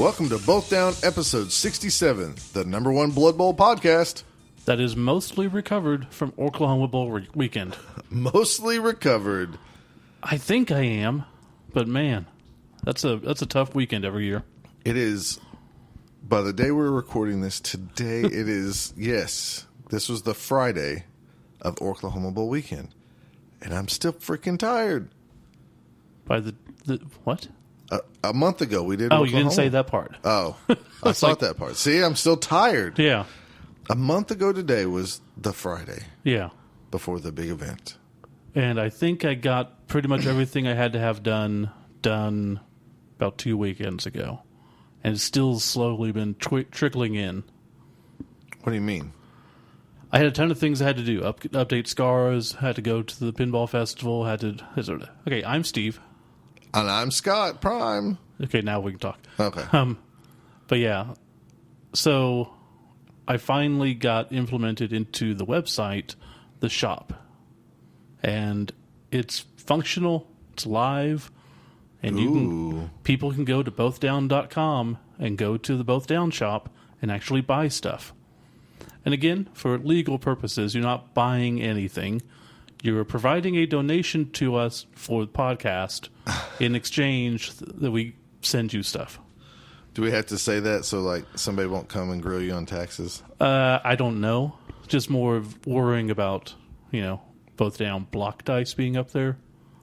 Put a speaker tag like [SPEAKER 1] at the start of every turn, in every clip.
[SPEAKER 1] Welcome to Both Down, episode 67, the number one Blood Bowl podcast.
[SPEAKER 2] That is mostly recovered from Orclahoma Bowl weekend.
[SPEAKER 1] Mostly recovered.
[SPEAKER 2] I think I am, but man, that's a tough weekend every year.
[SPEAKER 1] It is. By the day we're recording this, today it is, yes, this was the Friday of Orclahoma Bowl weekend. And I'm still freaking tired.
[SPEAKER 2] By the what?
[SPEAKER 1] A month ago we did
[SPEAKER 2] Oh,
[SPEAKER 1] Orclahoma.
[SPEAKER 2] you didn't say that part.
[SPEAKER 1] Oh, I thought that part. See, I'm still tired.
[SPEAKER 2] Yeah.
[SPEAKER 1] A month ago today was the Friday.
[SPEAKER 2] Yeah.
[SPEAKER 1] Before the big event.
[SPEAKER 2] And I think I got pretty much everything I had to have done about 2 weekends ago. And it's still slowly been trickling in.
[SPEAKER 1] What do you mean?
[SPEAKER 2] I had a ton of things I had to do. Update scars, had to go to the pinball festival, Okay, I'm Steve.
[SPEAKER 1] And I'm Scott Prime.
[SPEAKER 2] Okay, now we can talk.
[SPEAKER 1] Okay.
[SPEAKER 2] But yeah, so I finally got implemented into the website, the shop. And it's functional, it's live, and people can go to bothdown.com and go to the Both Down shop and actually buy stuff. And again, for legal purposes, you're not buying anything. You're providing a donation to us for the podcast in exchange that we send you stuff.
[SPEAKER 1] Do we have to say that so like somebody won't come and grill you on taxes?
[SPEAKER 2] I don't know. Just more of worrying about, Both Down block dice being up there.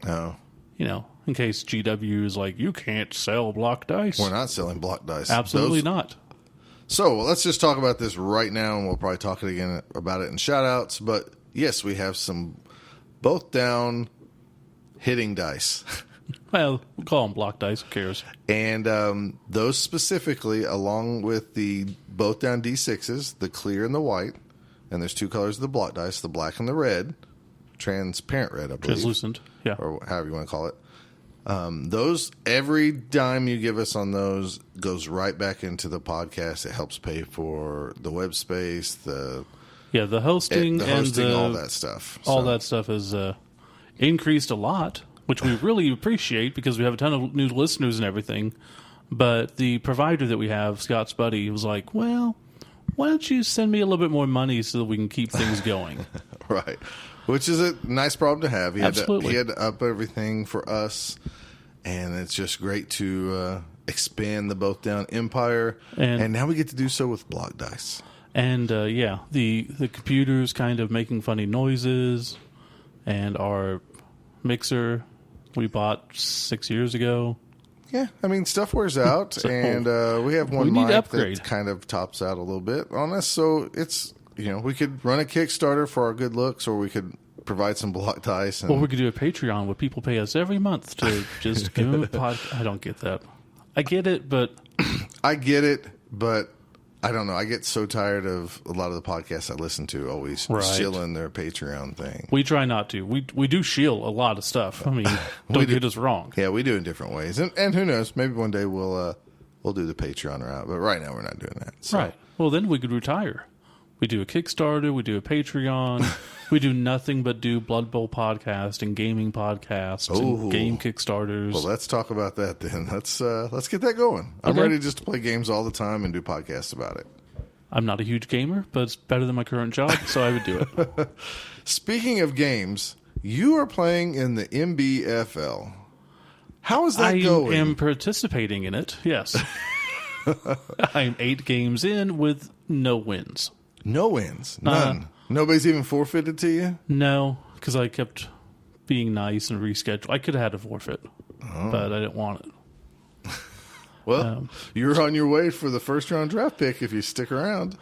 [SPEAKER 1] Oh.
[SPEAKER 2] In case GW is like, you can't sell block dice.
[SPEAKER 1] We're not selling block dice.
[SPEAKER 2] Absolutely not.
[SPEAKER 1] So let's just talk about this right now, and we'll probably talk again about it in shout-outs. But yes, we have some Both Down hitting dice.
[SPEAKER 2] Well, we'll call them block dice. Who cares?
[SPEAKER 1] And those specifically, along with the Both Down D6s, the clear and the white, and there's two colors of the block dice, the black and the red, transparent red, I believe.
[SPEAKER 2] Translucent, yeah.
[SPEAKER 1] Or however you want to call it. Those, every dime you give us on those goes right back into the podcast. It helps pay for the web space, the hosting,
[SPEAKER 2] all
[SPEAKER 1] that stuff.
[SPEAKER 2] All that stuff has increased a lot, which we really appreciate because we have a ton of new listeners and everything. But the provider that we have, Scott's buddy, was like, well, why don't you send me a little bit more money so that we can keep things going?
[SPEAKER 1] Right. Which is a nice problem to have.
[SPEAKER 2] Absolutely.
[SPEAKER 1] He had to up everything for us, and it's just great to expand the Both Down empire. And now we get to do so with block dice.
[SPEAKER 2] And, the computer's kind of making funny noises, and our mixer we bought 6 years ago.
[SPEAKER 1] Yeah, I mean, stuff wears out,
[SPEAKER 2] So,
[SPEAKER 1] and we have one
[SPEAKER 2] we need
[SPEAKER 1] mic
[SPEAKER 2] to upgrade.
[SPEAKER 1] that kind of tops out a little bit on us, so it's... we could run a Kickstarter for our good looks, or we could provide some block dice.
[SPEAKER 2] Or we could do a Patreon where people pay us every month to just give them a podcast. I don't get that. I get it, but...
[SPEAKER 1] I get it, but I don't know. I get so tired of a lot of the podcasts I listen to always shilling their Patreon thing.
[SPEAKER 2] We try not to. We do shield a lot of stuff. I mean, don't get us wrong.
[SPEAKER 1] Yeah, we do in different ways. And who knows? Maybe one day we'll do the Patreon route. But right now we're not doing that. So.
[SPEAKER 2] Right. Well, then we could retire. We do a Kickstarter, we do a Patreon, we do nothing but do Blood Bowl podcast and gaming podcasts and game Kickstarters.
[SPEAKER 1] Well, let's talk about that then. Let's get that going. I'm ready just to play games all the time and do podcasts about it.
[SPEAKER 2] I'm not a huge gamer, but it's better than my current job, so I would do it.
[SPEAKER 1] Speaking of games, you are playing in the NBFL. How is that going?
[SPEAKER 2] I am participating in it, yes. I'm 8 games in with no wins.
[SPEAKER 1] No wins? None? Nobody's even forfeited to you?
[SPEAKER 2] No, because I kept being nice and rescheduled. I could have had a forfeit, but I didn't want it.
[SPEAKER 1] Well, you're on your way for the first-round draft pick if you stick around.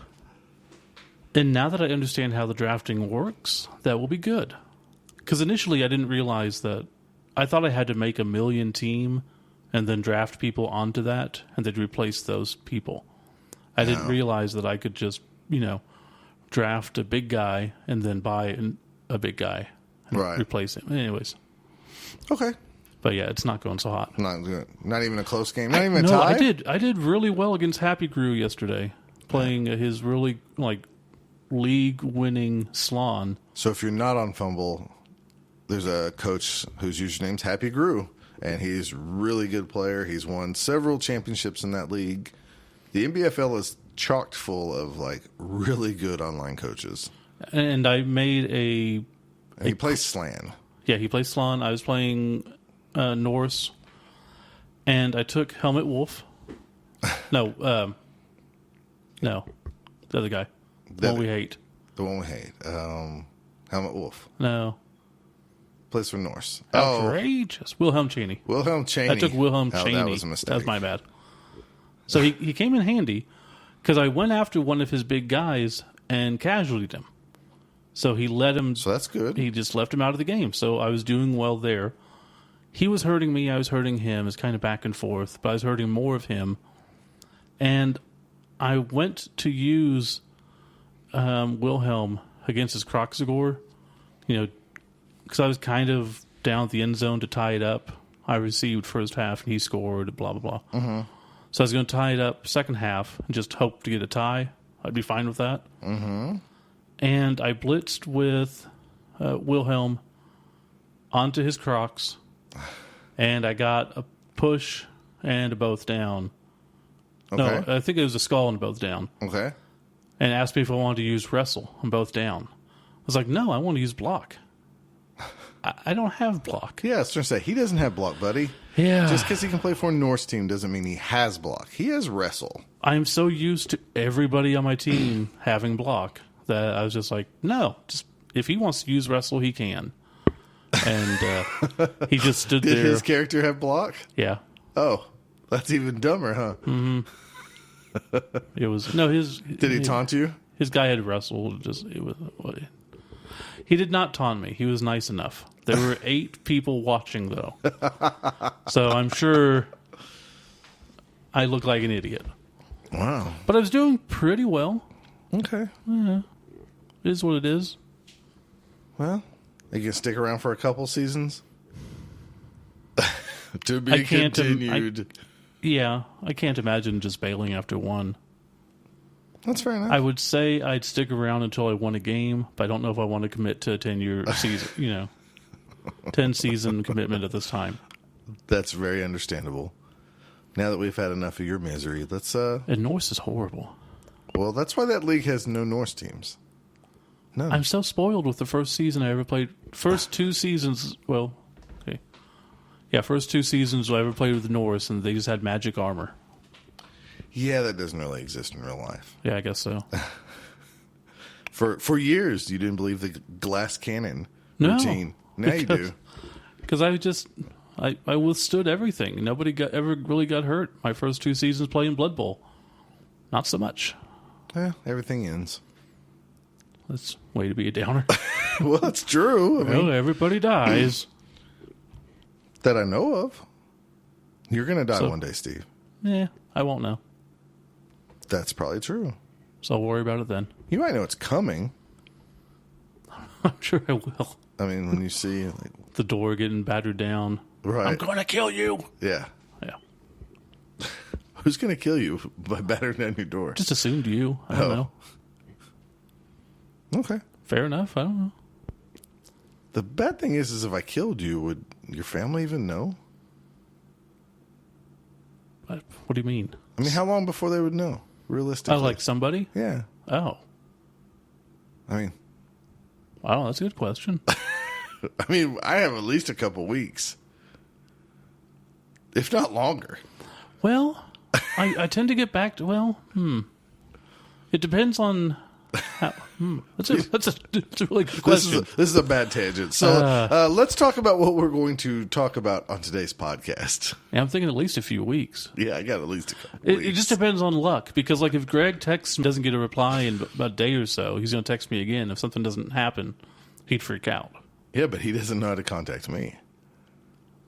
[SPEAKER 2] And now that I understand how the drafting works, that will be good. Because initially I didn't realize that. I thought I had to make a million team and then draft people onto that, and then replace those people. I didn't realize that I could just, draft a big guy and then buy a big guy and replace him. Anyways.
[SPEAKER 1] Okay.
[SPEAKER 2] But yeah, it's not going so hot.
[SPEAKER 1] Not good. Not even a close game. Not even a tie?
[SPEAKER 2] I did really well against Happy Grew yesterday, playing his really, league-winning Slon.
[SPEAKER 1] So if you're not on Fumble, there's a coach whose username's Happy Grew. and he's a really good player. He's won several championships in that league. The NBFL is chocked full of like really good online coaches.
[SPEAKER 2] And I made
[SPEAKER 1] he plays Slan.
[SPEAKER 2] Yeah, he plays Slan. I was playing Norse, and I took Helmet Wolf. No, the other guy. The one we hate.
[SPEAKER 1] The one we hate. Helmet Wolf.
[SPEAKER 2] No.
[SPEAKER 1] Plays for Norse.
[SPEAKER 2] Outrageous. Wilhelm Chaney.
[SPEAKER 1] Wilhelm Chaney.
[SPEAKER 2] I took Wilhelm Chaney.
[SPEAKER 1] That was a mistake.
[SPEAKER 2] That was my bad. So he came in handy because I went after one of his big guys and casualtied him. So he let him.
[SPEAKER 1] So that's good.
[SPEAKER 2] He just left him out of the game. So I was doing well there. He was hurting me. I was hurting him. It's kind of back and forth, but I was hurting more of him. And I went to use Wilhelm against his Kroxigor, because I was kind of down at the end zone to tie it up. I received first half, and he scored, blah, blah, blah.
[SPEAKER 1] Mm-hmm.
[SPEAKER 2] So I was going to tie it up second half and just hope to get a tie. I'd be fine with that.
[SPEAKER 1] Mm-hmm.
[SPEAKER 2] And I blitzed with Wilhelm onto his Crocs, and I got a push and a both down.
[SPEAKER 1] Okay.
[SPEAKER 2] No, I think it was a skull and both down.
[SPEAKER 1] Okay.
[SPEAKER 2] And asked me if I wanted to use wrestle on both down. I was like, no, I want to use block. I don't have block.
[SPEAKER 1] Yeah, I was trying to say, he doesn't have block, buddy.
[SPEAKER 2] Yeah.
[SPEAKER 1] Just because he can play for a Norse team doesn't mean he has block. He has wrestle.
[SPEAKER 2] I'm so used to everybody on my team having block that I was just like, no, just if he wants to use wrestle, he can. And he just stood there.
[SPEAKER 1] Did his character have block?
[SPEAKER 2] Yeah.
[SPEAKER 1] Oh, that's even dumber, huh?
[SPEAKER 2] Mm-hmm. It was his.
[SPEAKER 1] Did he taunt you?
[SPEAKER 2] His guy had wrestled. He did not taunt me. He was nice enough. There were 8 people watching though, so I'm sure I look like an idiot.
[SPEAKER 1] Wow!
[SPEAKER 2] But I was doing pretty well.
[SPEAKER 1] Okay.
[SPEAKER 2] Yeah. It is what it is.
[SPEAKER 1] Well, are you gonna stick around for a couple seasons? To be continued.
[SPEAKER 2] I can't imagine just bailing after one.
[SPEAKER 1] That's fair enough.
[SPEAKER 2] I would say I'd stick around until I won a game, but I don't know if I want to commit to a 10-year season, 10-season commitment at this time.
[SPEAKER 1] That's very understandable. Now that we've had enough of your misery, let's...
[SPEAKER 2] And Norse is horrible.
[SPEAKER 1] Well, that's why that league has no Norse teams. No.
[SPEAKER 2] I'm so spoiled with the first season I ever played. First 2 seasons, well, okay. Yeah, first 2 seasons I ever played with the Norse, and they just had magic armor.
[SPEAKER 1] Yeah, that doesn't really exist in real life.
[SPEAKER 2] Yeah, I guess so.
[SPEAKER 1] For years, you didn't believe the glass cannon routine. Now you do.
[SPEAKER 2] Because I withstood everything. Nobody ever really got hurt. My first 2 seasons playing Blood Bowl. Not so much.
[SPEAKER 1] Well, everything ends.
[SPEAKER 2] That's way to be a downer.
[SPEAKER 1] Well, that's true.
[SPEAKER 2] Everybody dies.
[SPEAKER 1] That I know of. You're going to die one day, Steve.
[SPEAKER 2] Yeah, I won't know.
[SPEAKER 1] That's probably true.
[SPEAKER 2] So I'll worry about it then.
[SPEAKER 1] You might know it's coming.
[SPEAKER 2] I'm sure I will.
[SPEAKER 1] I mean, when you see...
[SPEAKER 2] the door getting battered down.
[SPEAKER 1] Right.
[SPEAKER 2] I'm going to kill you.
[SPEAKER 1] Yeah.
[SPEAKER 2] Yeah.
[SPEAKER 1] Who's going to kill you by battering down your door?
[SPEAKER 2] Just assumed you. I don't know.
[SPEAKER 1] Okay.
[SPEAKER 2] Fair enough. I don't know.
[SPEAKER 1] The bad thing is if I killed you, would your family even know?
[SPEAKER 2] What do you mean?
[SPEAKER 1] I mean, how long before they would know, realistically?
[SPEAKER 2] Oh, like somebody?
[SPEAKER 1] Yeah.
[SPEAKER 2] Oh.
[SPEAKER 1] I mean...
[SPEAKER 2] Wow, that's a good question.
[SPEAKER 1] I mean, I have at least a couple weeks. If not longer.
[SPEAKER 2] Well, I tend to get back to, it depends on... That's a really good question.
[SPEAKER 1] This is a bad tangent. So let's talk about what we're going to talk about on today's podcast.
[SPEAKER 2] Yeah, I'm thinking at least a few weeks.
[SPEAKER 1] Yeah, I got at least a couple weeks.
[SPEAKER 2] It just depends on luck. Because like if Greg texts and doesn't get a reply in about a day or so, he's going to text me again. If something doesn't happen, he'd freak out.
[SPEAKER 1] Yeah, but he doesn't know how to contact me.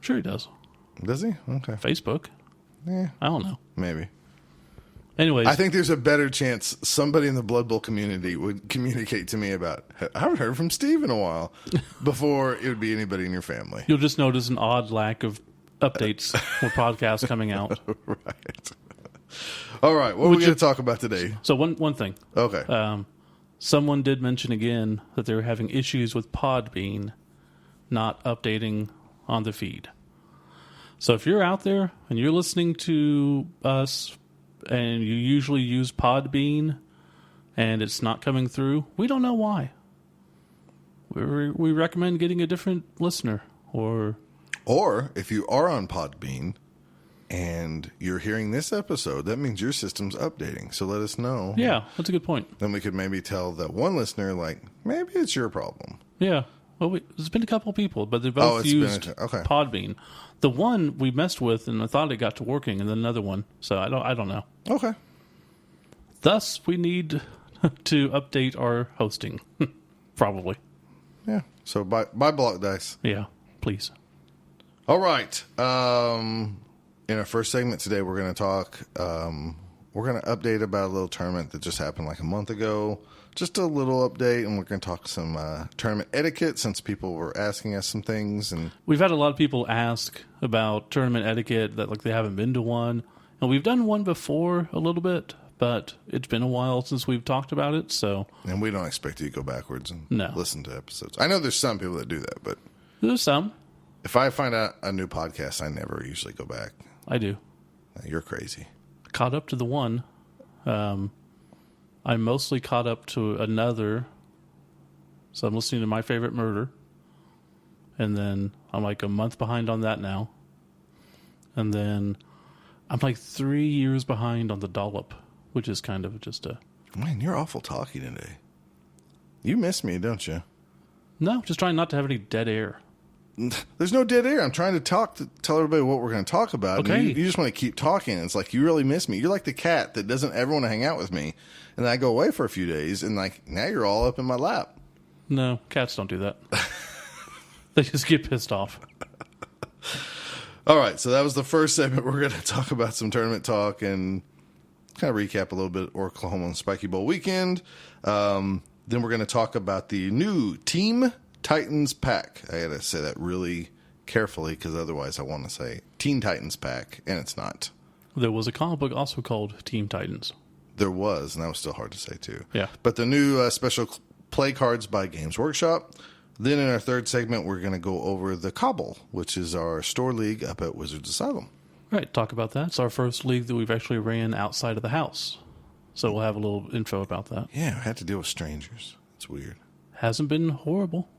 [SPEAKER 2] Sure he does.
[SPEAKER 1] Does he? Okay.
[SPEAKER 2] Facebook.
[SPEAKER 1] Yeah.
[SPEAKER 2] I don't know.
[SPEAKER 1] Maybe.
[SPEAKER 2] Anyways.
[SPEAKER 1] I think there's a better chance somebody in the Blood Bowl community would communicate to me about, I haven't heard from Steve in a while, before it would be anybody in your family.
[SPEAKER 2] You'll just notice an odd lack of updates or podcasts coming out.
[SPEAKER 1] Right. All right. What are we going to talk about today?
[SPEAKER 2] So one thing.
[SPEAKER 1] Okay.
[SPEAKER 2] Someone did mention again that they were having issues with Podbean not updating on the feed. So if you're out there and you're listening to us and you usually use Podbean and it's not coming through, we don't know why. We recommend getting a different listener. Or
[SPEAKER 1] if you are on Podbean and you're hearing this episode, that means your system's updating. So let us know.
[SPEAKER 2] Yeah, that's a good point.
[SPEAKER 1] Then we could maybe tell that one listener, like, maybe it's your problem.
[SPEAKER 2] Yeah. Well, there's been a couple people, but they both used Podbean. The one we messed with, and I thought it got to working, and then another one. So I don't know.
[SPEAKER 1] Okay.
[SPEAKER 2] Thus, we need to update our hosting, probably.
[SPEAKER 1] Yeah. So buy Block Dice.
[SPEAKER 2] Yeah, please.
[SPEAKER 1] All right. In our first segment today, we're going to talk. We're going to update about a little tournament that just happened like a month ago. Just a little update, and we're going to talk some tournament etiquette since people were asking us some things. And
[SPEAKER 2] we've had a lot of people ask about tournament etiquette that like they haven't been to one, and we've done one before a little bit, but it's been a while since we've talked about it. So,
[SPEAKER 1] and we don't expect you to go backwards and
[SPEAKER 2] no.
[SPEAKER 1] listen to episodes. I know there's some people that do that, but
[SPEAKER 2] there's some.
[SPEAKER 1] If I find out a new podcast, I never usually go back.
[SPEAKER 2] I do.
[SPEAKER 1] You're crazy.
[SPEAKER 2] Caught up to the one. I'm mostly caught up to another. So I'm listening to My Favorite Murder. And then I'm like a month behind on that now. And then I'm like 3 years behind on The Dollop, which is kind of just a...
[SPEAKER 1] Man, you're awful talky today. You miss me, don't you?
[SPEAKER 2] No, just trying not to have any dead air.
[SPEAKER 1] There's no dead air. I'm trying to tell everybody what we're going to talk about.
[SPEAKER 2] Okay.
[SPEAKER 1] You just want to keep talking. It's like you really miss me. You're like the cat that doesn't ever want to hang out with me. And then I go away for a few days, and like now you're all up in my lap.
[SPEAKER 2] No, cats don't do that. They just get pissed off.
[SPEAKER 1] All right, so that was the first segment. We're going to talk about some tournament talk and kind of recap a little bit Orclahoma and Spiky Bowl weekend. Then we're going to talk about the new Team Titans pack. I got to say that really carefully because otherwise I want to say Teen Titans pack, and it's not.
[SPEAKER 2] There was a comic book also called Team Titans.
[SPEAKER 1] There was, and that was still hard to say too.
[SPEAKER 2] Yeah.
[SPEAKER 1] But the new special play cards by Games Workshop. Then in our third segment, we're going to go over the COBBL, which is our store league up at Wizards Asylum.
[SPEAKER 2] Right, talk about that. It's our first league that we've actually ran outside of the house. So we'll have a little info about that.
[SPEAKER 1] Yeah, I had to deal with strangers. It's weird.
[SPEAKER 2] Hasn't been horrible.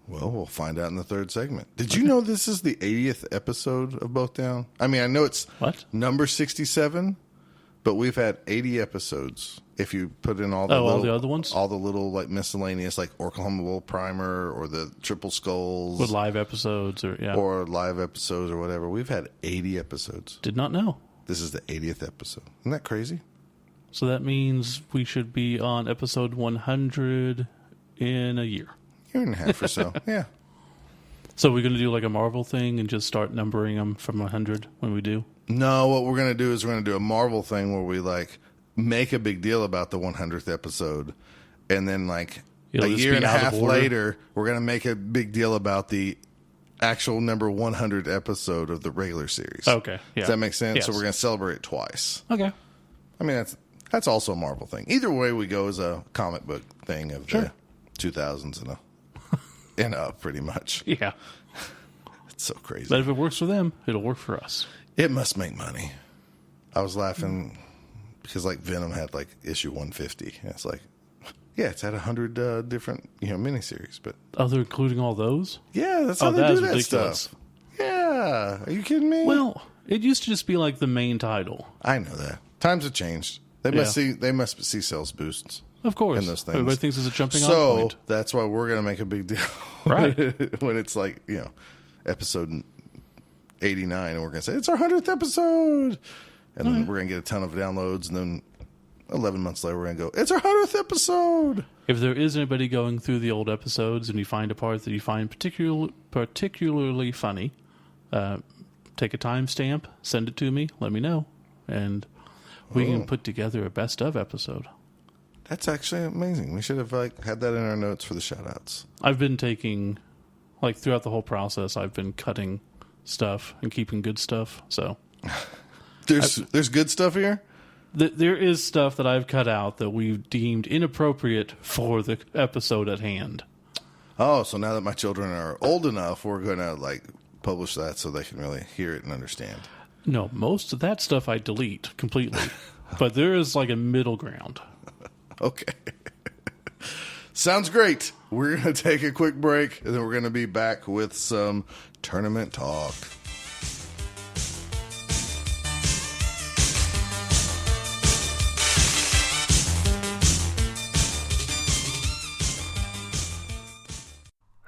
[SPEAKER 1] Well, we'll find out in the third segment. Did you know this is the 80th episode of Both Down? I mean, I know it's number 67, but we've had 80 episodes. If you put in all the
[SPEAKER 2] other ones?
[SPEAKER 1] All the little like miscellaneous like Orclahoma Bowl primer or the Triple Skulls.
[SPEAKER 2] With live episodes
[SPEAKER 1] or live episodes or whatever. We've had 80 episodes.
[SPEAKER 2] Did not know.
[SPEAKER 1] This is the 80th episode. Isn't that crazy?
[SPEAKER 2] So that means we should be on episode 100 in a year.
[SPEAKER 1] Year and a half or so, yeah.
[SPEAKER 2] So we're going to do like a Marvel thing and just start numbering them from 100 when we do?
[SPEAKER 1] No, what we're going to do is we're going to do a Marvel thing where we like make a big deal about the 100th episode, and then like a year and a half later, we're going to make a big deal about the actual number 100 episode of the regular series.
[SPEAKER 2] Okay, yeah.
[SPEAKER 1] Does that make sense?
[SPEAKER 2] Yes.
[SPEAKER 1] So we're going to celebrate it twice.
[SPEAKER 2] Okay.
[SPEAKER 1] I mean, that's also a Marvel thing. Either way we go is a comic book thing of the 2000s and up, pretty much.
[SPEAKER 2] Yeah.
[SPEAKER 1] It's so crazy.
[SPEAKER 2] But if it works for them, it'll work for us.
[SPEAKER 1] It must make money. I was laughing because like Venom had like issue 150. And it's like, yeah, it's had 100 different miniseries. But
[SPEAKER 2] they're including all those?
[SPEAKER 1] Yeah, that's how they do that stuff. Yeah, are you kidding me?
[SPEAKER 2] Well, it used to just be like the main title.
[SPEAKER 1] I know that. Times have changed. They must see sales boosts.
[SPEAKER 2] Of course.
[SPEAKER 1] In those things.
[SPEAKER 2] Everybody thinks it's a jumping on point.
[SPEAKER 1] So that's why we're going to make a big deal.
[SPEAKER 2] Right.
[SPEAKER 1] When it's like, episode 89, and we're going to say, it's our 100th episode. And then we're going to get a ton of downloads, and then 11 months later, we're going to go, it's our 100th episode.
[SPEAKER 2] If there is anybody going through the old episodes and you find a part that you find particularly funny, take a timestamp, send it to me, let me know, and we can put together a best of episode.
[SPEAKER 1] That's actually amazing. We should have had that in our notes for the shout-outs.
[SPEAKER 2] I've been taking, throughout the whole process, I've been cutting stuff and keeping good stuff. So
[SPEAKER 1] there's good stuff here?
[SPEAKER 2] There is stuff that I've cut out that we've deemed inappropriate for the episode at hand.
[SPEAKER 1] Oh, so now that my children are old enough, we're going to publish that so they can really hear it and understand.
[SPEAKER 2] No, most of that stuff I delete completely. But there is like a middle ground.
[SPEAKER 1] Okay. Sounds great. We're going to take a quick break, and then we're going to be back with some tournament talk.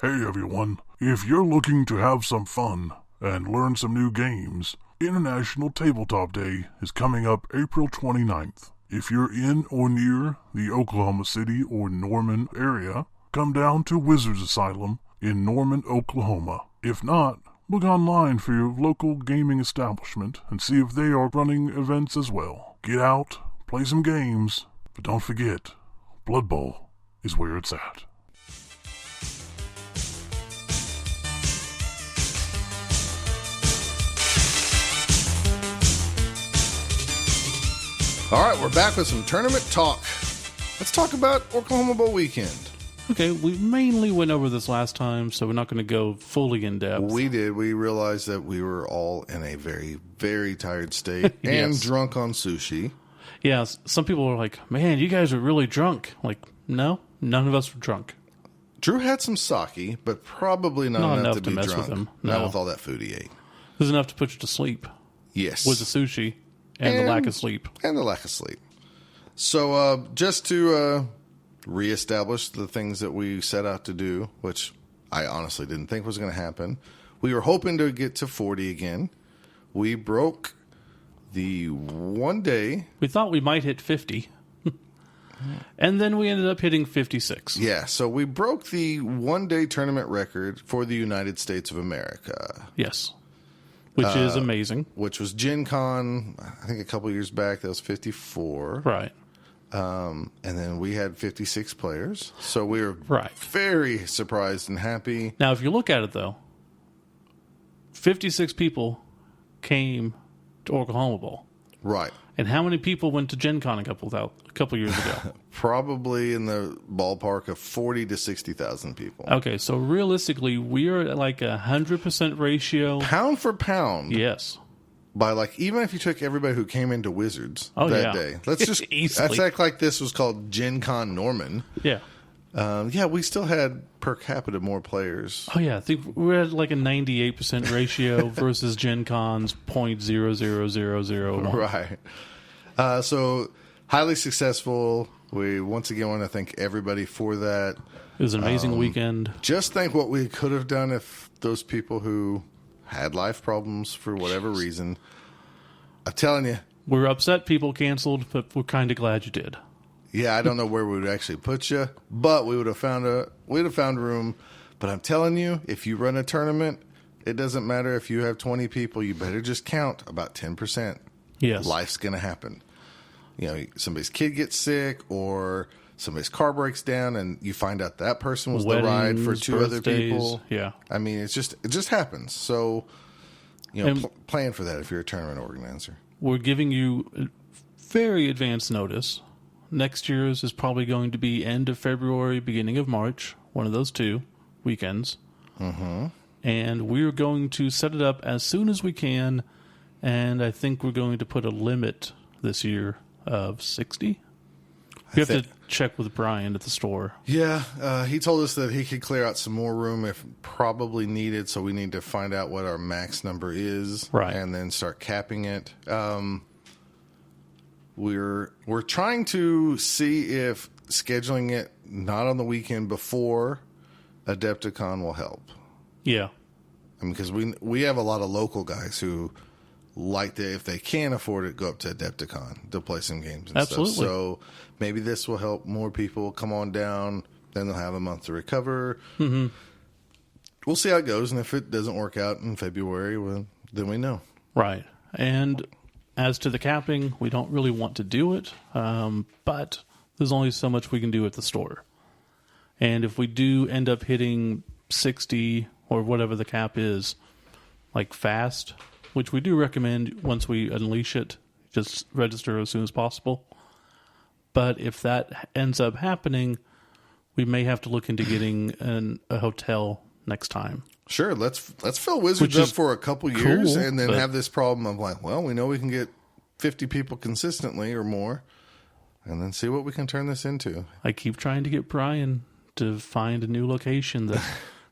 [SPEAKER 3] Hey everyone, if you're looking to have some fun and learn some new games, International Tabletop Day is coming up April 29th. If you're in or near the Oklahoma City or Norman area, come down to Wizards Asylum in Norman, Oklahoma. If not, look online for your local gaming establishment and see if they are running events as well. Get out, play some games, but don't forget, Blood Bowl is where it's at.
[SPEAKER 1] All right, we're back with some tournament talk. Let's talk about Orclahoma Bowl weekend.
[SPEAKER 2] Okay, we mainly went over this last time, so we're not going to go fully in depth.
[SPEAKER 1] We did. We realized that we were all in a very, very tired state and
[SPEAKER 2] Yes.
[SPEAKER 1] drunk on sushi.
[SPEAKER 2] Yeah, some people are like, man, you guys are really drunk. Like, no, none of us were drunk.
[SPEAKER 1] Drew had some sake, but probably not enough to be
[SPEAKER 2] mess
[SPEAKER 1] drunk.
[SPEAKER 2] with him.
[SPEAKER 1] Not
[SPEAKER 2] No.
[SPEAKER 1] with all that food he ate.
[SPEAKER 2] It was enough to put you to sleep
[SPEAKER 1] Yes.
[SPEAKER 2] with the sushi and the lack of sleep.
[SPEAKER 1] And the lack of sleep. So just to reestablish the things that we set out to do, which I honestly didn't think was going to happen, we were hoping to get to 40 again. We broke the one day.
[SPEAKER 2] We thought we might hit 50. And then we ended up hitting 56.
[SPEAKER 1] Yeah, so we broke the one-day tournament record for the United States of America.
[SPEAKER 2] Yes. Which is amazing.
[SPEAKER 1] Which was Gen Con, I think a couple years back, that was 54.
[SPEAKER 2] Right.
[SPEAKER 1] And then we had 56 players. So we were
[SPEAKER 2] Right.
[SPEAKER 1] very surprised and happy.
[SPEAKER 2] Now, if you look at it, though, 56 people came to Orclahoma Bowl.
[SPEAKER 1] Right.
[SPEAKER 2] And how many people went to Gen Con a couple years ago?
[SPEAKER 1] Probably in the ballpark of 40 to 60,000 people.
[SPEAKER 2] Okay, so realistically, we are at like 100% ratio.
[SPEAKER 1] Pound for pound.
[SPEAKER 2] Yes.
[SPEAKER 1] By like, even if you took everybody who came into Wizards that day. Let's just,
[SPEAKER 2] Easily.
[SPEAKER 1] let's act like this was called Gen Con Norman.
[SPEAKER 2] Yeah.
[SPEAKER 1] Yeah, we still had per capita more players.
[SPEAKER 2] Oh, yeah. I think we're at like a 98% ratio versus Gen Con's 0.00001.
[SPEAKER 1] Right. So, highly successful. We once again want to thank everybody for that.
[SPEAKER 2] It was an amazing weekend.
[SPEAKER 1] Just think what we could have done if those people who had life problems for whatever reason. I'm telling you.
[SPEAKER 2] We're upset people canceled, but we're kind of glad you did.
[SPEAKER 1] Yeah, I don't know where we would actually put you, but we would have found room. But I'm telling you, if you run a tournament, it doesn't matter if you have 20 people. You better just count about 10%.
[SPEAKER 2] Yes.
[SPEAKER 1] Life's going to happen. You know, somebody's kid gets sick or somebody's car breaks down, and you find out that person was the ride for two other people.
[SPEAKER 2] Yeah.
[SPEAKER 1] I mean, it just happens. So, you know, plan for that if you're a tournament organizer.
[SPEAKER 2] We're giving you very advanced notice. Next year's is probably going to be end of February, beginning of March, one of those two weekends.
[SPEAKER 1] Mm-hmm.
[SPEAKER 2] And we're going to set it up as soon as we can, and I think we're going to put a limit this year of 60. We have to check with Brian at the store.
[SPEAKER 1] Yeah, he told us that he could clear out some more room if probably needed, so we need to find out what our max number is,
[SPEAKER 2] right,
[SPEAKER 1] and then start capping it. We're trying to see if scheduling it not on the weekend before Adepticon will help.
[SPEAKER 2] Yeah,
[SPEAKER 1] I mean, because we have a lot of local guys who like to, if they can afford it, go up to Adepticon to play some games and
[SPEAKER 2] Absolutely.
[SPEAKER 1] stuff. So maybe this will help more people come on down. Then they'll have a month to recover.
[SPEAKER 2] Mm-hmm.
[SPEAKER 1] We'll see how it goes, and if it doesn't work out in February, well, then we know.
[SPEAKER 2] Right. And as to the capping, we don't really want to do it, but there's only so much we can do at the store. And if we do end up hitting 60 or whatever the cap is, like fast, which we do recommend once we unleash it, just register as soon as possible. But if that ends up happening, we may have to look into getting a hotel next time.
[SPEAKER 1] Sure, let's fill Wizards up for a couple years and then have this problem of like, well, we know we can get 50 people consistently or more, and then see what we can turn this into.
[SPEAKER 2] I keep trying to get Brian to find a new location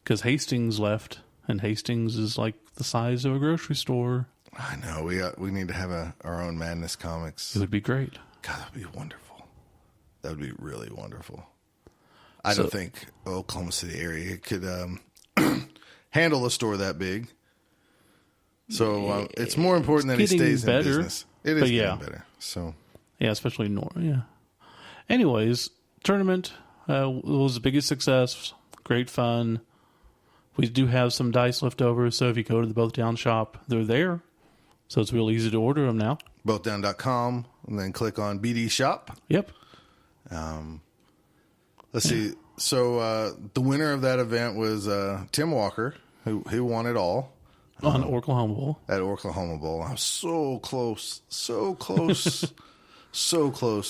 [SPEAKER 2] because Hastings left, and Hastings is like the size of a grocery store.
[SPEAKER 1] I know we need to have our own Madness Comics.
[SPEAKER 2] It would be great.
[SPEAKER 1] God, that would be wonderful. That would be really wonderful. I don't think Oklahoma City area could handle a store that big. So it's more important that he stays in business. It is getting better. So
[SPEAKER 2] yeah, especially north. Yeah. Anyways, tournament was the biggest success. Great fun. We do have some dice left over, so if you go to the Both Down shop, they're there. So it's real easy to order them now.
[SPEAKER 1] BothDown.com, and then click on BD Shop.
[SPEAKER 2] Yep.
[SPEAKER 1] Let's see. So the winner of that event was Tim Walker, who won it all.
[SPEAKER 2] On Orclahoma Bowl.
[SPEAKER 1] At Orclahoma Bowl. I was so close, so close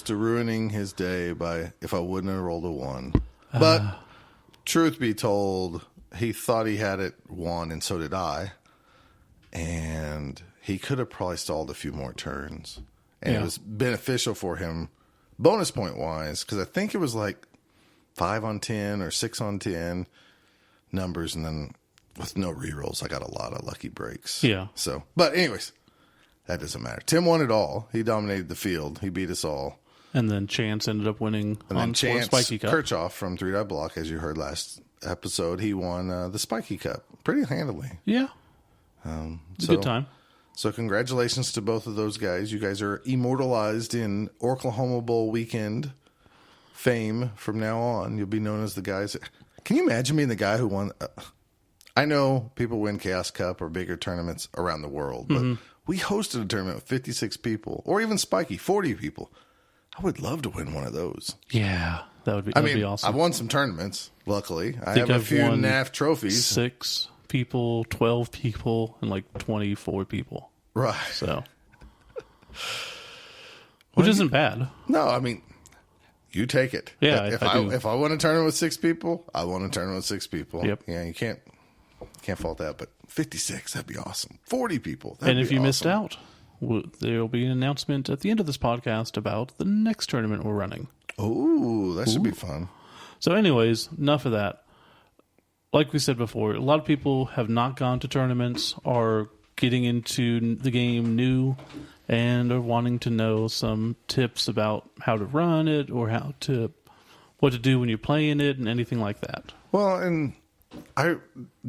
[SPEAKER 1] to ruining his day if I wouldn't have rolled a 1. But truth be told, he thought he had it won, and so did I. And he could have probably stalled a few more turns. And it was beneficial for him, bonus point wise, because I think it was like 5 on 10 or 6 on 10 numbers, and then with no rerolls, I got a lot of lucky breaks.
[SPEAKER 2] Yeah.
[SPEAKER 1] So, but anyways, that doesn't matter. Tim won it all. He dominated the field. He beat us all.
[SPEAKER 2] And then Chance ended up winning on
[SPEAKER 1] Chance
[SPEAKER 2] Spiky Cup.
[SPEAKER 1] Kirchhoff from 3 Dot Block, as you heard last episode, he won the Spiky Cup pretty handily.
[SPEAKER 2] Yeah. It's a good time.
[SPEAKER 1] So congratulations to both of those guys. You guys are immortalized in Orclahoma Bowl weekend fame from now on. You'll be known as the guys. Can you imagine being the guy who won? I know people win Chaos Cup or bigger tournaments around the world, but we hosted a tournament with 56 people, or even Spiky, 40 people. I would love to win one of those.
[SPEAKER 2] Yeah, that would be awesome.
[SPEAKER 1] I've won some tournaments, luckily. I have a few NAF trophies.
[SPEAKER 2] 6 people, 12 people, and like 24 people.
[SPEAKER 1] Right.
[SPEAKER 2] So, which isn't bad.
[SPEAKER 1] No, I mean, you take it.
[SPEAKER 2] Yeah,
[SPEAKER 1] if I won a tournament with 6 people, I won a tournament with 6 people.
[SPEAKER 2] Yep.
[SPEAKER 1] Yeah, you can't fault that. But 56, that'd be awesome. 40 people.
[SPEAKER 2] And if you missed out, there'll be an announcement at the end of this podcast about the next tournament we're running.
[SPEAKER 1] Oh, that should be fun.
[SPEAKER 2] So, anyways, enough of that. Like we said before, a lot of people have not gone to tournaments, are getting into the game new, and are wanting to know some tips about how to run it or what to do when you're playing it and anything like that.
[SPEAKER 1] Well, and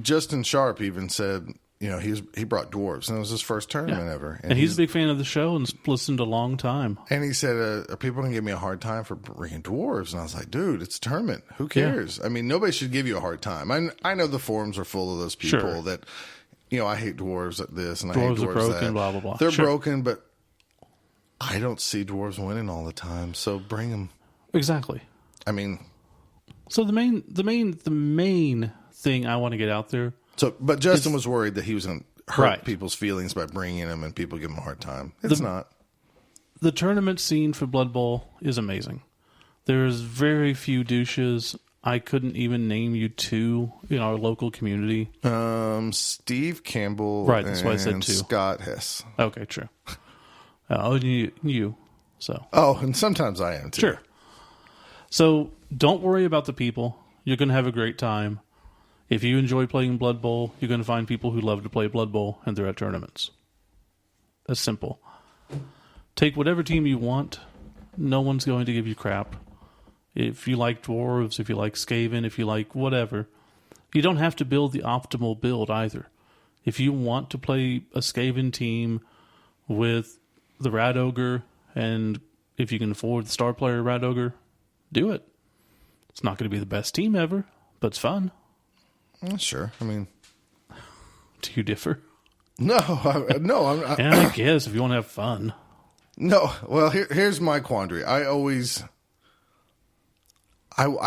[SPEAKER 1] Justin Sharp even said, he brought dwarves, and it was his first tournament ever.
[SPEAKER 2] And he's a big fan of the show and listened a long time.
[SPEAKER 1] And he said, are people going to give me a hard time for bringing dwarves? And I was like, dude, it's a tournament. Who cares? Yeah. I mean, nobody should give you a hard time. I know the forums are full of those people that, I hate dwarves at this, and I hate dwarves
[SPEAKER 2] are broken,
[SPEAKER 1] that.
[SPEAKER 2] blah, blah, blah.
[SPEAKER 1] They're broken, but I don't see dwarves winning all the time, so bring them.
[SPEAKER 2] Exactly.
[SPEAKER 1] I mean...
[SPEAKER 2] So the main thing I want to get out there...
[SPEAKER 1] But Justin was worried that he was going to hurt people's feelings by bringing him and people give him a hard time. It's not.
[SPEAKER 2] The tournament scene for Blood Bowl is amazing. There's very few douches. I couldn't even name you 2 in our local community.
[SPEAKER 1] Steve Campbell
[SPEAKER 2] that's why I said 2.
[SPEAKER 1] Scott Hess.
[SPEAKER 2] Okay, true. You. So.
[SPEAKER 1] Oh, and sometimes I am too.
[SPEAKER 2] Sure. So don't worry about the people. You're going to have a great time. If you enjoy playing Blood Bowl, you're going to find people who love to play Blood Bowl, and they're at tournaments. That's simple. Take whatever team you want. No one's going to give you crap. If you like dwarves, if you like Skaven, if you like whatever, you don't have to build the optimal build either. If you want to play a Skaven team with the Rat Ogre, and if you can afford the star player Rat Ogre, do it. It's not going to be the best team ever, but it's fun.
[SPEAKER 1] Sure. I mean,
[SPEAKER 2] do you differ?
[SPEAKER 1] No,
[SPEAKER 2] I guess if you want to have fun.
[SPEAKER 1] No. Well, here's my quandary. I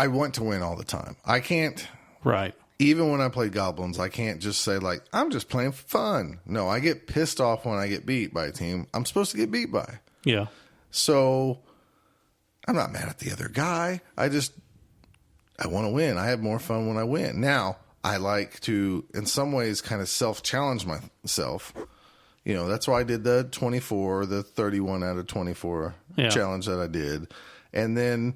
[SPEAKER 1] want to win all the time. I can't.
[SPEAKER 2] Right.
[SPEAKER 1] Even when I play goblins, I can't just say like, I'm just playing for fun. No, I get pissed off when I get beat by a team I'm supposed to get beat by.
[SPEAKER 2] Yeah.
[SPEAKER 1] So I'm not mad at the other guy. I want to win. I have more fun when I win. Now, I like to, in some ways, kind of self-challenge myself. You know, that's why I did the 31 out of 24 challenge that I did. And then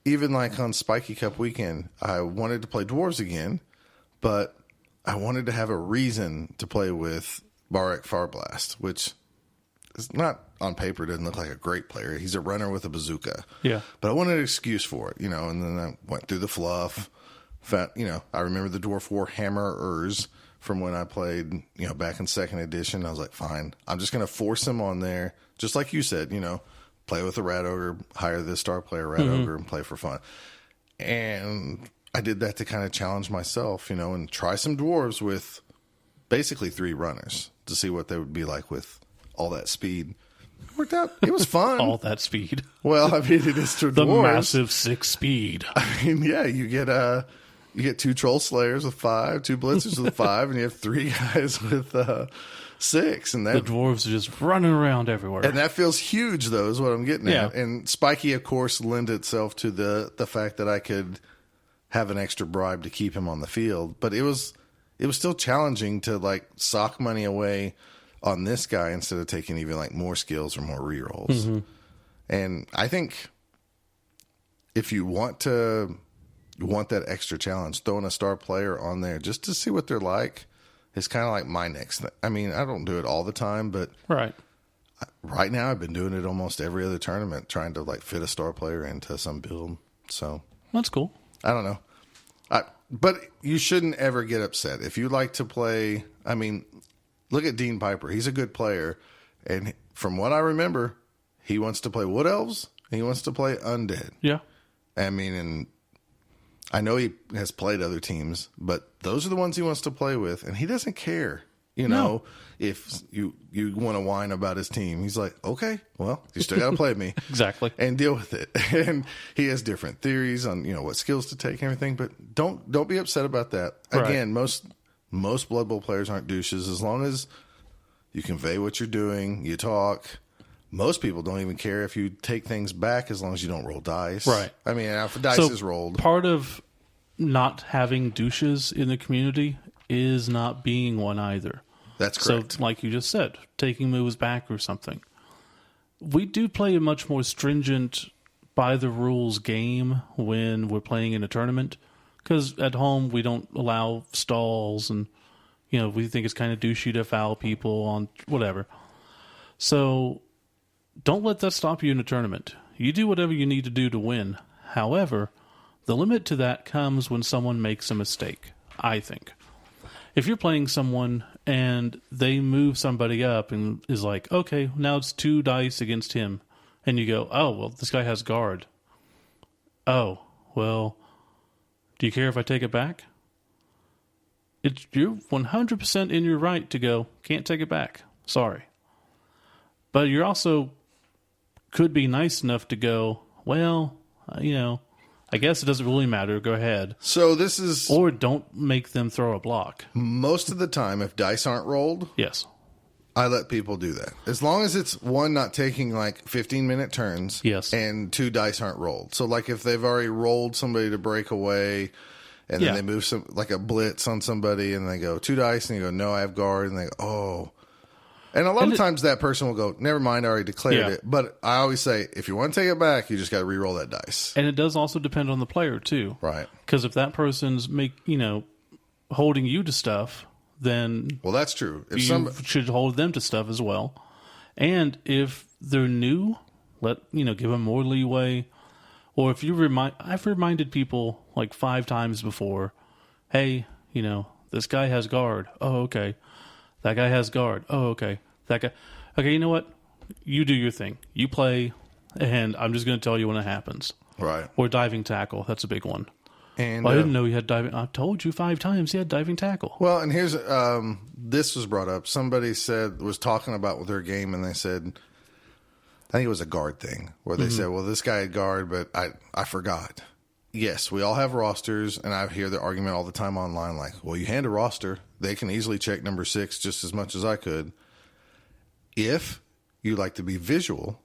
[SPEAKER 1] even like on Spiky Cup weekend, I wanted to play Dwarves again, but I wanted to have a reason to play with Barek Farblast, which is not on paper, doesn't look like a great player. He's a runner with a bazooka.
[SPEAKER 2] Yeah.
[SPEAKER 1] But I wanted an excuse for it, you know, and then I went through the fluff. Found, you know, I remember the Dwarf War Hammerers from when I played, you know, back in 2nd edition. I was like, fine, I'm just going to force him on there. Just like you said, you know, play with the Rat Ogre, hire the star player Rat Ogre and play for fun. And I did that to kind of challenge myself, you know, and try some Dwarves with basically 3 runners to see what they would be like with all that speed. It worked out. It was fun.
[SPEAKER 2] All that speed.
[SPEAKER 1] Well, I mean, it is to
[SPEAKER 2] the
[SPEAKER 1] Dwarves.
[SPEAKER 2] massive 6 speed.
[SPEAKER 1] I mean, yeah, you get 2 Troll Slayers with 5, 2 Blitzers with 5, and you have 3 guys with 6. And that,
[SPEAKER 2] the dwarves are just running around everywhere.
[SPEAKER 1] And that feels huge, though, is what I'm getting at. And Spiky, of course, lent itself to the fact that I could have an extra bribe to keep him on the field. But it was still challenging to, like, sock money away on this guy instead of taking even, like, more skills or more rerolls. Mm-hmm. And I think if you want that extra challenge, throwing a star player on there just to see what they're like is kind of like my next thing. I mean, I don't do it all the time, but right now I've been doing it almost every other tournament, trying to like fit a star player into some build. So
[SPEAKER 2] that's cool.
[SPEAKER 1] I don't know. But you shouldn't ever get upset. If you like to play, I mean, look at Dean Piper. He's a good player. And from what I remember, he wants to play Wood Elves and he wants to play Undead.
[SPEAKER 2] Yeah.
[SPEAKER 1] I mean, and I know he has played other teams, but those are the ones he wants to play with, and he doesn't care, you know, if you want to whine about his team. He's like, okay, well, you still got to play me.
[SPEAKER 2] Exactly.
[SPEAKER 1] And deal with it. And he has different theories on, you know, what skills to take and everything, but don't be upset about that.
[SPEAKER 2] Right.
[SPEAKER 1] Again, most Blood Bowl players aren't douches. As long as you convey what you're doing, you talk. Most people don't even care if you take things back as long as you don't roll dice.
[SPEAKER 2] Right.
[SPEAKER 1] I mean, if dice is rolled.
[SPEAKER 2] Part of not having douches in the community is not being one either.
[SPEAKER 1] That's correct.
[SPEAKER 2] So, like you just said, taking moves back or something. We do play a much more stringent, by-the-rules game when we're playing in a tournament. Because at home, we don't allow stalls and, you know, we think it's kind of douchey to foul people on whatever. So don't let that stop you in a tournament. You do whatever you need to do to win. However, the limit to that comes when someone makes a mistake, I think. If you're playing someone and they move somebody up and is like, okay, now it's 2 dice against him. And you go, oh, well, this guy has guard. Oh, well, do you care if I take it back? You're 100% in your right to go, can't take it back. Sorry. But you're also could be nice enough to go, well, you know, I guess it doesn't really matter. Go ahead.
[SPEAKER 1] So this is...
[SPEAKER 2] Or don't make them throw a block.
[SPEAKER 1] Most of the time, if dice aren't rolled,
[SPEAKER 2] yes,
[SPEAKER 1] I let people do that. As long as it's, one, not taking like 15-minute turns,
[SPEAKER 2] yes,
[SPEAKER 1] and 2, dice aren't rolled. So like if they've already rolled somebody to break away, and then they move some like a blitz on somebody, and they go 2 dice, and you go, no, I have guard, and they go, oh. And a lot of times that person will go, never mind, I already declared it. But I always say, if you want to take it back, you just got to re-roll that dice.
[SPEAKER 2] And it does also depend on the player, too.
[SPEAKER 1] Right.
[SPEAKER 2] Because if that person's holding you to stuff, then...
[SPEAKER 1] Well, that's true.
[SPEAKER 2] If you should hold them to stuff as well. And if they're new, give them more leeway. Or if I've reminded people like 5 times before, hey, this guy has guard. Oh, okay. That guy has guard. Oh, okay. That guy. Okay, you know what? You do your thing. You play, and I'm just going to tell you when it happens.
[SPEAKER 1] Right.
[SPEAKER 2] Or diving tackle. That's a big one.
[SPEAKER 1] And
[SPEAKER 2] I didn't know he had diving. I told you 5 times he had diving tackle.
[SPEAKER 1] Well, and here's this was brought up. Somebody was talking about with their game, and they said, I think it was a guard thing where they said, well, this guy had guard, but I forgot. Yes, we all have rosters, and I hear the argument all the time online, like, well, you hand a roster, they can easily check number 6 just as much as I could. If you like to be visual,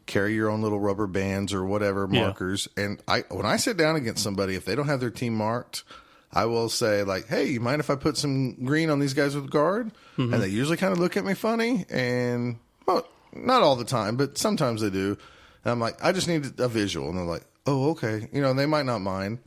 [SPEAKER 1] carry your own little rubber bands or whatever markers. And when I sit down against somebody, if they don't have their team marked, I will say, like, hey, you mind if I put some green on these guys with guard? And they usually kind of look at me funny. And, well, not all the time, but sometimes they do. And I'm like, I just need a visual. And they're like, oh, okay. You know, they might not mind.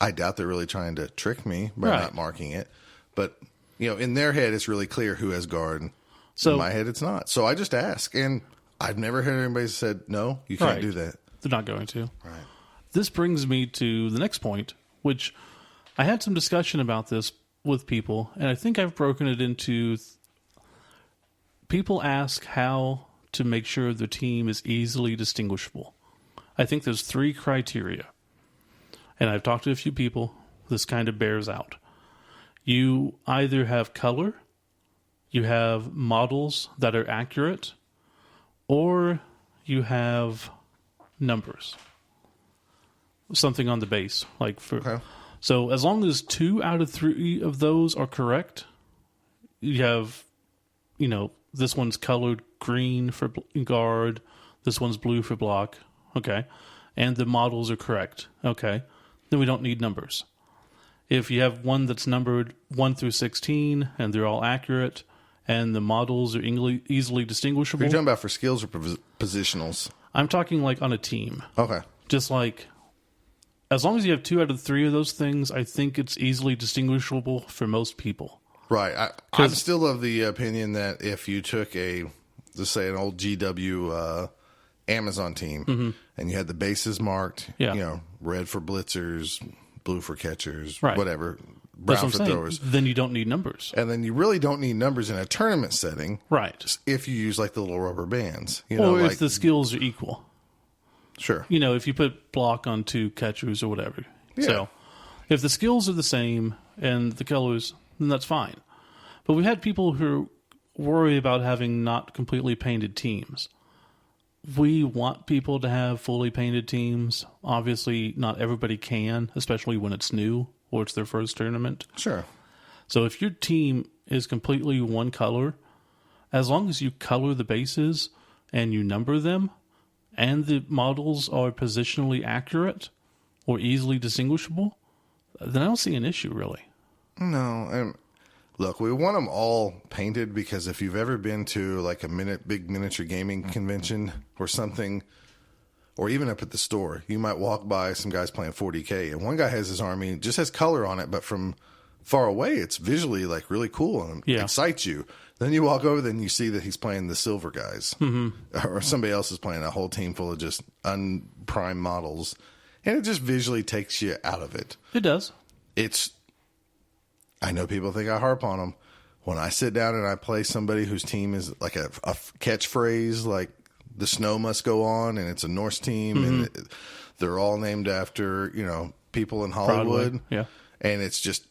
[SPEAKER 1] I doubt they're really trying to trick me by not marking it. But, you know, in their head, it's really clear who has guard. So in my head, it's not. So I just ask. And I've never heard anybody said, no, you can't do that.
[SPEAKER 2] They're not going to.
[SPEAKER 1] Right.
[SPEAKER 2] This brings me to the next point, which I had some discussion about this with people, and I think I've broken it into people ask how to make sure their team is easily distinguishable. I think there's 3 criteria, and I've talked to a few people. This kind of bears out. You either have color, you have models that are accurate, or you have numbers. Something on the base, like for.
[SPEAKER 1] Okay.
[SPEAKER 2] So as long as 2 out of 3 of those are correct, you have, you know, this one's colored green for guard, this one's blue for block, okay, and the models are correct, okay, then we don't need numbers. If you have one that's numbered 1 through 16 and they're all accurate and the models are easily distinguishable.
[SPEAKER 1] Are you talking about for skills or positionals?
[SPEAKER 2] I'm talking like on a team.
[SPEAKER 1] Okay.
[SPEAKER 2] Just like, as long as you have 2 out of 3 of those things, I think it's easily distinguishable for most people.
[SPEAKER 1] Right. I'm still of the opinion that if you took let's say an old GW Amazon team, and you had the bases marked, you know, red for blitzers, blue for catchers, whatever, brown for throwers.
[SPEAKER 2] Then you don't need numbers.
[SPEAKER 1] And then you really don't need numbers in a tournament setting.
[SPEAKER 2] Right.
[SPEAKER 1] If you use like the little rubber bands. You
[SPEAKER 2] or
[SPEAKER 1] know,
[SPEAKER 2] if
[SPEAKER 1] like,
[SPEAKER 2] the skills are equal.
[SPEAKER 1] Sure.
[SPEAKER 2] You know, if you put block on 2 catchers or whatever.
[SPEAKER 1] Yeah.
[SPEAKER 2] So, if the skills are the same and the colors, then that's fine. But we had people who worry about having not completely painted teams. We want people to have fully painted teams. Obviously, not everybody can, especially when it's new or it's their first tournament.
[SPEAKER 1] Sure.
[SPEAKER 2] So if your team is completely one color, as long as you color the bases and you number them, and the models are positionally accurate or easily distinguishable, then I don't see an issue, really.
[SPEAKER 1] No. And look, we want them all painted because if you've ever been to like a big miniature gaming convention or something, or even up at the store, you might walk by some guys playing 40K, and one guy has his army, just has color on it, but from far away, it's visually like really cool and excites you. Then you walk over, then you see that he's playing the silver guys, or somebody else is playing a whole team full of just unprimed models, and it just visually takes you out of it.
[SPEAKER 2] It does.
[SPEAKER 1] I know people think I harp on them. When I sit down and I play somebody whose team is like a catchphrase, like the snow must go on, and it's a Norse team, and they're all named after, you know, people in Hollywood.
[SPEAKER 2] Broadway. Yeah.
[SPEAKER 1] And it's just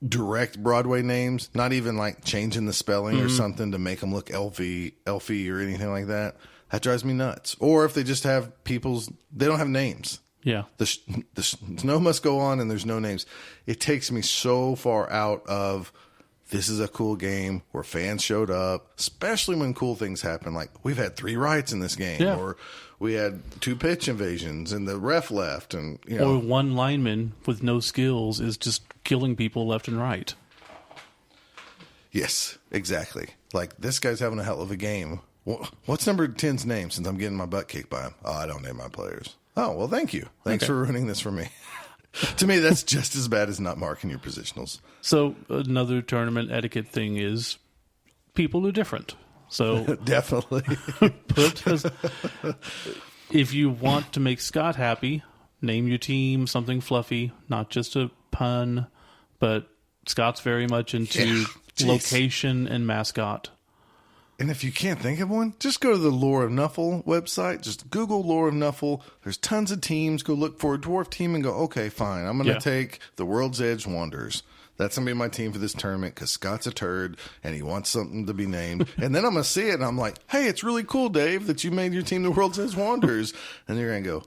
[SPEAKER 1] direct Broadway names, not even like changing the spelling or something to make them look elfy or anything like that. That drives me nuts. Or if they just have they don't have names.
[SPEAKER 2] Yeah.
[SPEAKER 1] The snow must go on and there's no names. It takes me so far out of this is a cool game where fans showed up, especially when cool things happen. Like we've had 3 rights in this game, or we had 2 pitch invasions and the ref left, and you know,
[SPEAKER 2] or one lineman with no skills is just killing people left and right.
[SPEAKER 1] Yes, exactly. Like this guy's having a hell of a game. What's number 10's name since I'm getting my butt kicked by him? Oh, I don't name my players. Oh, well, thank you. Thanks for ruining this for me. To me, that's just as bad as not marking your positionals.
[SPEAKER 2] So another tournament etiquette thing is people are different. So
[SPEAKER 1] definitely.
[SPEAKER 2] If you want to make Scott happy, name your team something fluffy, not just a pun, but Scott's very much into location and mascot.
[SPEAKER 1] And if you can't think of one, just go to the Lore of Nuffle website. Just Google Lore of Nuffle. There's tons of teams. Go look for a dwarf team and go, okay, fine. I'm going to take the World's Edge Wanderers. That's going to be my team for this tournament because Scott's a turd and he wants something to be named. And then I'm going to see it and I'm like, hey, it's really cool, Dave, that you made your team the World's Edge Wanderers. And you're going to go,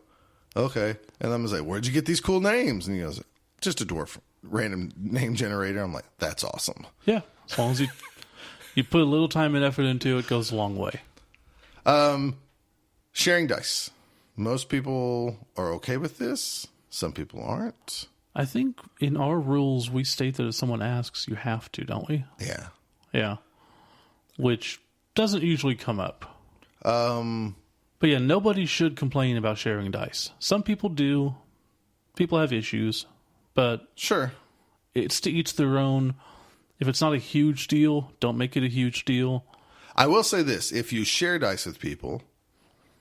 [SPEAKER 1] okay. And I'm going to say, where'd you get these cool names? And he goes, just a dwarf random name generator. I'm like, that's awesome.
[SPEAKER 2] Yeah. As long as you put a little time and effort into it, it goes a long way.
[SPEAKER 1] Sharing dice. Most people are okay with this. Some people aren't.
[SPEAKER 2] I think in our rules, we state that if someone asks, you have to, don't we?
[SPEAKER 1] Yeah.
[SPEAKER 2] Yeah. Which doesn't usually come up. But yeah, nobody should complain about sharing dice. Some people do. People have issues. But
[SPEAKER 1] sure,
[SPEAKER 2] it's to each their own. If it's not a huge deal, don't make it a huge deal.
[SPEAKER 1] I will say this. If you share dice with people,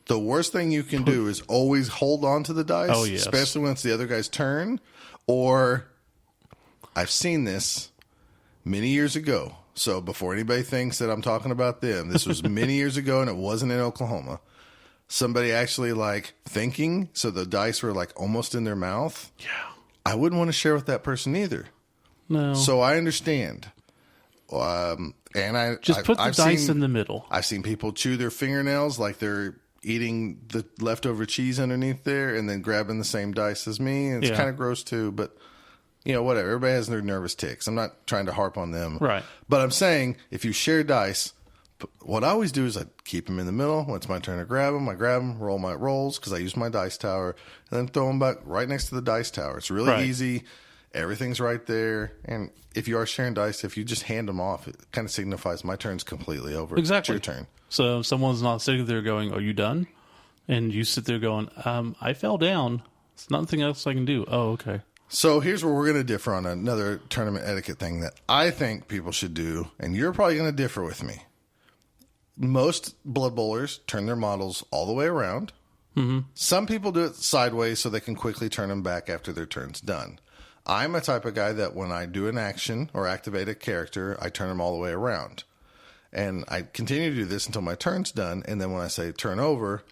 [SPEAKER 1] the worst thing you can do is always hold on to the dice.
[SPEAKER 2] Oh, yes.
[SPEAKER 1] Especially when it's the other guy's turn. Or, I've seen this many years ago. So before anybody thinks that I'm talking about them, this was many years ago and it wasn't in Oklahoma. Somebody actually thinking, so the dice were almost in their mouth.
[SPEAKER 2] Yeah.
[SPEAKER 1] I wouldn't want to share with that person either.
[SPEAKER 2] No.
[SPEAKER 1] So I understand. And
[SPEAKER 2] just put the dice in the middle.
[SPEAKER 1] I've seen people chew their fingernails like they're eating the leftover cheese underneath there and then grabbing the same dice as me. And it's kind of gross too, but whatever. Everybody has their nervous tics. I'm not trying to harp on them.
[SPEAKER 2] Right.
[SPEAKER 1] But I'm saying if you share dice, what I always do is I keep them in the middle. When it's my turn to grab them, I grab them, roll my rolls because I use my dice tower, and then throw them back right next to the dice tower. It's really easy. Everything's right there. And if you are sharing dice, if you just hand them off, it kind of signifies my turn's completely over.
[SPEAKER 2] Exactly.
[SPEAKER 1] It's your turn.
[SPEAKER 2] So if someone's not sitting there going, are you done? And you sit there going, I fell down. There's nothing else I can do. Oh, okay.
[SPEAKER 1] So here's where we're going to differ on another tournament etiquette thing that I think people should do, and you're probably going to differ with me. Most Blood Bowlers turn their models all the way around. Mm-hmm. Some people do it sideways so they can quickly turn them back after their turn's done. I'm a type of guy that when I do an action or activate a character, I turn them all the way around. And I continue to do this until my turn's done, and then when I say turn over,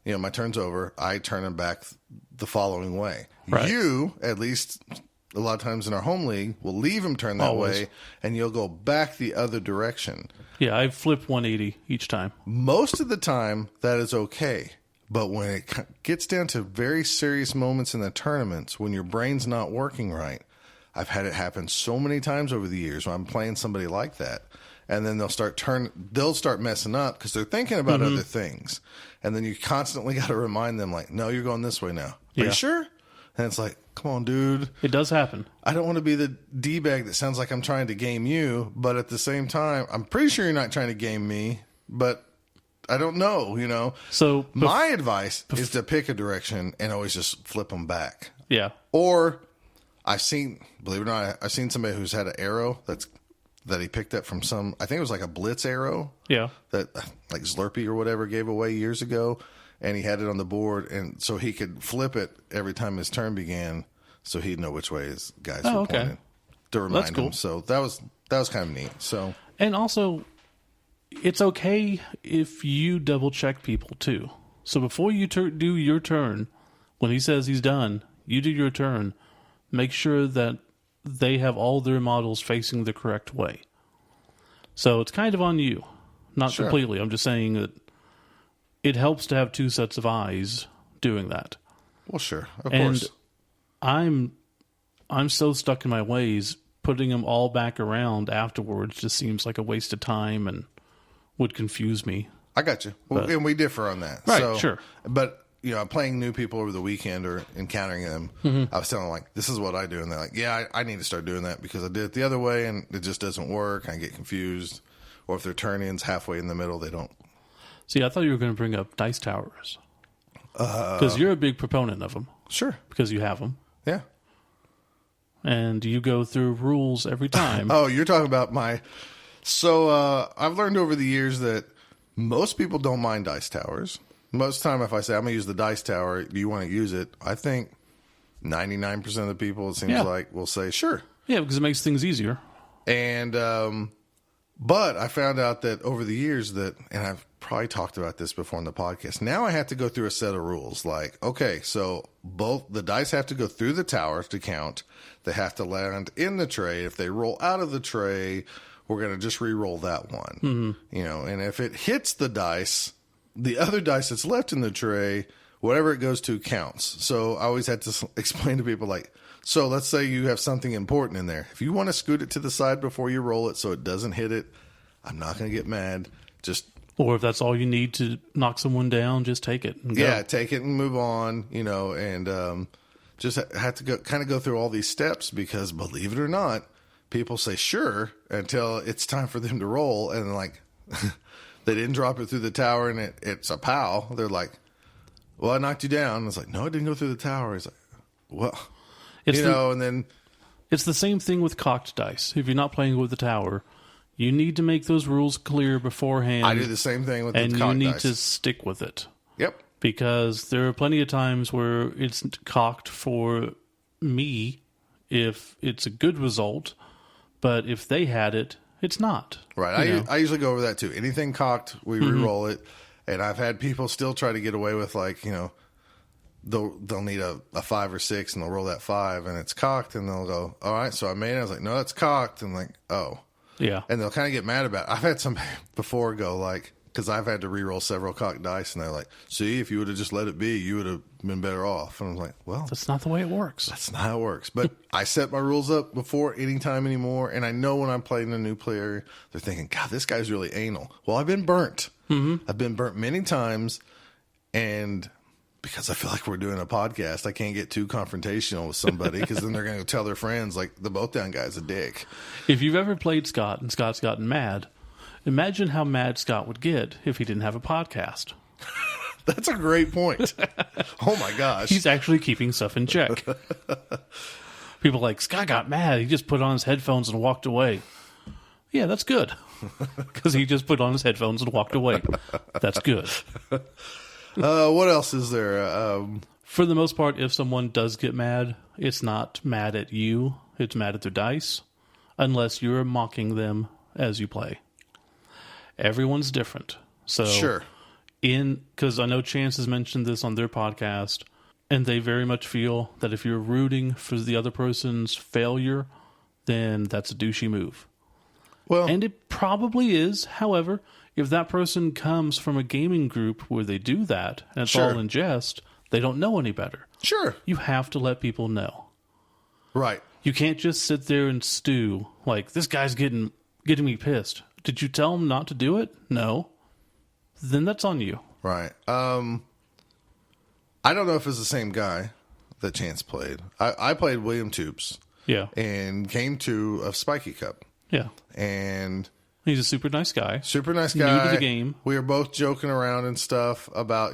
[SPEAKER 1] my turn's over, I turn them back the following way. Right. You, at least a lot of times in our home league, will leave them turn that way, and you'll go back the other direction.
[SPEAKER 2] Yeah, I flip 180 each time.
[SPEAKER 1] Most of the time, that is okay. But when it gets down to very serious moments in the tournaments, when your brain's not working right, I've had it happen so many times over the years when I'm playing somebody like that. And then they'll start messing up because they're thinking about other things. And then you constantly got to remind them, no, you're going this way now. Are you sure? And it's come on, dude.
[SPEAKER 2] It does happen.
[SPEAKER 1] I don't want to be the D-bag that sounds like I'm trying to game you, but at the same time, I'm pretty sure you're not trying to game me, but I don't know, So my advice is to pick a direction and always just flip them back.
[SPEAKER 2] Yeah.
[SPEAKER 1] Or believe it or not, I've seen somebody who's had an arrow that he picked up from I think it was a blitz arrow.
[SPEAKER 2] Yeah.
[SPEAKER 1] That Slurpee or whatever gave away years ago. And he had it on the board, and so he could flip it every time his turn began, so he'd know which way his guys were pointing to remind him. So that was kind of neat. So,
[SPEAKER 2] and also, it's okay if you double check people too. So before you do your turn, when he says he's done, you do your turn. Make sure that they have all their models facing the correct way. So it's kind of on you, not completely. I'm just saying that. It helps to have two sets of eyes doing that.
[SPEAKER 1] Well, sure. Of course.
[SPEAKER 2] I'm so stuck in my ways, putting them all back around afterwards just seems like a waste of time and would confuse me.
[SPEAKER 1] I got you. And we differ on that.
[SPEAKER 2] Right, sure.
[SPEAKER 1] But, playing new people over the weekend or encountering them, I was telling them, this is what I do. And they're yeah, I need to start doing that because I did it the other way and it just doesn't work. I get confused. Or if their turn-in's halfway in the middle, they don't.
[SPEAKER 2] See, I thought you were going to bring up dice towers. Because you're a big proponent of them.
[SPEAKER 1] Sure.
[SPEAKER 2] Because you have them.
[SPEAKER 1] Yeah.
[SPEAKER 2] And you go through rules every time.
[SPEAKER 1] Oh, you're talking about my... So, I've learned over the years that most people don't mind dice towers. Most of the time, if I say, I'm going to use the dice tower, do you want to use it? I think 99% of the people, it seems like, will say, sure.
[SPEAKER 2] Yeah, because it makes things easier.
[SPEAKER 1] And... But I found out that over the years and I've probably talked about this before in the podcast, now I have to go through a set of rules. Okay, so both the dice have to go through the tower to count. They have to land in the tray. If they roll out of the tray, we're going to just re-roll that one. Mm-hmm. And if it hits the dice, the other dice that's left in the tray, whatever it goes to counts. So I always had to explain to people so let's say you have something important in there. If you want to scoot it to the side before you roll it so it doesn't hit it, I'm not going to get mad.
[SPEAKER 2] Or if that's all you need to knock someone down, just take it and go.
[SPEAKER 1] Yeah, take it and move on, and just have to go through all these steps because, believe it or not, people say sure until it's time for them to roll, and like they didn't drop it through the tower, and it's a POW. They're like, "Well, I knocked you down." It's like, "No, it didn't go through the tower." He's like, "Well, and then
[SPEAKER 2] it's the same thing with cocked dice. If you're not playing with the tower, you need to make those rules clear beforehand.
[SPEAKER 1] I do the same thing with the cocked dice.
[SPEAKER 2] And you need to stick with it.
[SPEAKER 1] Yep.
[SPEAKER 2] Because there are plenty of times where it's cocked for me if it's a good result, but if they had it, it's not.
[SPEAKER 1] Right. I usually go over that too. Anything cocked, we re-roll it. And I've had people still try to get away with, like, they'll need a 5 or 6 and they'll roll that 5 and it's cocked and they'll go, all right, so I made it. I was like, no, it's cocked. And like, oh.
[SPEAKER 2] Yeah.
[SPEAKER 1] And they'll kind of get mad about it. I've had somebody before go like, because I've had to re-roll several cocked dice, and they're like, see, if you would have just let it be, you would have been better off. And I was like, well,
[SPEAKER 2] that's not the way it works.
[SPEAKER 1] That's not how it works. But I set my rules up before any time anymore, and I know when I'm playing a new player, they're thinking, God, this guy's really anal. Well, I've been burnt. I've been burnt many times, and because I feel like we're doing a podcast, I can't get too confrontational with somebody because then they're going to tell their friends, like, the both down guy's a dick.
[SPEAKER 2] If you've ever played Scott and Scott's gotten mad, imagine how mad Scott would get if he didn't have a podcast.
[SPEAKER 1] That's a great point. Oh, my gosh.
[SPEAKER 2] He's actually keeping stuff in check. People are like, Scott got mad. He just put on his headphones and walked away. Yeah, that's good. Because he just put on his headphones and walked away. That's good.
[SPEAKER 1] What else is there?
[SPEAKER 2] For the most part, if someone does get mad, it's not mad at you. It's mad at their dice. Unless you're mocking them as you play. Everyone's different. So,
[SPEAKER 1] sure.
[SPEAKER 2] Because I know Chance has mentioned this on their podcast, and they very much feel that if you're rooting for the other person's failure, then that's a douchey move.
[SPEAKER 1] Well,
[SPEAKER 2] and it probably is. However, if that person comes from a gaming group where they do that, and it's all in jest, they don't know any better.
[SPEAKER 1] Sure.
[SPEAKER 2] You have to let people know.
[SPEAKER 1] Right.
[SPEAKER 2] You can't just sit there and stew like, this guy's getting me pissed. Did you tell him not to do it? No. Then that's on you.
[SPEAKER 1] Right. I don't know if it's the same guy that Chance played. I played William Toops.
[SPEAKER 2] Yeah.
[SPEAKER 1] And came to a Spiky Cup.
[SPEAKER 2] Yeah.
[SPEAKER 1] And
[SPEAKER 2] he's a super nice guy.
[SPEAKER 1] Super nice guy.
[SPEAKER 2] New to the game.
[SPEAKER 1] We were both joking around and stuff about,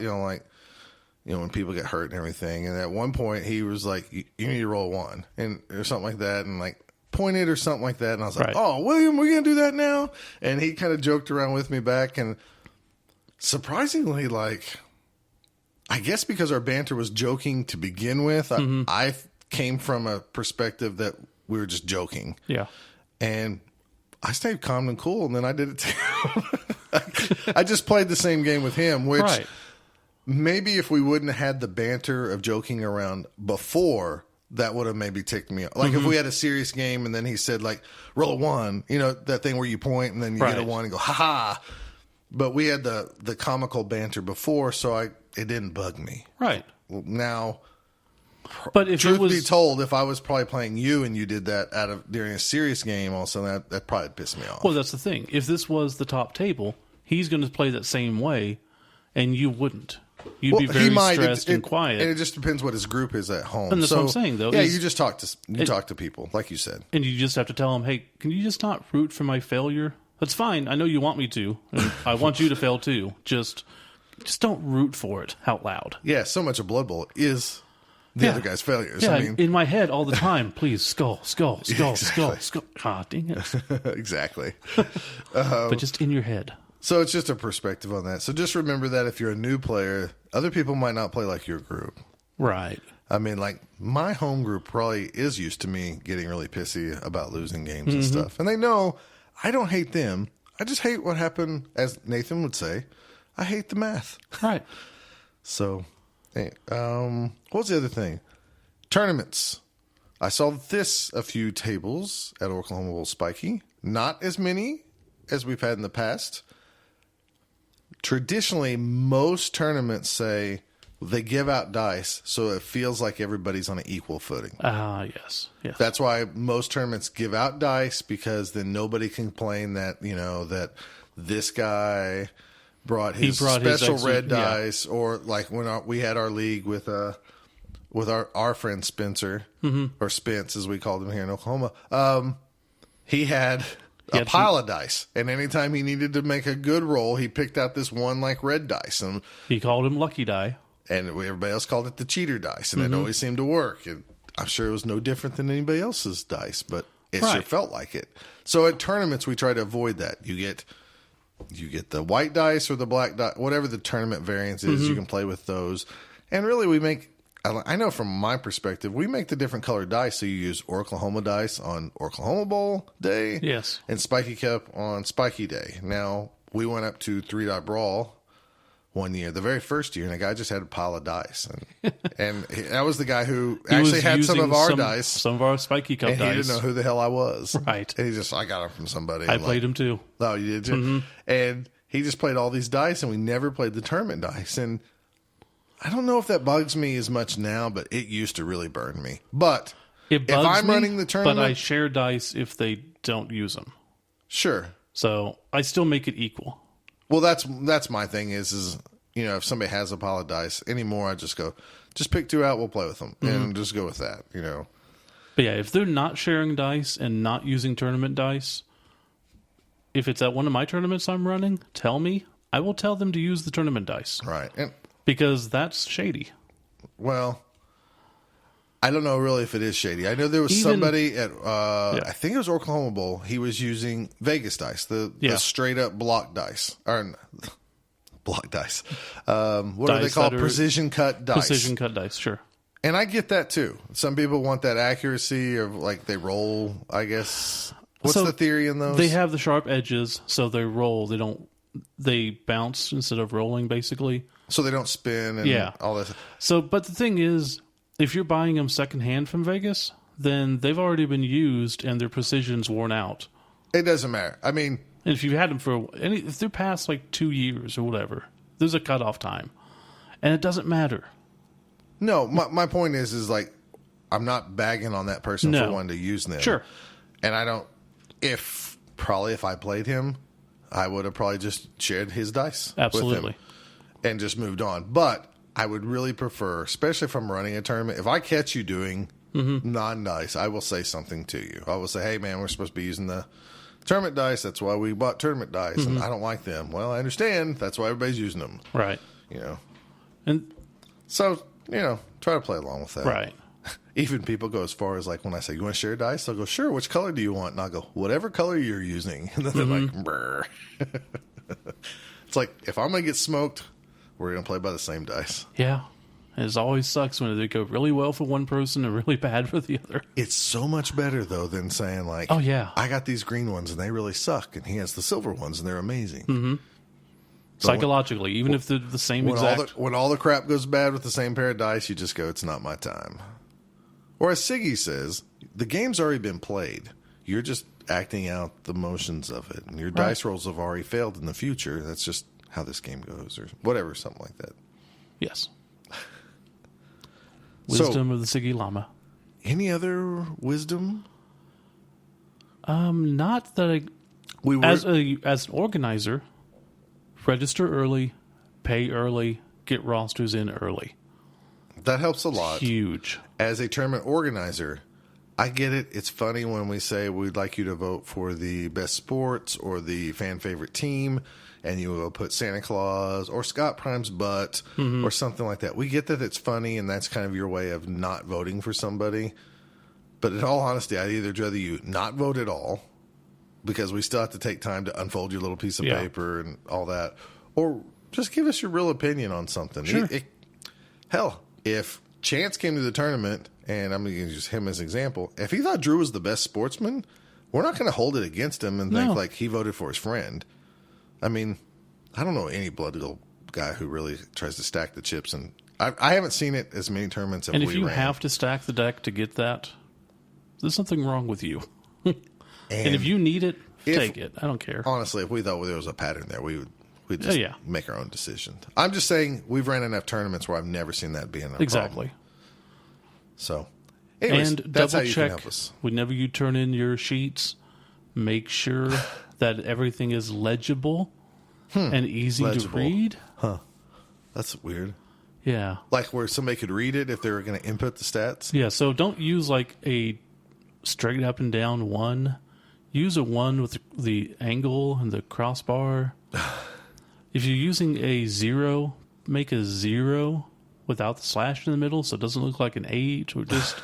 [SPEAKER 1] when people get hurt and everything. And at one point he was like, you need to roll 1 or something like that. And like, pointed or something like that, and I was like, oh, William, we're going to do that now? And he kind of joked around with me back, and surprisingly, like, I guess because our banter was joking to begin with, I came from a perspective that we were just joking.
[SPEAKER 2] Yeah.
[SPEAKER 1] And I stayed calm and cool, and then I did it too. I just played the same game with him, which maybe if we wouldn't have had the banter of joking around before, that would have maybe ticked me off. Like if we had a serious game and then he said, like, roll a 1, that thing where you point and then you get a 1 and go, ha-ha. But we had the comical banter before, so it didn't bug me.
[SPEAKER 2] Right.
[SPEAKER 1] Now,
[SPEAKER 2] but if
[SPEAKER 1] truth be told, if I was probably playing you and you did that during a serious game also, that probably pissed me off.
[SPEAKER 2] Well, that's the thing. If this was the top table, he's going to play that same way, and you wouldn't. You'd be very stressed and quiet.
[SPEAKER 1] And it just depends what his group is at home.
[SPEAKER 2] And that's what I'm saying, though.
[SPEAKER 1] Yeah, you just talk to people, like you said.
[SPEAKER 2] And you just have to tell them, hey, can you just not root for my failure? That's fine. I know you want me to. And I want you to fail, too. Just don't root for it out loud.
[SPEAKER 1] Yeah, so much of Blood Bowl is the other guy's failures.
[SPEAKER 2] Yeah, in my head all the time, please, skull. Ah, dang it.
[SPEAKER 1] Exactly.
[SPEAKER 2] But just in your head.
[SPEAKER 1] So it's just a perspective on that. So just remember that if you're a new player, other people might not play like your group.
[SPEAKER 2] Right.
[SPEAKER 1] I mean, like, my home group probably is used to me getting really pissy about losing games and stuff. And they know I don't hate them. I just hate what happened, as Nathan would say. I hate the math.
[SPEAKER 2] Right.
[SPEAKER 1] So, hey, what was the other thing? Tournaments. I saw this a few tables at Orclahoma Bowl Spiky. Not as many as we've had in the past. Traditionally, most tournaments say they give out dice so it feels like everybody's on an equal footing.
[SPEAKER 2] Yes.
[SPEAKER 1] That's why most tournaments give out dice, because then nobody can complain that, that this guy brought his special red dice, or like when we had our league with with our friend Spencer, or Spence as we called him here in Oklahoma. He had a pile of dice, and anytime he needed to make a good roll, he picked out this one like red dice, and
[SPEAKER 2] he called him Lucky Die,
[SPEAKER 1] and everybody else called it the cheater dice, and it always seemed to work. And I'm sure it was no different than anybody else's dice, but it sure felt like it. So at tournaments, we try to avoid that. You get the white dice or the black dice, whatever the tournament variance is. You can play with those, and really we make. I know from my perspective, we make the different colored dice. So you use Orclahoma dice on Orclahoma Bowl day.
[SPEAKER 2] Yes.
[SPEAKER 1] And Spiky Cup on Spiky Day. Now, we went up to 3-Dot Brawl one year, the very first year, and a guy just had a pile of dice. And that was the guy who actually had some of our dice.
[SPEAKER 2] Some of our Spiky Cup
[SPEAKER 1] and
[SPEAKER 2] dice.
[SPEAKER 1] He didn't know who the hell I was.
[SPEAKER 2] Right.
[SPEAKER 1] And I got them from somebody.
[SPEAKER 2] I played them too.
[SPEAKER 1] Oh, you did too? And he just played all these dice, and we never played the tournament dice. And I don't know if that bugs me as much now, but it used to really burn me. But
[SPEAKER 2] it bugs
[SPEAKER 1] if I'm
[SPEAKER 2] me,
[SPEAKER 1] running the tournament,
[SPEAKER 2] but I share dice if they don't use them.
[SPEAKER 1] Sure.
[SPEAKER 2] So I still make it equal.
[SPEAKER 1] Well, that's my thing is if somebody has a pile of dice anymore, I just go, just pick 2 out, we'll play with them, and just go with that.
[SPEAKER 2] But yeah, if they're not sharing dice and not using tournament dice, if it's at one of my tournaments I'm running, tell me. I will tell them to use the tournament dice.
[SPEAKER 1] Right.
[SPEAKER 2] Because that's shady.
[SPEAKER 1] Well, I don't know really if it is shady. I know there was somebody at, I think it was Orclahoma Bowl. He was using Vegas dice, the straight up block dice. Or block dice. What are they called? Precision cut dice.
[SPEAKER 2] Precision cut dice, sure.
[SPEAKER 1] And I get that too. Some people want that accuracy of like they roll, I guess. What's the theory in those?
[SPEAKER 2] They have the sharp edges, so they roll. They bounce instead of rolling, basically.
[SPEAKER 1] So they don't spin and all this.
[SPEAKER 2] So, but the thing is, if you're buying them secondhand from Vegas, then they've already been used and their precision's worn out.
[SPEAKER 1] It doesn't matter. I mean,
[SPEAKER 2] and if you've had them if they're past like 2 years or whatever, there's a cutoff time, and it doesn't matter.
[SPEAKER 1] No, my point is like, I'm not bagging on that person for wanting to use them.
[SPEAKER 2] Sure.
[SPEAKER 1] And I don't. If I played him, I would have probably just shared his dice.
[SPEAKER 2] Absolutely.
[SPEAKER 1] With him and just moved on. But I would really prefer, especially if I'm running a tournament, if I catch you doing non-dice, I will say something to you. I will say, hey, man, we're supposed to be using the tournament dice. That's why we bought tournament dice, and I don't like them. Well, I understand. That's why everybody's using them.
[SPEAKER 2] Right.
[SPEAKER 1] And so, try to play along with that.
[SPEAKER 2] Right.
[SPEAKER 1] Even people go as far as like when I say, you want to share dice? They'll go, sure, which color do you want? And I'll go, whatever color you're using. And then they're like, brr. It's like, if I'm going to get smoked, we're going to play by the same dice.
[SPEAKER 2] Yeah. It always sucks when they go really well for one person and really bad for the other.
[SPEAKER 1] It's so much better, though, than saying like,
[SPEAKER 2] oh, yeah, I
[SPEAKER 1] got these green ones and they really suck. And he has the silver ones and they're amazing.
[SPEAKER 2] Mm-hmm. So psychologically, even if they're the same exact.
[SPEAKER 1] When all the crap goes bad with the same pair of dice, you just go, it's not my time. Or as Siggy says, the game's already been played. You're just acting out the motions of it. And your dice rolls have already failed in the future. That's just how this game goes or whatever, something like that.
[SPEAKER 2] Yes. Wisdom of the Siggy Llama.
[SPEAKER 1] Any other wisdom?
[SPEAKER 2] Not that as an organizer, register early, pay early, get rosters in early.
[SPEAKER 1] That helps a lot.
[SPEAKER 2] Huge.
[SPEAKER 1] As a tournament organizer, I get it. It's funny when we say we'd like you to vote for the best sports or the fan favorite team, and you will put Santa Claus or Scott Prime's butt or something like that. We get that it's funny, and that's kind of your way of not voting for somebody. But in all honesty, I'd either rather you not vote at all, because we still have to take time to unfold your little piece of paper and all that, or just give us your real opinion on something.
[SPEAKER 2] Sure.
[SPEAKER 1] Hell, if Chance came to the tournament, and I'm going to use him as an example, if he thought Drew was the best sportsman, we're not going to hold it against him and think like he voted for his friend. I mean, I don't know any blood guy who really tries to stack the chips, and I haven't seen it as many tournaments as we ran.
[SPEAKER 2] And if you have to stack the deck to get that, there's something wrong with you. And if you need it, take it. I don't care.
[SPEAKER 1] Honestly, if we thought there was a pattern there, we'd just make our own decision. I'm just saying we've ran enough tournaments where I've never seen that being a problem. So, anyways,
[SPEAKER 2] and
[SPEAKER 1] that's
[SPEAKER 2] double
[SPEAKER 1] how you
[SPEAKER 2] check
[SPEAKER 1] can help us.
[SPEAKER 2] Whenever you turn in your sheets, make sure that everything is legible and easy to read.
[SPEAKER 1] Huh. That's weird.
[SPEAKER 2] Yeah.
[SPEAKER 1] Like where somebody could read it if they were going to input the stats?
[SPEAKER 2] Yeah, so don't use like a straight up and down 1. Use a 1 with the angle and the crossbar. If you're using a 0, make a 0 without the slash in the middle so it doesn't look like an 8 or just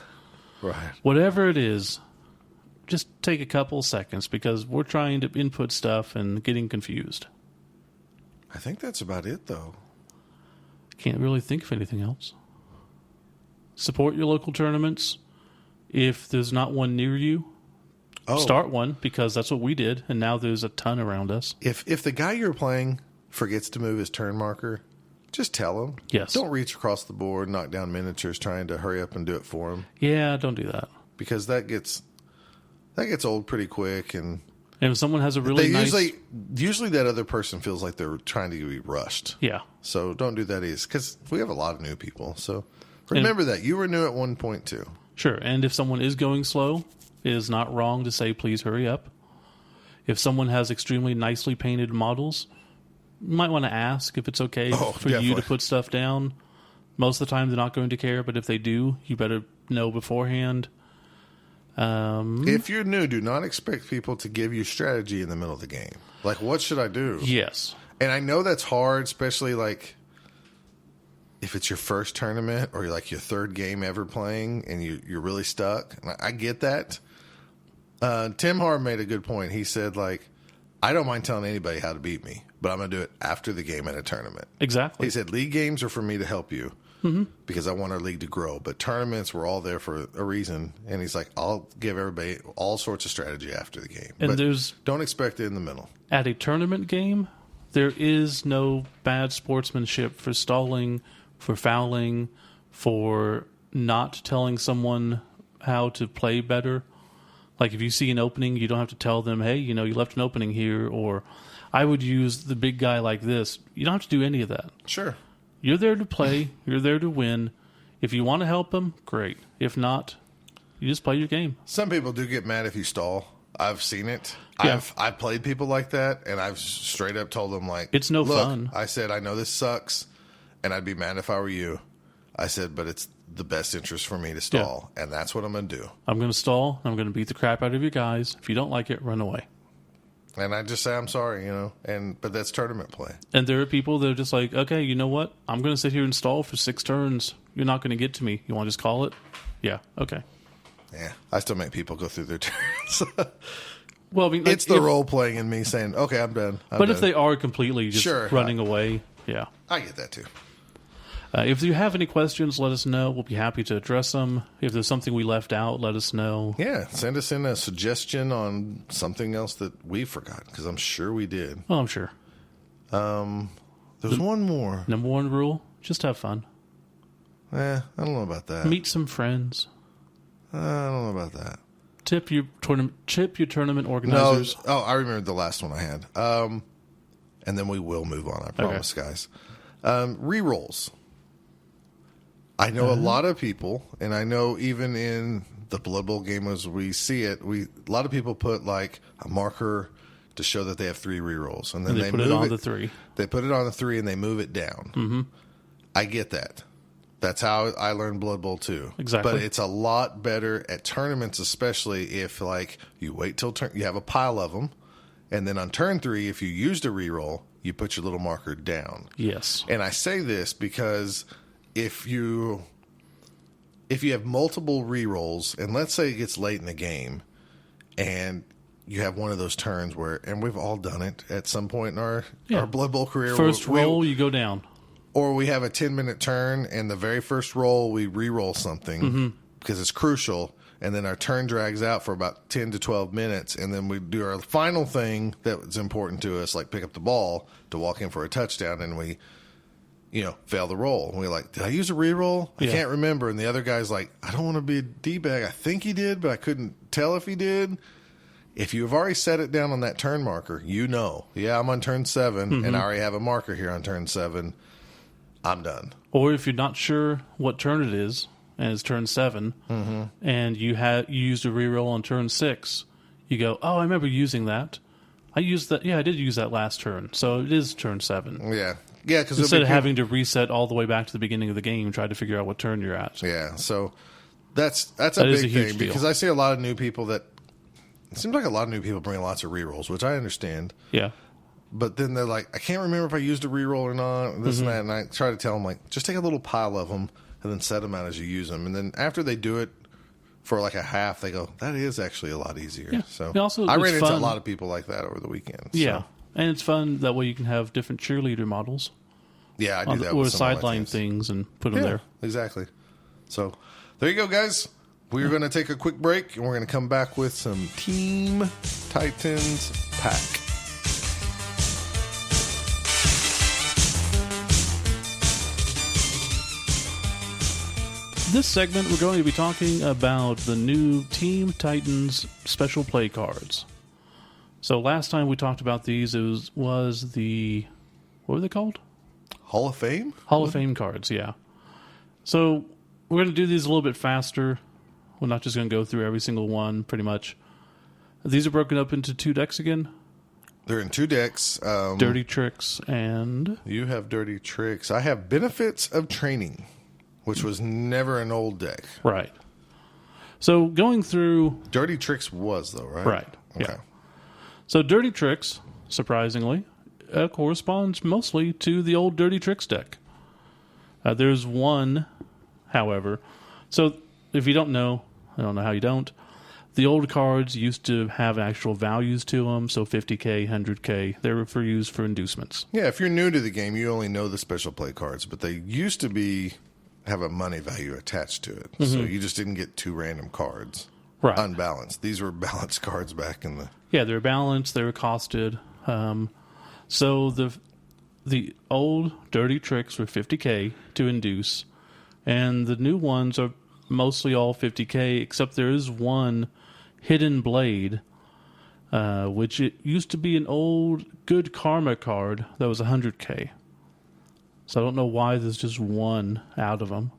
[SPEAKER 1] Right.
[SPEAKER 2] whatever it is. Just take a couple seconds because we're trying to input stuff and getting confused.
[SPEAKER 1] I think that's about it, though.
[SPEAKER 2] Can't really think of anything else. Support your local tournaments. If there's not one near you, start one because that's what we did, and now there's a ton around us.
[SPEAKER 1] If the guy you're playing forgets to move his turn marker, just tell him.
[SPEAKER 2] Yes.
[SPEAKER 1] Don't reach across the board, knock down miniatures trying to hurry up and do it for him.
[SPEAKER 2] Yeah, don't do that.
[SPEAKER 1] Because that gets old pretty quick, and
[SPEAKER 2] if someone has a really nice...
[SPEAKER 1] Usually that other person feels like they're trying to be rushed.
[SPEAKER 2] Yeah.
[SPEAKER 1] So don't do that either, because we have a lot of new people. So remember that. You were new at 1.2.
[SPEAKER 2] Sure, and if someone is going slow, it is not wrong to say, please hurry up. If someone has extremely nicely painted models, you might want to ask if it's okay for you to put stuff down. Most of the time, they're not going to care, but if they do, you better know beforehand.
[SPEAKER 1] If you're new, do not expect people to give you strategy in the middle of the game. Like, what should I do?
[SPEAKER 2] Yes.
[SPEAKER 1] And I know that's hard, especially like if it's your first tournament or like your third game ever playing and you're really stuck. I get that. Tim Harm made a good point. He said, like, I don't mind telling anybody how to beat me, but I'm going to do it after the game in a tournament.
[SPEAKER 2] Exactly.
[SPEAKER 1] He said, league games are for me to help you because I want our league to grow. But tournaments, we're all there for a reason. And he's like, I'll give everybody all sorts of strategy after the game.
[SPEAKER 2] And
[SPEAKER 1] but don't expect it in the middle.
[SPEAKER 2] At a tournament game, there is no bad sportsmanship for stalling, for fouling, for not telling someone how to play better. Like if you see an opening, you don't have to tell them, hey, you left an opening here, or I would use the big guy like this. You don't have to do any of that.
[SPEAKER 1] Sure.
[SPEAKER 2] You're there to play. You're there to win. If you want to help them, great. If not, you just play your game.
[SPEAKER 1] Some people do get mad if you stall. I've seen it.
[SPEAKER 2] Yeah.
[SPEAKER 1] I've played people like that, and I've straight up told them, like,
[SPEAKER 2] it's no fun.
[SPEAKER 1] I said, I know this sucks, and I'd be mad if I were you. I said, but it's the best interest for me to stall, and that's what I'm going to do.
[SPEAKER 2] I'm going to stall. I'm going to beat the crap out of you guys. If you don't like it, run away.
[SPEAKER 1] And I just say, I'm sorry, but that's tournament play.
[SPEAKER 2] And there are people that are just like, okay, you know what? I'm going to sit here and stall for 6 turns. You're not going to get to me. You want to just call it? Yeah, okay.
[SPEAKER 1] Yeah, I still make people go through their turns.
[SPEAKER 2] Well, I mean, like,
[SPEAKER 1] it's the role playing in me saying, okay, I'm done.
[SPEAKER 2] If they are completely just running away, yeah.
[SPEAKER 1] I get that too.
[SPEAKER 2] If you have any questions, let us know. We'll be happy to address them. If there's something we left out, let us know.
[SPEAKER 1] Yeah, send us in a suggestion on something else that we forgot, because I'm sure we did.
[SPEAKER 2] Well, I'm sure.
[SPEAKER 1] There's one more.
[SPEAKER 2] Number 1 rule, just have fun.
[SPEAKER 1] I don't know about that.
[SPEAKER 2] Meet some friends.
[SPEAKER 1] I don't know about that.
[SPEAKER 2] Tip your tournament organizers.
[SPEAKER 1] No, I remember the last one I had. And then we will move on, I promise, guys. Rerolls. I know a lot of people, and I know even in the Blood Bowl game as we see it, a lot of people put like a marker to show that they have 3 rerolls, and then they
[SPEAKER 2] put it on the 3.
[SPEAKER 1] They put it on the 3 and they move it down.
[SPEAKER 2] Mm-hmm.
[SPEAKER 1] I get that. That's how I learned Blood Bowl too.
[SPEAKER 2] Exactly.
[SPEAKER 1] But it's a lot better at tournaments, especially if like you wait till you have a pile of them, and then on turn 3, if you used a reroll, you put your little marker down.
[SPEAKER 2] Yes.
[SPEAKER 1] And I say this because if you have multiple rerolls, and let's say it gets late in the game, and you have one of those turns where, and we've all done it at some point in our Blood Bowl career.
[SPEAKER 2] First roll, you go down.
[SPEAKER 1] Or we have a 10-minute turn, and the very first roll, we re-roll something because it's crucial, and then our turn drags out for about 10 to 12 minutes, and then we do our final thing that's important to us, like pick up the ball to walk in for a touchdown, and we, fail the roll. And we're like, did I use a re-roll? I can't remember. And the other guy's like, I don't want to be a D-bag. I think he did, but I couldn't tell if he did. If you have already set it down on that turn marker, I'm on turn 7, and I already have a marker here on turn 7. I'm done.
[SPEAKER 2] Or if you're not sure what turn it is, and it's turn 7, and you used a reroll on turn 6, you go, oh, I remember using that. I used that. Yeah, I did use that last turn, so it is turn 7.
[SPEAKER 1] Yeah, Yeah, because
[SPEAKER 2] instead of having to reset all the way back to the beginning of the game, try to figure out what turn you're at.
[SPEAKER 1] Yeah, so that's a big thing because I see a lot of new people that it seems like a lot of new people bring lots of rerolls, which I understand.
[SPEAKER 2] Yeah.
[SPEAKER 1] But then they're like, I can't remember if I used a reroll or not, and this and that. And I try to tell them, like, just take a little pile of them and then set them out as you use them. And then after they do it for like a half, they go, that is actually a lot easier. Yeah. So I ran into a lot of people like that over the weekend.
[SPEAKER 2] Yeah. So. And it's fun. That way you can have different cheerleader models.
[SPEAKER 1] Yeah, I do that
[SPEAKER 2] or
[SPEAKER 1] with
[SPEAKER 2] sideline things and put them there.
[SPEAKER 1] Exactly. So there you go, guys. We're going to take a quick break, and we're going to come back with some Team Titans Pack.
[SPEAKER 2] This segment, we're going to be talking about the new Team Titans special play cards. So last time we talked about these, it was the... What were they called?
[SPEAKER 1] Hall of Fame?
[SPEAKER 2] Hall of Fame cards, yeah. So we're going to do these a little bit faster. We're not just going to go through every single one, pretty much. These are broken up into 2 decks again.
[SPEAKER 1] They're in 2 decks.
[SPEAKER 2] Dirty Tricks and...
[SPEAKER 1] You have Dirty Tricks. I have Benefits of Training, which was never an old deck.
[SPEAKER 2] Right. So going through...
[SPEAKER 1] Dirty Tricks was, though, right?
[SPEAKER 2] Right,
[SPEAKER 1] okay.
[SPEAKER 2] Yeah. So Dirty Tricks, surprisingly, corresponds mostly to the old Dirty Tricks deck. There's one, however. So if you don't know, I don't know how you don't, the old cards used to have actual values to them, so 50K, 100K. They were used for inducements.
[SPEAKER 1] Yeah, if you're new to the game, you only know the special play cards, but they used to have a money value attached to it. So you just didn't get 2 random cards.
[SPEAKER 2] Right.
[SPEAKER 1] Unbalanced. These were balanced cards back in the...
[SPEAKER 2] Yeah, they were balanced. They were costed. So the old Dirty Tricks were 50K to induce, and the new ones are mostly all 50K, except there is one Hidden Blade, which it used to be an old Good Karma card that was 100K. So I don't know why there's just one out of them.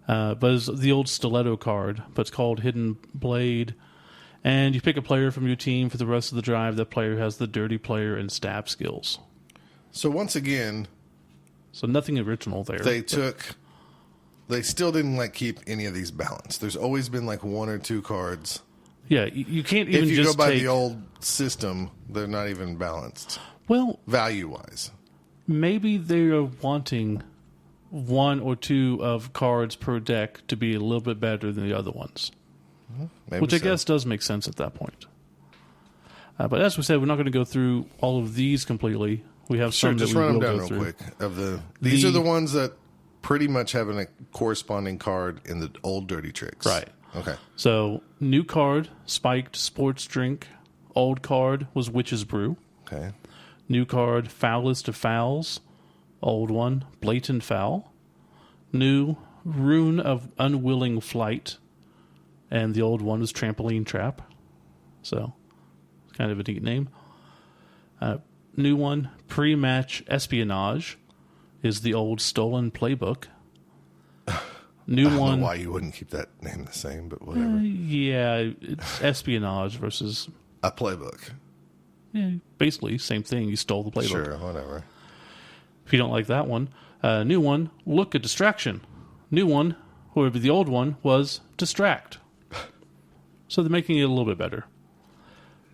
[SPEAKER 2] But it's the old Stiletto card, but it's called Hidden Blade. And you pick a player from your team for the rest of the drive. That player has the Dirty Player and Stab skills.
[SPEAKER 1] So once again...
[SPEAKER 2] So nothing original there.
[SPEAKER 1] They still didn't keep any of these balanced. There's always been 1 or 2 cards.
[SPEAKER 2] Yeah, you can't even just
[SPEAKER 1] If you go by the old system, they're not even balanced.
[SPEAKER 2] Well...
[SPEAKER 1] Value-wise.
[SPEAKER 2] Maybe they are wanting 1 or 2 of cards per deck to be a little bit better than the other ones. Which I guess does make sense at that point. But as we said, we're not going to go through all of these completely. We have some that we will go through. Just run them down real quick. These are the ones that pretty much have a corresponding card in the old Dirty Tricks. Right.
[SPEAKER 1] Okay.
[SPEAKER 2] So, new card, Spiked Sports Drink. Old card was Witch's Brew.
[SPEAKER 1] Okay.
[SPEAKER 2] New card, Foulest of Fouls. Old one, Blatant Foul. New, Rune of Unwilling Flight. And the old one was Trampoline Trap. So, it's kind of a neat name. New one, Pre-Match Espionage, is the old Stolen Playbook. New
[SPEAKER 1] I don't
[SPEAKER 2] one.
[SPEAKER 1] know why you wouldn't keep that name the same, but whatever.
[SPEAKER 2] Yeah, it's espionage versus...
[SPEAKER 1] A playbook.
[SPEAKER 2] Yeah, basically, same thing. You stole the playbook.
[SPEAKER 1] Sure, whatever.
[SPEAKER 2] If you don't like that one. New one, Look at Distraction. New one, whoever the old one, was Distract. So they're making it a little bit better.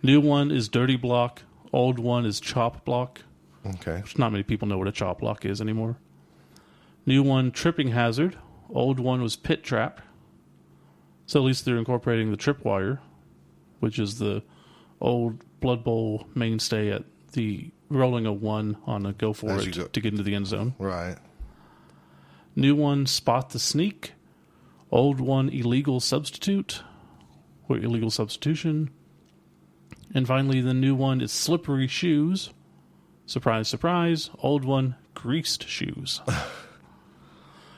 [SPEAKER 2] New one is Dirty Block. Old one is Chop Block.
[SPEAKER 1] Okay.
[SPEAKER 2] Which not many people know what a Chop Block is anymore. New one, Tripping Hazard. Old one was Pit Trap. So at least they're incorporating the Tripwire, which is the old Blood Bowl mainstay at the rolling a 1 on a go for it to get into the end zone.
[SPEAKER 1] Right.
[SPEAKER 2] New one, Spot the Sneak. Old one, Illegal Substitute, or Illegal Substitution. And finally, the new one is Slippery Shoes. Surprise, surprise. Old one, Greased Shoes.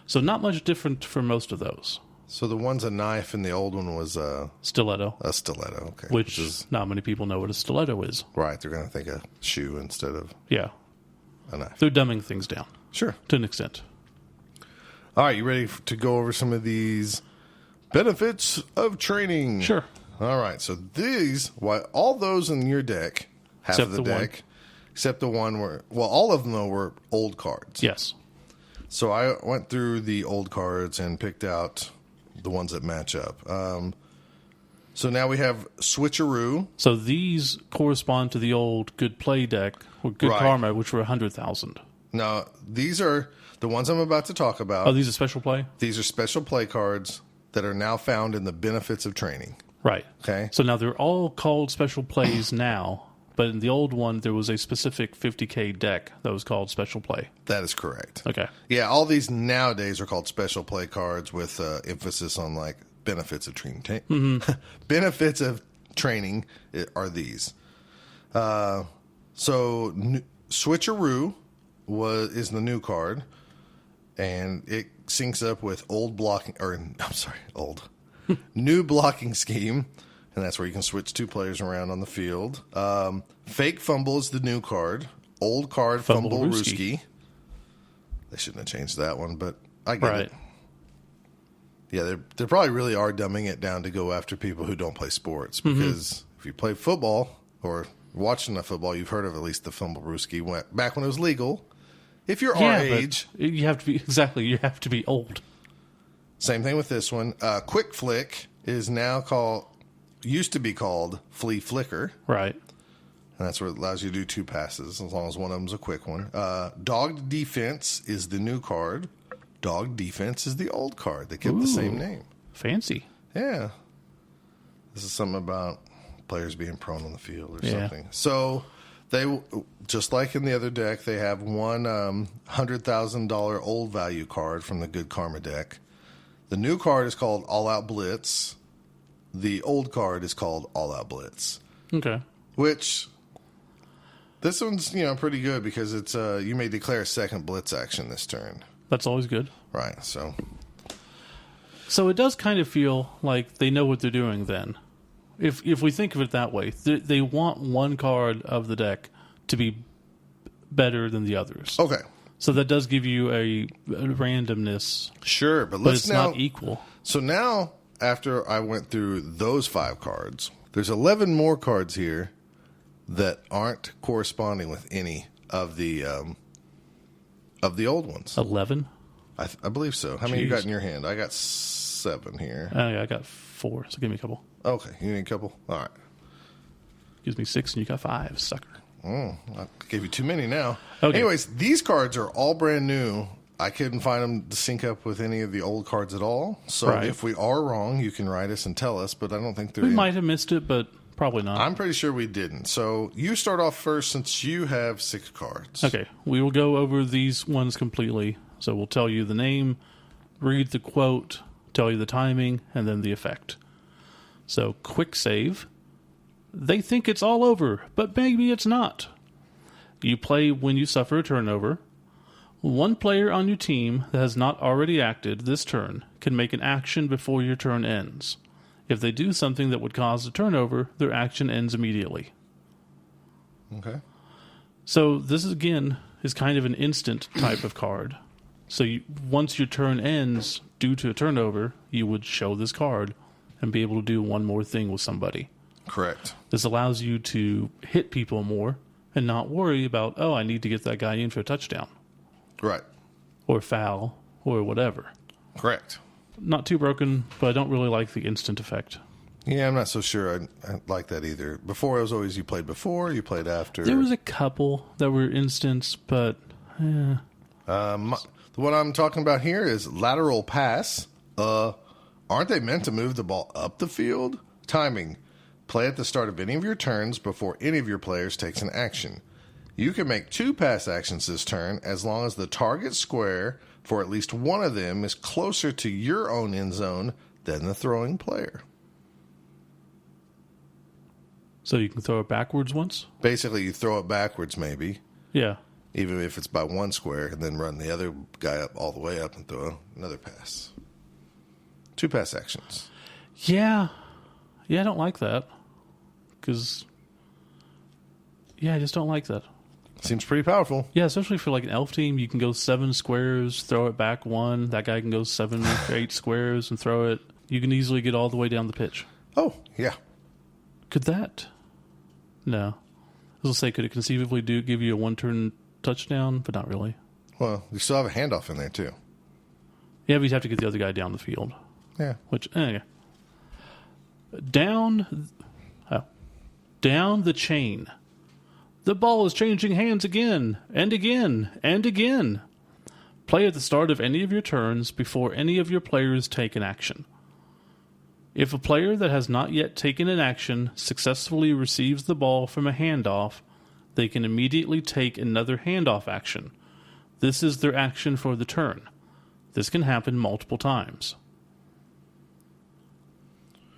[SPEAKER 2] So not much different for most of those.
[SPEAKER 1] So the one's a knife and the old one was
[SPEAKER 2] Stiletto.
[SPEAKER 1] A stiletto, okay.
[SPEAKER 2] Which is, not many people know what a stiletto is.
[SPEAKER 1] Right, they're going to think a shoe instead of a knife.
[SPEAKER 2] They're dumbing things down.
[SPEAKER 1] Sure.
[SPEAKER 2] To an extent.
[SPEAKER 1] All right, you ready to go over some of these benefits of training?
[SPEAKER 2] Sure.
[SPEAKER 1] All right, so these, all those in your deck, half of the deck, except the one where, well, all of them though were old cards.
[SPEAKER 2] Yes.
[SPEAKER 1] So I went through the old cards and picked out the ones that match up. So now we have Switcheroo.
[SPEAKER 2] So these correspond to the old Good Play deck, or Good Karma, which were 100,000.
[SPEAKER 1] No, these are the ones I'm about to talk about.
[SPEAKER 2] Oh, these are special play?
[SPEAKER 1] These are special play cards that are now found in the benefits of training.
[SPEAKER 2] Right.
[SPEAKER 1] Okay.
[SPEAKER 2] So now they're all called special plays now, but in the old one, there was a specific 50K deck that was called special play.
[SPEAKER 1] That is correct.
[SPEAKER 2] Okay.
[SPEAKER 1] Yeah, all these nowadays are called special play cards with emphasis on like benefits of training. Benefits of training are these. Switcheroo is the new card, and it syncs up with new blocking scheme, and that's where you can switch two players around on the field. Fake Fumble is the new card. Old card Fumble Rooski. They shouldn't have changed that one, but I get it. Yeah, they probably really are dumbing it down to go after people who don't play sports, because if you play football or watch enough football, you've heard of at least the Fumble Rooski back when it was legal. If you're our age,
[SPEAKER 2] you have to be old.
[SPEAKER 1] Same thing with this one. Quick Flick is now used to be called Flea Flicker.
[SPEAKER 2] Right.
[SPEAKER 1] And that's what allows you to do two passes, as long as one of them's a quick one. Dogged Defense is the new card. Dog Defense is the old card. They kept the same name.
[SPEAKER 2] Fancy.
[SPEAKER 1] Yeah. This is something about players being prone on the field or something. So they, just like in the other deck, they have one $100,000 old value card from the Good Karma deck. The new card is called All Out Blitz. The old card is called All Out Blitz.
[SPEAKER 2] Okay.
[SPEAKER 1] Which, this one's pretty good because it's you may declare a second blitz action this turn.
[SPEAKER 2] That's always good.
[SPEAKER 1] Right, so
[SPEAKER 2] it does kind of feel like they know what they're doing then. If we think of it that way, they want one card of the deck to be better than the others.
[SPEAKER 1] Okay.
[SPEAKER 2] So that does give you a randomness.
[SPEAKER 1] Sure, but
[SPEAKER 2] it's not equal.
[SPEAKER 1] So now, after I went through those 5 cards, there's 11 more cards here that aren't corresponding with any of the old ones.
[SPEAKER 2] 11?
[SPEAKER 1] I believe so. How many you got in your hand? I got 7 here.
[SPEAKER 2] I got 4, so give me a couple.
[SPEAKER 1] Okay, you need a couple? All right.
[SPEAKER 2] Gives me 6 and you got 5, sucker.
[SPEAKER 1] I gave you too many now.
[SPEAKER 2] Okay.
[SPEAKER 1] Anyways, these cards are all brand new. I couldn't find them to sync up with any of the old cards at all. So if we are wrong, you can write us and tell us, but I don't think
[SPEAKER 2] we might have missed it, but probably not.
[SPEAKER 1] I'm pretty sure we didn't. So you start off first since you have 6 cards.
[SPEAKER 2] Okay, we will go over these ones completely. So we'll tell you the name, read the quote, tell you the timing, and then the effect. So, quick save. They think it's all over, but maybe it's not. You play when you suffer a turnover. One player on your team that has not already acted this turn can make an action before your turn ends. If they do something that would cause a turnover, their action ends immediately.
[SPEAKER 1] Okay.
[SPEAKER 2] So this is kind of an instant type of card. So once your turn ends due to a turnover, you would show this card and be able to do one more thing with somebody.
[SPEAKER 1] Correct.
[SPEAKER 2] This allows you to hit people more and not worry about, I need to get that guy in for a touchdown.
[SPEAKER 1] Right.
[SPEAKER 2] Or foul, or whatever.
[SPEAKER 1] Correct.
[SPEAKER 2] Not too broken, but I don't really like the instant effect.
[SPEAKER 1] Yeah, I'm not so sure I like that either. Before, it was always you played before, you played after.
[SPEAKER 2] There was a couple that were instants, but...
[SPEAKER 1] What I'm talking about here is lateral pass. Aren't they meant to move the ball up the field? Timing. Play at the start of any of your turns before any of your players takes an action. You can make 2 pass actions this turn as long as the target square for at least one of them is closer to your own end zone than the throwing player.
[SPEAKER 2] So you can throw it backwards once?
[SPEAKER 1] Basically, you throw it backwards maybe.
[SPEAKER 2] Yeah.
[SPEAKER 1] Even if it's by 1 square, and then run the other guy up all the way up and throw another pass. 2 pass actions.
[SPEAKER 2] Yeah. Yeah, I don't like that. Because, I just don't like that.
[SPEAKER 1] Seems pretty powerful.
[SPEAKER 2] Yeah, especially for like an elf team, you can go 7 squares, throw it back 1. That guy can go 7 or 8 squares and throw it. You can easily get all the way down the pitch.
[SPEAKER 1] Oh, yeah.
[SPEAKER 2] Could that? No. I'll say, could it conceivably give you a one-turn touchdown? But not really.
[SPEAKER 1] Well, you still have a handoff in there, too.
[SPEAKER 2] Yeah, but you'd have to get the other guy down the field.
[SPEAKER 1] Yeah.
[SPEAKER 2] Which, Down the chain. The ball is changing hands again, and again, and again. Play at the start of any of your turns before any of your players take an action. If a player that has not yet taken an action successfully receives the ball from a handoff, they can immediately take another handoff action. This is their action for the turn. This can happen multiple times.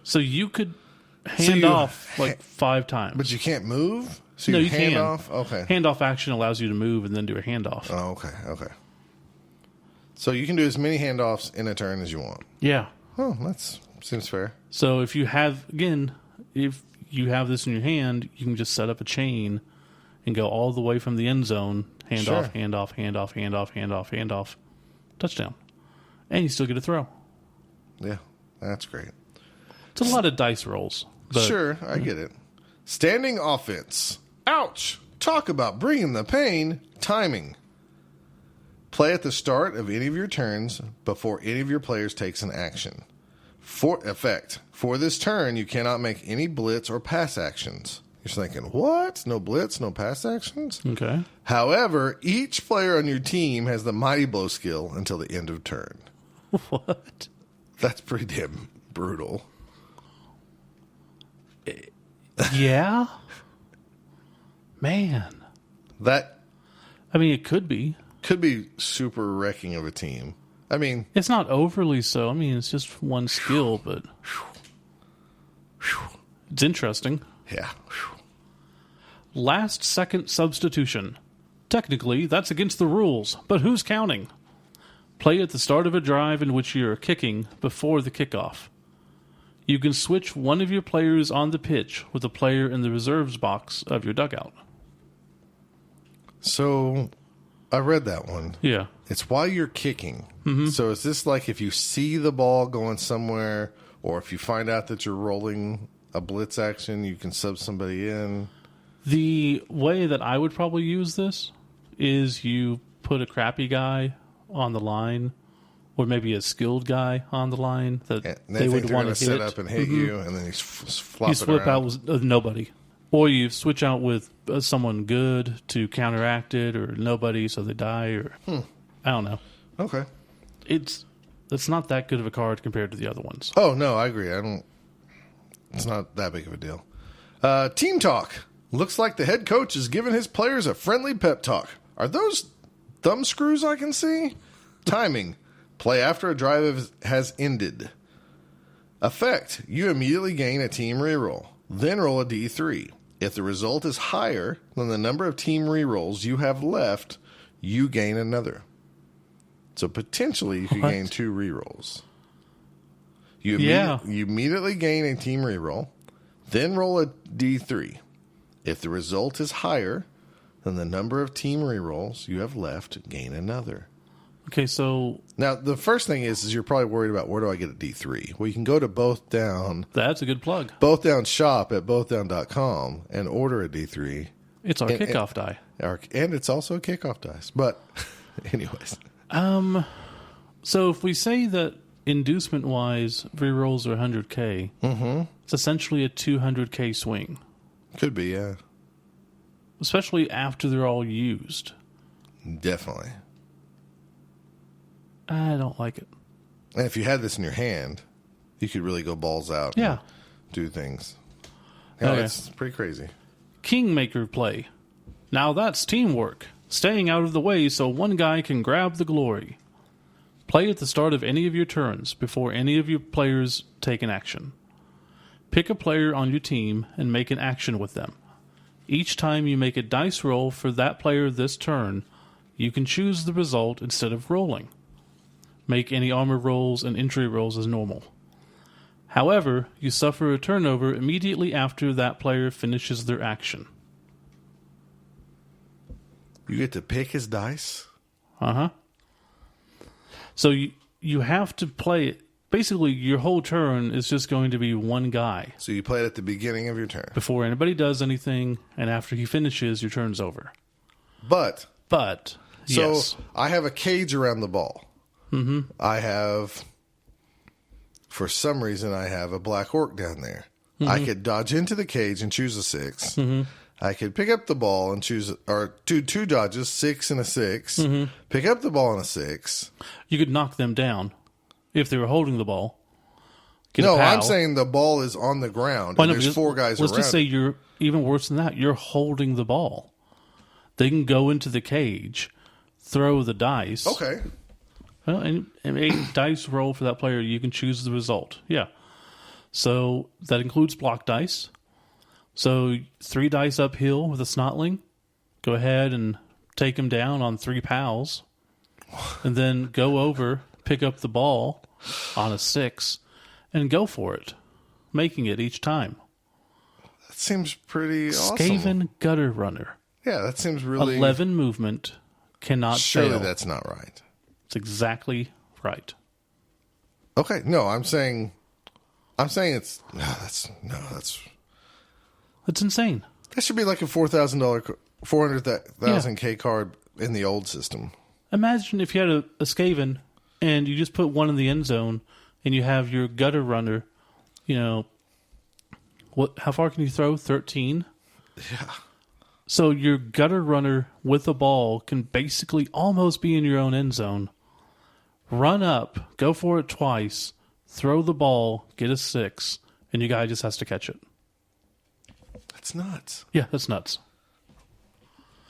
[SPEAKER 2] So you could hand off like 5 times.
[SPEAKER 1] But you can't move? So
[SPEAKER 2] no, you
[SPEAKER 1] hand
[SPEAKER 2] can.
[SPEAKER 1] off? Okay.
[SPEAKER 2] Handoff action allows you to move and then do a handoff.
[SPEAKER 1] Oh, okay. So you can do as many handoffs in a turn as you want.
[SPEAKER 2] Yeah.
[SPEAKER 1] Oh, that seems fair.
[SPEAKER 2] So if you have this in your hand, you can just set up a chain and go all the way from the end zone, handoff, touchdown. And you still get a throw.
[SPEAKER 1] Yeah, that's great.
[SPEAKER 2] It's a lot of dice rolls. But,
[SPEAKER 1] sure, I get it. Standing offense. Ouch! Talk about bringing the pain. Timing. Play at the start of any of your turns before any of your players takes an action. For effect. For this turn, you cannot make any blitz or pass actions. You're thinking, what? No blitz, no pass actions?
[SPEAKER 2] Okay.
[SPEAKER 1] However, each player on your team has the Mighty Blow skill until the end of turn.
[SPEAKER 2] What?
[SPEAKER 1] That's pretty damn brutal.
[SPEAKER 2] Yeah? Man. It could be.
[SPEAKER 1] Could be super wrecking of a team. I mean...
[SPEAKER 2] It's not overly so. I mean, it's just one skill, but... It's interesting.
[SPEAKER 1] Yeah.
[SPEAKER 2] Last second substitution. Technically, that's against the rules, but who's counting? Play at the start of a drive in which you're kicking before the kickoff. You can switch one of your players on the pitch with a player in the reserves box of your dugout.
[SPEAKER 1] So, I read that one.
[SPEAKER 2] Yeah.
[SPEAKER 1] It's while you're kicking.
[SPEAKER 2] Mm-hmm.
[SPEAKER 1] So is this like if you see the ball going somewhere, or if you find out that you're rolling a blitz action, you can sub somebody in?
[SPEAKER 2] The way that I would probably use this is you put a crappy guy on the line, or maybe a skilled guy on the line that they would want to
[SPEAKER 1] set up and hit you, and then you flop
[SPEAKER 2] you
[SPEAKER 1] it
[SPEAKER 2] swap
[SPEAKER 1] around.
[SPEAKER 2] out with nobody. Or you switch out with someone good to counteract it, or nobody so they die, or I don't know.
[SPEAKER 1] Okay.
[SPEAKER 2] It's not that good of a card compared to the other ones.
[SPEAKER 1] Oh, no, I agree. It's not that big of a deal. Team talk. Looks like the head coach is giving his players a friendly pep talk. Are those thumb screws I can see? Timing. Play after a drive has ended. Effect. You immediately gain a team reroll. Then roll a D3. If the result is higher than the number of team rerolls you have left, you gain another. So potentially you could gain 2 rerolls. You immediately gain a team reroll. Then roll a D3. If the result is higher than the number of team rerolls you have left, gain another.
[SPEAKER 2] Okay, so...
[SPEAKER 1] Now, the first thing is you're probably worried about where do I get a D3? Well, you can go to Both Down.
[SPEAKER 2] That's a good plug.
[SPEAKER 1] Both Down shop at bothdown.com and order a D3.
[SPEAKER 2] It's our kickoff die.
[SPEAKER 1] And it's also a kickoff dice. But anyways.
[SPEAKER 2] So if we say that inducement-wise, rerolls are 100K, it's essentially a 200K swing.
[SPEAKER 1] Could be, yeah.
[SPEAKER 2] Especially after they're all used.
[SPEAKER 1] Definitely.
[SPEAKER 2] I don't like it.
[SPEAKER 1] And if you had this in your hand, you could really go balls out and do things. Yeah, it's pretty crazy.
[SPEAKER 2] Kingmaker play. Now that's teamwork. Staying out of the way so one guy can grab the glory. Play at the start of any of your turns before any of your players take an action. Pick a player on your team and make an action with them. Each time you make a dice roll for that player this turn, you can choose the result instead of rolling. Make any armor rolls and injury rolls as normal. However, you suffer a turnover immediately after that player finishes their action.
[SPEAKER 1] You get to pick his dice?
[SPEAKER 2] Uh-huh. So you have to play it basically your whole turn is just going to be one guy.
[SPEAKER 1] So you play it at the beginning of your turn.
[SPEAKER 2] Before anybody does anything, and after he finishes, your turn's over.
[SPEAKER 1] But
[SPEAKER 2] yes.
[SPEAKER 1] So I have a cage around the ball. Mm-hmm. For some reason, I have a black orc down there. Mm-hmm. I could dodge into the cage and choose a 6. Mm-hmm. I could pick up the ball and choose, or do 2 dodges, 6 and a 6. Mm-hmm. Pick up the ball and a 6.
[SPEAKER 2] You could knock them down if they were holding the ball.
[SPEAKER 1] No, I'm saying the ball is on the ground and there's 4 guys around.
[SPEAKER 2] Let's just say you're even worse than that. You're holding the ball. They can go into the cage, throw the dice.
[SPEAKER 1] Okay.
[SPEAKER 2] Well, and a dice roll for that player, you can choose the result. Yeah. So that includes block dice. So 3 dice uphill with a snotling. Go ahead and take him down on 3 pals. And then go over, pick up the ball on a 6, and go for it, making it each time.
[SPEAKER 1] That seems pretty awesome.
[SPEAKER 2] Skaven Gutter Runner.
[SPEAKER 1] Yeah, that seems really...
[SPEAKER 2] 11 movement, cannot fail.
[SPEAKER 1] Surely that's not right.
[SPEAKER 2] It's exactly right.
[SPEAKER 1] Okay, no, I'm saying it's... That's
[SPEAKER 2] insane.
[SPEAKER 1] That should be like a $4,000, 400,000 K card in the old system.
[SPEAKER 2] Imagine if you had a Skaven and you just put one in the end zone and you have your Gutter Runner, how far can you throw? 13?
[SPEAKER 1] Yeah.
[SPEAKER 2] So your Gutter Runner with the ball can basically almost be in your own end zone. Run up, go for it twice, throw the ball, get a 6, and your guy just has to catch it.
[SPEAKER 1] That's nuts.
[SPEAKER 2] Yeah, that's nuts.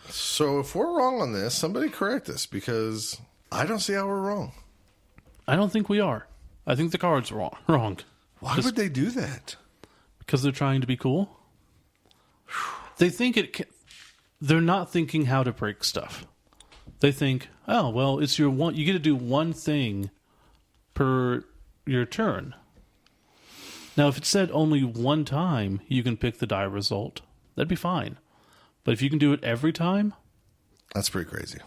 [SPEAKER 1] So if we're wrong on this, somebody correct us, because I don't see how we're wrong.
[SPEAKER 2] I don't think we are. I think the card's wrong.
[SPEAKER 1] Why would they do that?
[SPEAKER 2] Because they're trying to be cool. They think they're not thinking how to break stuff. They think, oh, well, it's your one. You get to do one thing per your turn. Now, if it said only one time you can pick the die result, that'd be fine. But if you can do it every time,
[SPEAKER 1] that's pretty crazy.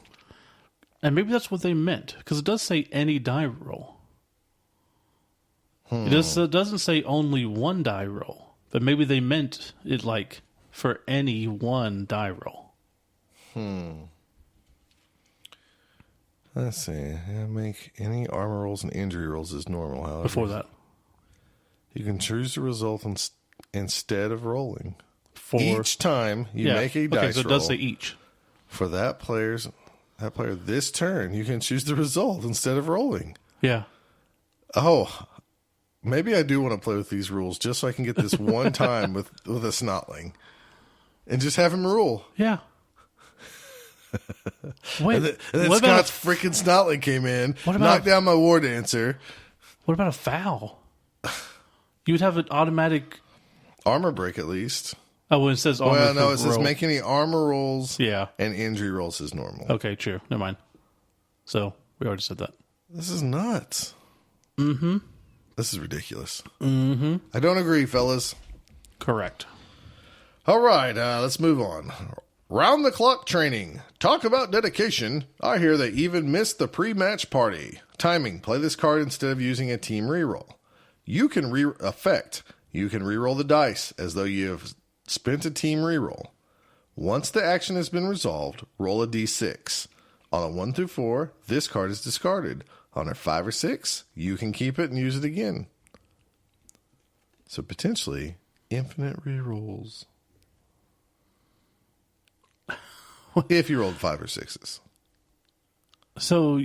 [SPEAKER 2] And maybe that's what they meant, because it does say any die roll. It doesn't say only one die roll, but maybe they meant it like for any one die roll.
[SPEAKER 1] Let's see. Make any armor rolls and injury rolls as normal. However,
[SPEAKER 2] before that,
[SPEAKER 1] you can choose the result instead of rolling. Each time you make a dice roll. Okay, so it
[SPEAKER 2] does say each.
[SPEAKER 1] For that player this turn, you can choose the result instead of rolling.
[SPEAKER 2] Yeah.
[SPEAKER 1] Oh, maybe I do want to play with these rules just so I can get this one time with a snotling and just have him rule.
[SPEAKER 2] Yeah. Wait,
[SPEAKER 1] and then Scott's freaking snotling came in, knocked down my war dancer.
[SPEAKER 2] What about a foul? You would have an automatic
[SPEAKER 1] armor break at least.
[SPEAKER 2] Oh, when it says armor.
[SPEAKER 1] Well, no, it says make any armor rolls
[SPEAKER 2] and
[SPEAKER 1] injury rolls as normal.
[SPEAKER 2] Okay, true. Never mind. So, we already said that.
[SPEAKER 1] This is nuts.
[SPEAKER 2] Mm-hmm.
[SPEAKER 1] This is ridiculous.
[SPEAKER 2] Mm-hmm.
[SPEAKER 1] I don't agree, fellas.
[SPEAKER 2] Correct.
[SPEAKER 1] All right, let's move on. Round the clock training. Talk about dedication. I hear they even missed the pre-match party. Timing. Play this card instead of using a team reroll. You can You can reroll the dice as though you have spent a team reroll. Once the action has been resolved, roll a d6. On a 1 through 4, this card is discarded. On a 5 or 6, you can keep it and use it again. So potentially, infinite rerolls. If you rolled 5 or 6s.
[SPEAKER 2] So,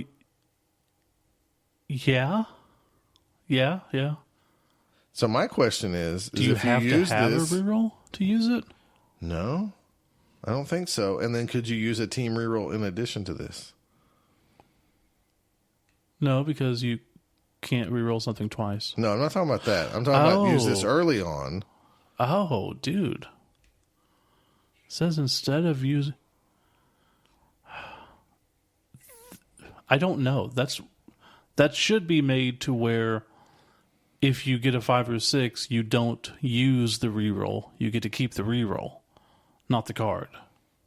[SPEAKER 2] yeah.
[SPEAKER 1] So my question is
[SPEAKER 2] do you
[SPEAKER 1] if
[SPEAKER 2] have
[SPEAKER 1] you
[SPEAKER 2] to
[SPEAKER 1] use
[SPEAKER 2] have
[SPEAKER 1] this,
[SPEAKER 2] a reroll to use it?
[SPEAKER 1] No, I don't think so. And then could you use a team reroll in addition to this?
[SPEAKER 2] No, because you can't reroll something twice.
[SPEAKER 1] No, I'm not talking about that. I'm talking about use this early on.
[SPEAKER 2] Oh, dude. It says instead of using... I don't know. That should be made to where if you get a 5 or 6, you don't use the reroll. You get to keep the reroll, not the card.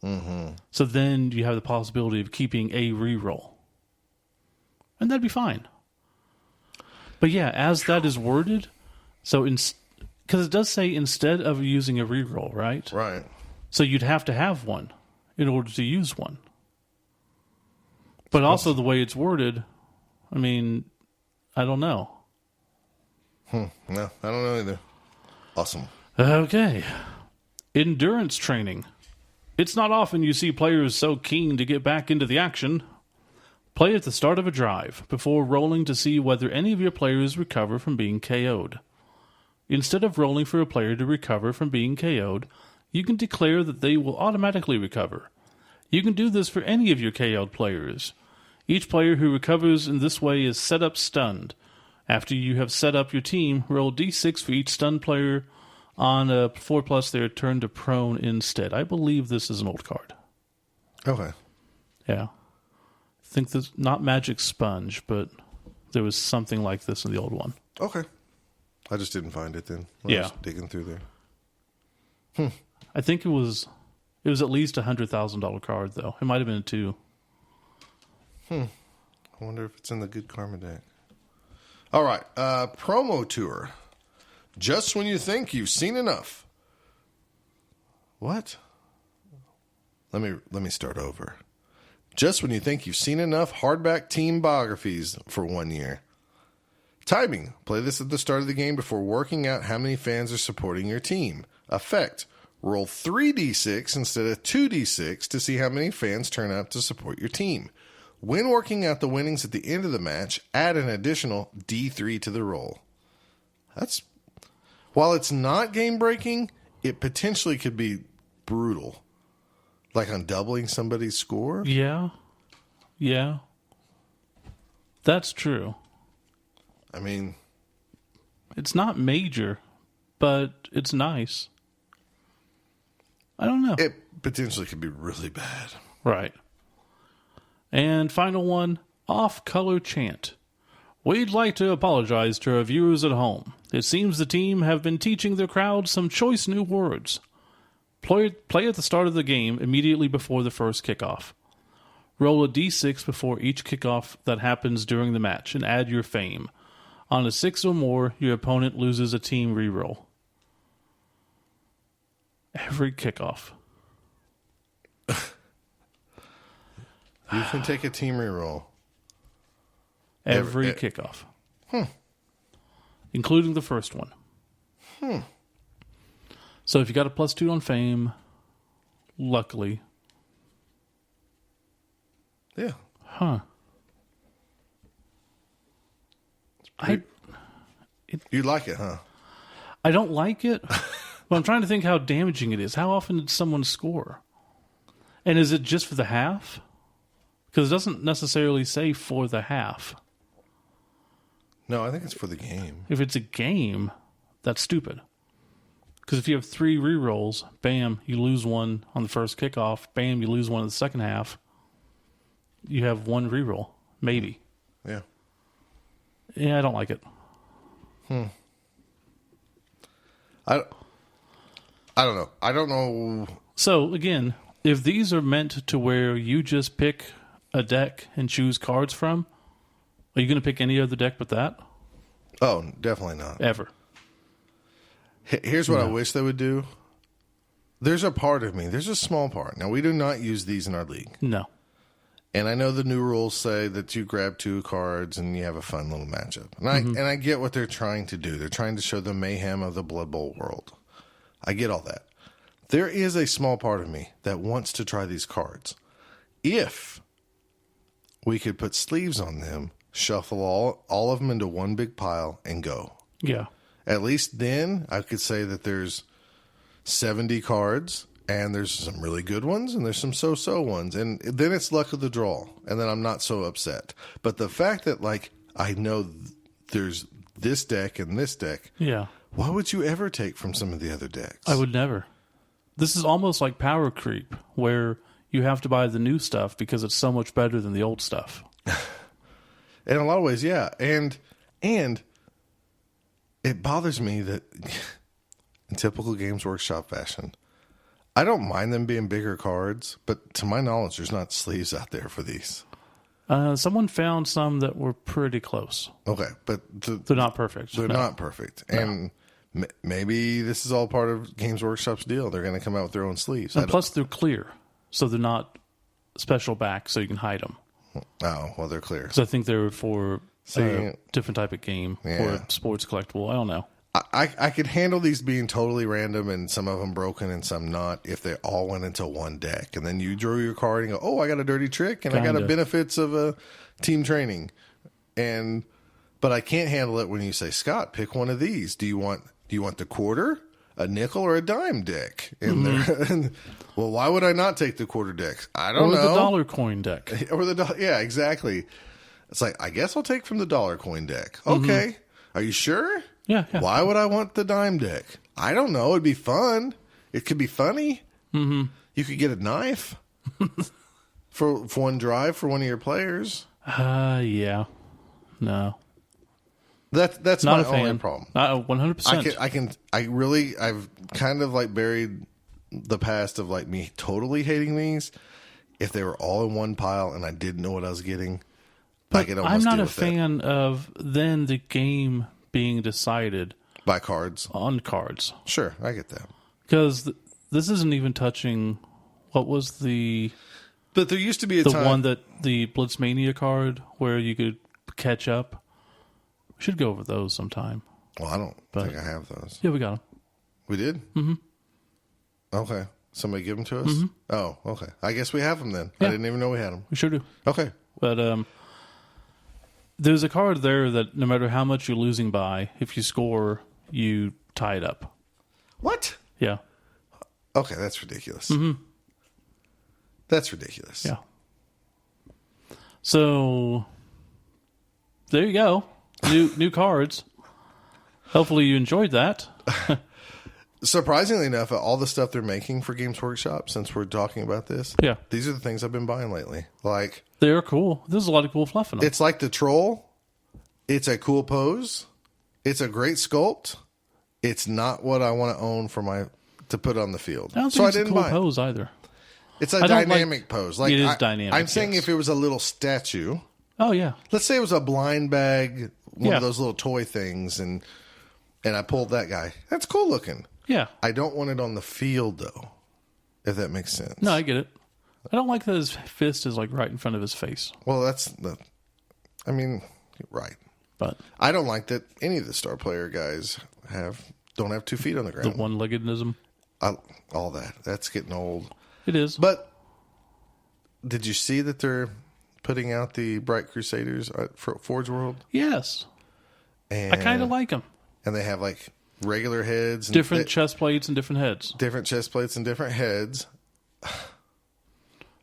[SPEAKER 1] Mm-hmm.
[SPEAKER 2] So then you have the possibility of keeping a reroll. And that'd be fine. But yeah, as that is worded, so because it does say instead of using a reroll, right?
[SPEAKER 1] Right.
[SPEAKER 2] So you'd have to have one in order to use one. But also the way it's worded, I mean, I don't know.
[SPEAKER 1] No, I don't know either. Awesome.
[SPEAKER 2] Okay. Endurance training. It's not often you see players so keen to get back into the action. Play at the start of a drive before rolling to see whether any of your players recover from being KO'd. Instead of rolling for a player to recover from being KO'd, you can declare that they will automatically recover. You can do this for any of your KO'd players. Each player who recovers in this way is set up stunned. After you have set up your team, roll d6 for each stunned player. On a 4+, they are turned to prone instead. I believe this is an old card.
[SPEAKER 1] Okay.
[SPEAKER 2] Yeah. I think this, not Magic Sponge, but there was something like this in the old one.
[SPEAKER 1] Okay. I just didn't find it then. I was digging through there.
[SPEAKER 2] I think it was at least $100,000 card, though. It might have been a 2.
[SPEAKER 1] I wonder if it's in the Good Karma deck. All right. Promo tour. Just when you think you've seen enough. What? Let me start over. Just when you think you've seen enough hardback team biographies for 1 year. Timing. Play this at the start of the game before working out how many fans are supporting your team. Effect. Roll 3d6 instead of 2d6 to see how many fans turn out to support your team. When working out the winnings at the end of the match, add an additional d3 to the roll. While it's not game-breaking, it potentially could be brutal. Like on doubling somebody's score?
[SPEAKER 2] Yeah. Yeah. That's true.
[SPEAKER 1] I mean...
[SPEAKER 2] It's not major, but it's nice. I don't know.
[SPEAKER 1] It potentially could be really bad.
[SPEAKER 2] Right. And final one, off-color chant. We'd like to apologize to our viewers at home. It seems the team have been teaching their crowd some choice new words. Play at the start of the game immediately before the first kickoff. Roll a d6 before each kickoff that happens during the match and add your fame. On a 6 or more, your opponent loses a team reroll. Every kickoff.
[SPEAKER 1] You can take a team reroll.
[SPEAKER 2] Every kickoff. Including the first one. So if you got a +2 on fame, luckily.
[SPEAKER 1] Yeah. You like it, huh?
[SPEAKER 2] I don't like it, but I'm trying to think how damaging it is. How often did someone score? And is it just for the half? Because it doesn't necessarily say for the half.
[SPEAKER 1] No, I think it's for the game.
[SPEAKER 2] If it's a game, that's stupid. Because if you have 3 rerolls, bam, you lose one on the first kickoff. Bam, you lose one in the second half. You have 1 reroll, maybe.
[SPEAKER 1] Yeah.
[SPEAKER 2] Yeah, I don't like it.
[SPEAKER 1] I don't know. I don't know.
[SPEAKER 2] So, again, if these are meant to where you just pick a deck and choose cards from, are you going to pick any other deck but that?
[SPEAKER 1] Oh, definitely not.
[SPEAKER 2] Ever.
[SPEAKER 1] Here's what I wish they would do. There's a part of me. There's a small part. Now, we do not use these in our league.
[SPEAKER 2] No.
[SPEAKER 1] And I know the new rules say that you grab 2 cards and you have a fun little matchup. And I get what they're trying to do. They're trying to show the mayhem of the Blood Bowl world. I get all that. There is a small part of me that wants to try these cards. If we could put sleeves on them, shuffle all of them into one big pile, and go.
[SPEAKER 2] Yeah.
[SPEAKER 1] At least then I could say that there's 70 cards, and there's some really good ones, and there's some so-so ones. And then it's luck of the draw, and then I'm not so upset. But the fact that, like, I know there's this deck and this deck,
[SPEAKER 2] Yeah.
[SPEAKER 1] why would you ever take from some of the other decks?
[SPEAKER 2] I would never. This is almost like power creep, where you have to buy the new stuff because it's so much better than the old stuff.
[SPEAKER 1] In a lot of ways, yeah. And it bothers me that in typical Games Workshop fashion, I don't mind them being bigger cards, but to my knowledge, there's not sleeves out there for these.
[SPEAKER 2] Someone found some that were pretty close.
[SPEAKER 1] Okay, but
[SPEAKER 2] they're not perfect.
[SPEAKER 1] They're not perfect. No. And maybe this is all part of Games Workshop's deal. They're going to come out with their own sleeves.
[SPEAKER 2] And plus, they're clear, so they're not special back, so you can hide them.
[SPEAKER 1] Oh, well, they're clear.
[SPEAKER 2] Because I think they're for a different type of game, or a sports collectible. I don't know.
[SPEAKER 1] I could handle these being totally random and some of them broken and some not if they all went into one deck. And then you drew your card and go, oh, I got a dirty trick and I got a benefits of a team training. But I can't handle it when you say, Scott, pick one of these. Do you want the quarter, a nickel, or a dime deck in there? Well, why would I not take the quarter deck? I don't know.
[SPEAKER 2] Or the dollar coin deck.
[SPEAKER 1] Yeah, exactly. It's like, I guess I'll take from the dollar coin deck. Okay. Are you sure?
[SPEAKER 2] Yeah.
[SPEAKER 1] Why would I want the dime deck? I don't know. It'd be fun. It could be funny. Mm-hmm. You could get a knife for one drive for one of your players.
[SPEAKER 2] Yeah. No.
[SPEAKER 1] That's
[SPEAKER 2] not
[SPEAKER 1] my only problem.
[SPEAKER 2] 100%.
[SPEAKER 1] I've kind of like buried the past of like me totally hating these. If they were all in one pile and I didn't know what I was getting,
[SPEAKER 2] but
[SPEAKER 1] I could almost
[SPEAKER 2] I'm not
[SPEAKER 1] deal
[SPEAKER 2] a
[SPEAKER 1] with
[SPEAKER 2] fan of then the game being decided
[SPEAKER 1] by cards.
[SPEAKER 2] On cards.
[SPEAKER 1] Sure, I get that.
[SPEAKER 2] Because this isn't even touching what was the...
[SPEAKER 1] But there used to be
[SPEAKER 2] the one that the Blitzmania card where you could catch up. We should go over those sometime.
[SPEAKER 1] Well, I don't think I have those.
[SPEAKER 2] Yeah, we got them. We
[SPEAKER 1] did? Mm-hmm. Okay. Somebody give them to us? Mm-hmm. Oh, okay. I guess we have them then. Yeah. I didn't even know we had them.
[SPEAKER 2] We sure do.
[SPEAKER 1] Okay.
[SPEAKER 2] But there's a card there that no matter how much you're losing by, if you score, you tie it up.
[SPEAKER 1] What?
[SPEAKER 2] Yeah.
[SPEAKER 1] Okay, that's ridiculous. Mm-hmm. That's ridiculous.
[SPEAKER 2] Yeah. So there you go. New cards. Hopefully you enjoyed that.
[SPEAKER 1] Surprisingly enough, all the stuff they're making for Games Workshop, since we're talking about this, these are the things I've been buying lately. Like,
[SPEAKER 2] they're cool. There's a lot of cool fluff in them.
[SPEAKER 1] It's like the troll. It's a cool pose. It's a great sculpt. It's not what I want to own to put on the field.
[SPEAKER 2] I don't think it's a cool pose either.
[SPEAKER 1] It's a dynamic pose. Like,
[SPEAKER 2] it is dynamic.
[SPEAKER 1] I'm saying if it was a little statue.
[SPEAKER 2] Oh, yeah.
[SPEAKER 1] Let's say it was a blind bag, one of those little toy things, and I pulled that guy. That's cool looking.
[SPEAKER 2] Yeah.
[SPEAKER 1] I don't want it on the field, though, if that makes sense.
[SPEAKER 2] No, I get it. I don't like that his fist is like right in front of his face.
[SPEAKER 1] Well, you're right.
[SPEAKER 2] But
[SPEAKER 1] I don't like that any of the star player guys don't have 2 feet on the ground.
[SPEAKER 2] The one-leggedism.
[SPEAKER 1] All that. That's getting old.
[SPEAKER 2] It is.
[SPEAKER 1] But did you see that they're putting out the Bright Crusaders for Forge World?
[SPEAKER 2] Yes. And I kind of like them. And
[SPEAKER 1] they have like regular heads. And
[SPEAKER 2] different chest plates and different heads.
[SPEAKER 1] Different chest plates and different heads.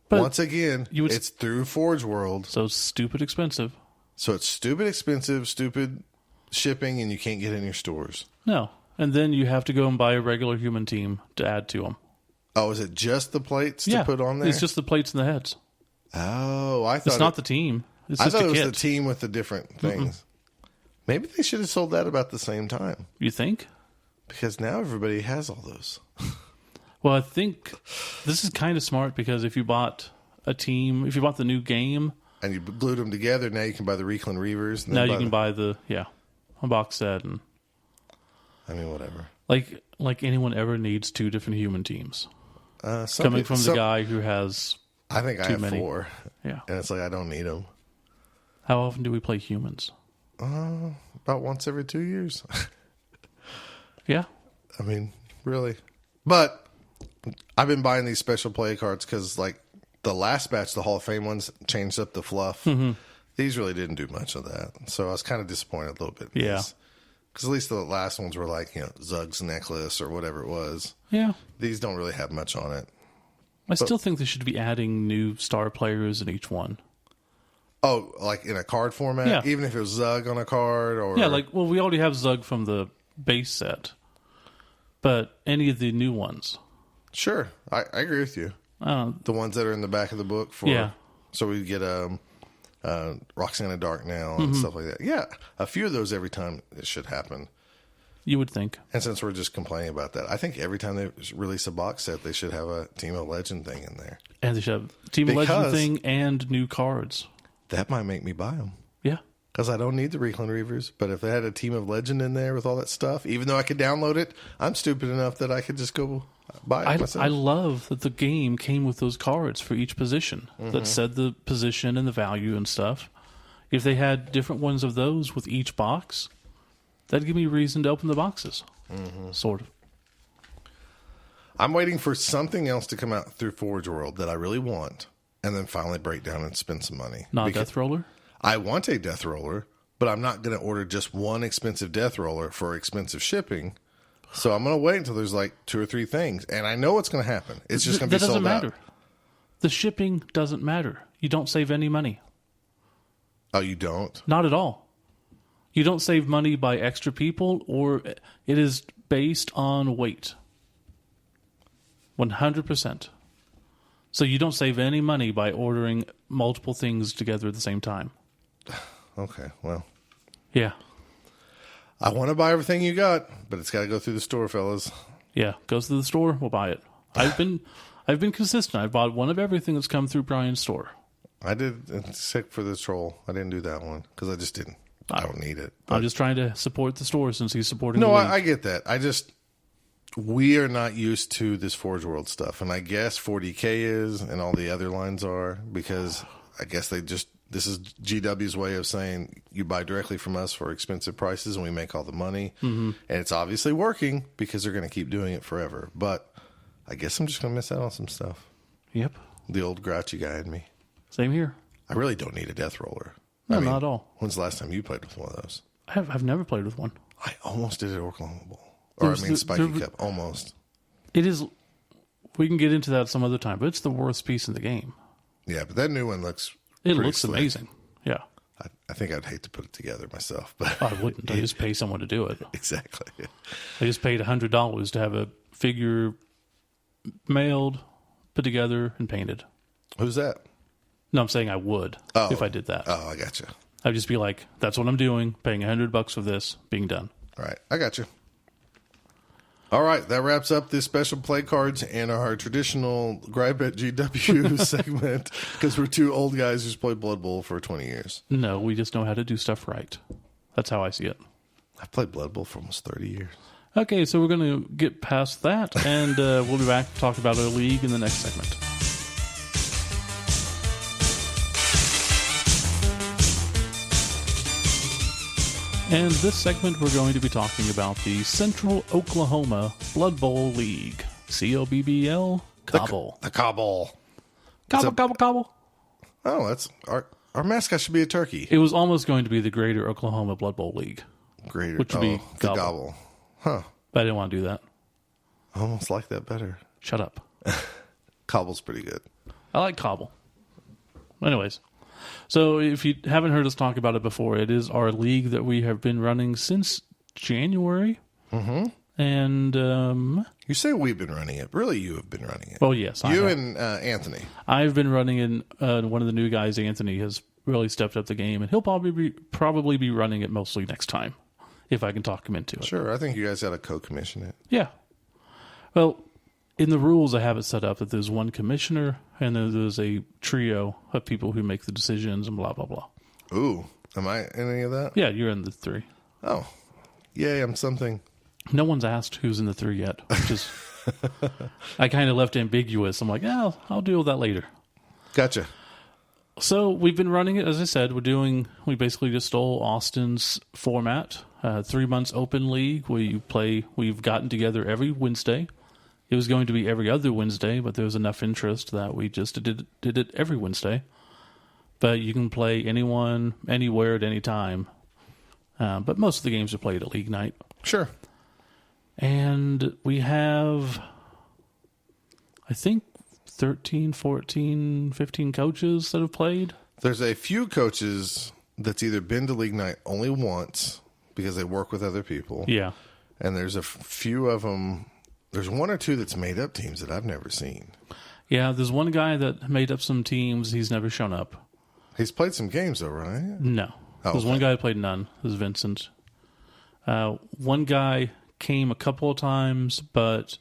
[SPEAKER 1] But once again, it's through Forge World.
[SPEAKER 2] So stupid expensive.
[SPEAKER 1] So it's stupid expensive, stupid shipping, and you can't get in your stores.
[SPEAKER 2] No. And then you have to go and buy a regular human team to add to them.
[SPEAKER 1] Oh, is it just the plates to put on there?
[SPEAKER 2] It's just the plates and the heads.
[SPEAKER 1] Oh, I thought...
[SPEAKER 2] It's not the team. It's just
[SPEAKER 1] it was the team with the different things. Mm-mm. Maybe they should have sold that about the same time.
[SPEAKER 2] You think?
[SPEAKER 1] Because now everybody has all those.
[SPEAKER 2] Well, I think this is kind of smart because if you bought the new game...
[SPEAKER 1] And you glued them together, now you can buy the Reclin Reavers.
[SPEAKER 2] Now you can buy a box set. And
[SPEAKER 1] whatever.
[SPEAKER 2] Like anyone ever needs 2 different human teams. Coming from the guy who has
[SPEAKER 1] I think I have 4.
[SPEAKER 2] Yeah.
[SPEAKER 1] And it's like, I don't need them.
[SPEAKER 2] How often do we play humans?
[SPEAKER 1] About once every 2 years.
[SPEAKER 2] Yeah.
[SPEAKER 1] Really. But I've been buying these special play cards because, like, the last batch, the Hall of Fame ones, changed up the fluff. Mm-hmm. These really didn't do much of that. So I was kind of disappointed a little bit.
[SPEAKER 2] Yeah.
[SPEAKER 1] Because at least the last ones were like, Zug's necklace or whatever it was.
[SPEAKER 2] Yeah.
[SPEAKER 1] These don't really have much on it.
[SPEAKER 2] I still think they should be adding new star players in each one.
[SPEAKER 1] Oh, like in a card format?
[SPEAKER 2] Yeah.
[SPEAKER 1] Even if it was Zug on a card? Or
[SPEAKER 2] yeah, we already have Zug from the base set. But any of the new ones.
[SPEAKER 1] Sure. I agree with you. The ones that are in the back of the book so we get Roxana Dark now and stuff like that. Yeah, a few of those every time it should happen.
[SPEAKER 2] You would think.
[SPEAKER 1] And since we're just complaining about that, I think every time they release a box set, they should have a Team of Legend thing in there.
[SPEAKER 2] And they should have Team of Legend thing and new cards.
[SPEAKER 1] That might make me buy them.
[SPEAKER 2] Yeah.
[SPEAKER 1] Because I don't need the Reclin Reavers. But if they had a Team of Legend in there with all that stuff, even though I could download it, I'm stupid enough that I could just go buy it myself.
[SPEAKER 2] I love that the game came with those cards for each position that said the position and the value and stuff. If they had different ones of those with each box, that'd give me reason to open the boxes. Sort of.
[SPEAKER 1] I'm waiting for something else to come out through Forge World that I really want, and then finally break down and spend some money.
[SPEAKER 2] Not a Death Roller?
[SPEAKER 1] I want a Death Roller, but I'm not going to order just one expensive Death Roller for expensive shipping. So I'm going to wait until there's like 2 or 3 things, and I know what's going to happen. It's just going to be sold out. That doesn't matter.
[SPEAKER 2] The shipping doesn't matter. You don't save any money.
[SPEAKER 1] Oh, you don't?
[SPEAKER 2] Not at all. You don't save money by extra people, or it is based on weight. 100%. So you don't save any money by ordering multiple things together at the same time.
[SPEAKER 1] Okay, well.
[SPEAKER 2] Yeah.
[SPEAKER 1] I want to buy everything you got, but it's got to go through the store, fellas.
[SPEAKER 2] Yeah, goes to the store, we'll buy it. I've been consistent. I bought one of everything that's come through Brian's store.
[SPEAKER 1] I did, except for the troll. I didn't do that one because I just didn't. I don't need it.
[SPEAKER 2] But I'm just trying to support the store since he's supporting the league.
[SPEAKER 1] I get that. We are not used to this Forge World stuff, and I guess 40K is, and all the other lines are, because I guess this is GW's way of saying you buy directly from us for expensive prices, and we make all the money, and it's obviously working because they're going to keep doing it forever. But I guess I'm just going to miss out on some stuff.
[SPEAKER 2] Yep.
[SPEAKER 1] The old grouchy guy in me.
[SPEAKER 2] Same here.
[SPEAKER 1] I really don't need a Death Roller.
[SPEAKER 2] No, not at all.
[SPEAKER 1] When's the last time you played with one of those?
[SPEAKER 2] I've never played with one.
[SPEAKER 1] I almost did it at Orclahoma Bowl. Or Spiky Cup, almost.
[SPEAKER 2] It is. We can get into that some other time, but it's the worst piece in the game.
[SPEAKER 1] Yeah, but that new one looks.
[SPEAKER 2] It looks amazing. Yeah.
[SPEAKER 1] I think I'd hate to put it together myself, but
[SPEAKER 2] I wouldn't. I just pay someone to do it.
[SPEAKER 1] Exactly.
[SPEAKER 2] I just paid $100 to have a figure mailed, put together, and painted.
[SPEAKER 1] Who's that?
[SPEAKER 2] No, I'm saying I would if I did that.
[SPEAKER 1] Oh, I got you.
[SPEAKER 2] I'd just be like, "That's what I'm doing. Paying $100 for this, being done."
[SPEAKER 1] All right, I got you. All right, that wraps up this special play cards and our traditional Gripe at GW segment because we're 2 old guys who's played Blood Bowl for 20 years.
[SPEAKER 2] No, we just know how to do stuff right. That's how I see it.
[SPEAKER 1] I've played Blood Bowl for almost 30 years.
[SPEAKER 2] Okay, so we're going to get past that, and we'll be back to talk about our league in the next segment. And this segment, we're going to be talking about the Central Oklahoma Blood Bowl League. COBBL, COBBL.
[SPEAKER 1] The COBBL.
[SPEAKER 2] COBBL.
[SPEAKER 1] Oh, that's our mascot should be a turkey.
[SPEAKER 2] It was almost going to be the Greater Oklahoma Blood Bowl League.
[SPEAKER 1] Which would be the Gobble. Huh.
[SPEAKER 2] But I didn't want to do that.
[SPEAKER 1] I almost like that better.
[SPEAKER 2] Shut up.
[SPEAKER 1] Cobble's pretty good.
[SPEAKER 2] I like Cobble. Anyways. So if you haven't heard us talk about it before, it is our league that we have been running since January. Mm-hmm. And
[SPEAKER 1] you say we've been running it. Really, you have been running it.
[SPEAKER 2] Oh, yes.
[SPEAKER 1] You and Anthony.
[SPEAKER 2] I've been running it. One of the new guys, Anthony, has really stepped up the game, and he'll probably be running it mostly next time, if I can talk him into it.
[SPEAKER 1] Sure. I think you guys got to co-commission it.
[SPEAKER 2] Yeah. Well, in the rules, I have it set up that there's one commissioner, and then there's a trio of people who make the decisions and blah, blah, blah.
[SPEAKER 1] Ooh. Am I in any of that?
[SPEAKER 2] Yeah, you're in the 3.
[SPEAKER 1] Oh. Yay, I'm something.
[SPEAKER 2] No one's asked who's in the 3 yet, which is... I kind of left ambiguous. I'm like, yeah, I'll deal with that later. Gotcha. So we've been running it, as I said. We basically just stole Austin's format. 3 months open league. We've gotten together every Wednesday. It was going to be every other Wednesday, but there was enough interest that we just did it every Wednesday. But you can play anyone, anywhere, at any time. But most of the games are played at league night. Sure. And we have, I think, 13, 14, 15 coaches that have played.
[SPEAKER 1] There's a few coaches that's either been to league night only once because they work with other people. Yeah. And there's a few of them. There's 1 or 2 that's made up teams that I've never seen.
[SPEAKER 2] Yeah, there's one guy that made up some teams. He's never shown up.
[SPEAKER 1] He's played some games, though, right?
[SPEAKER 2] No. There's one guy that played none. This is Vincent. One guy came a couple of times, but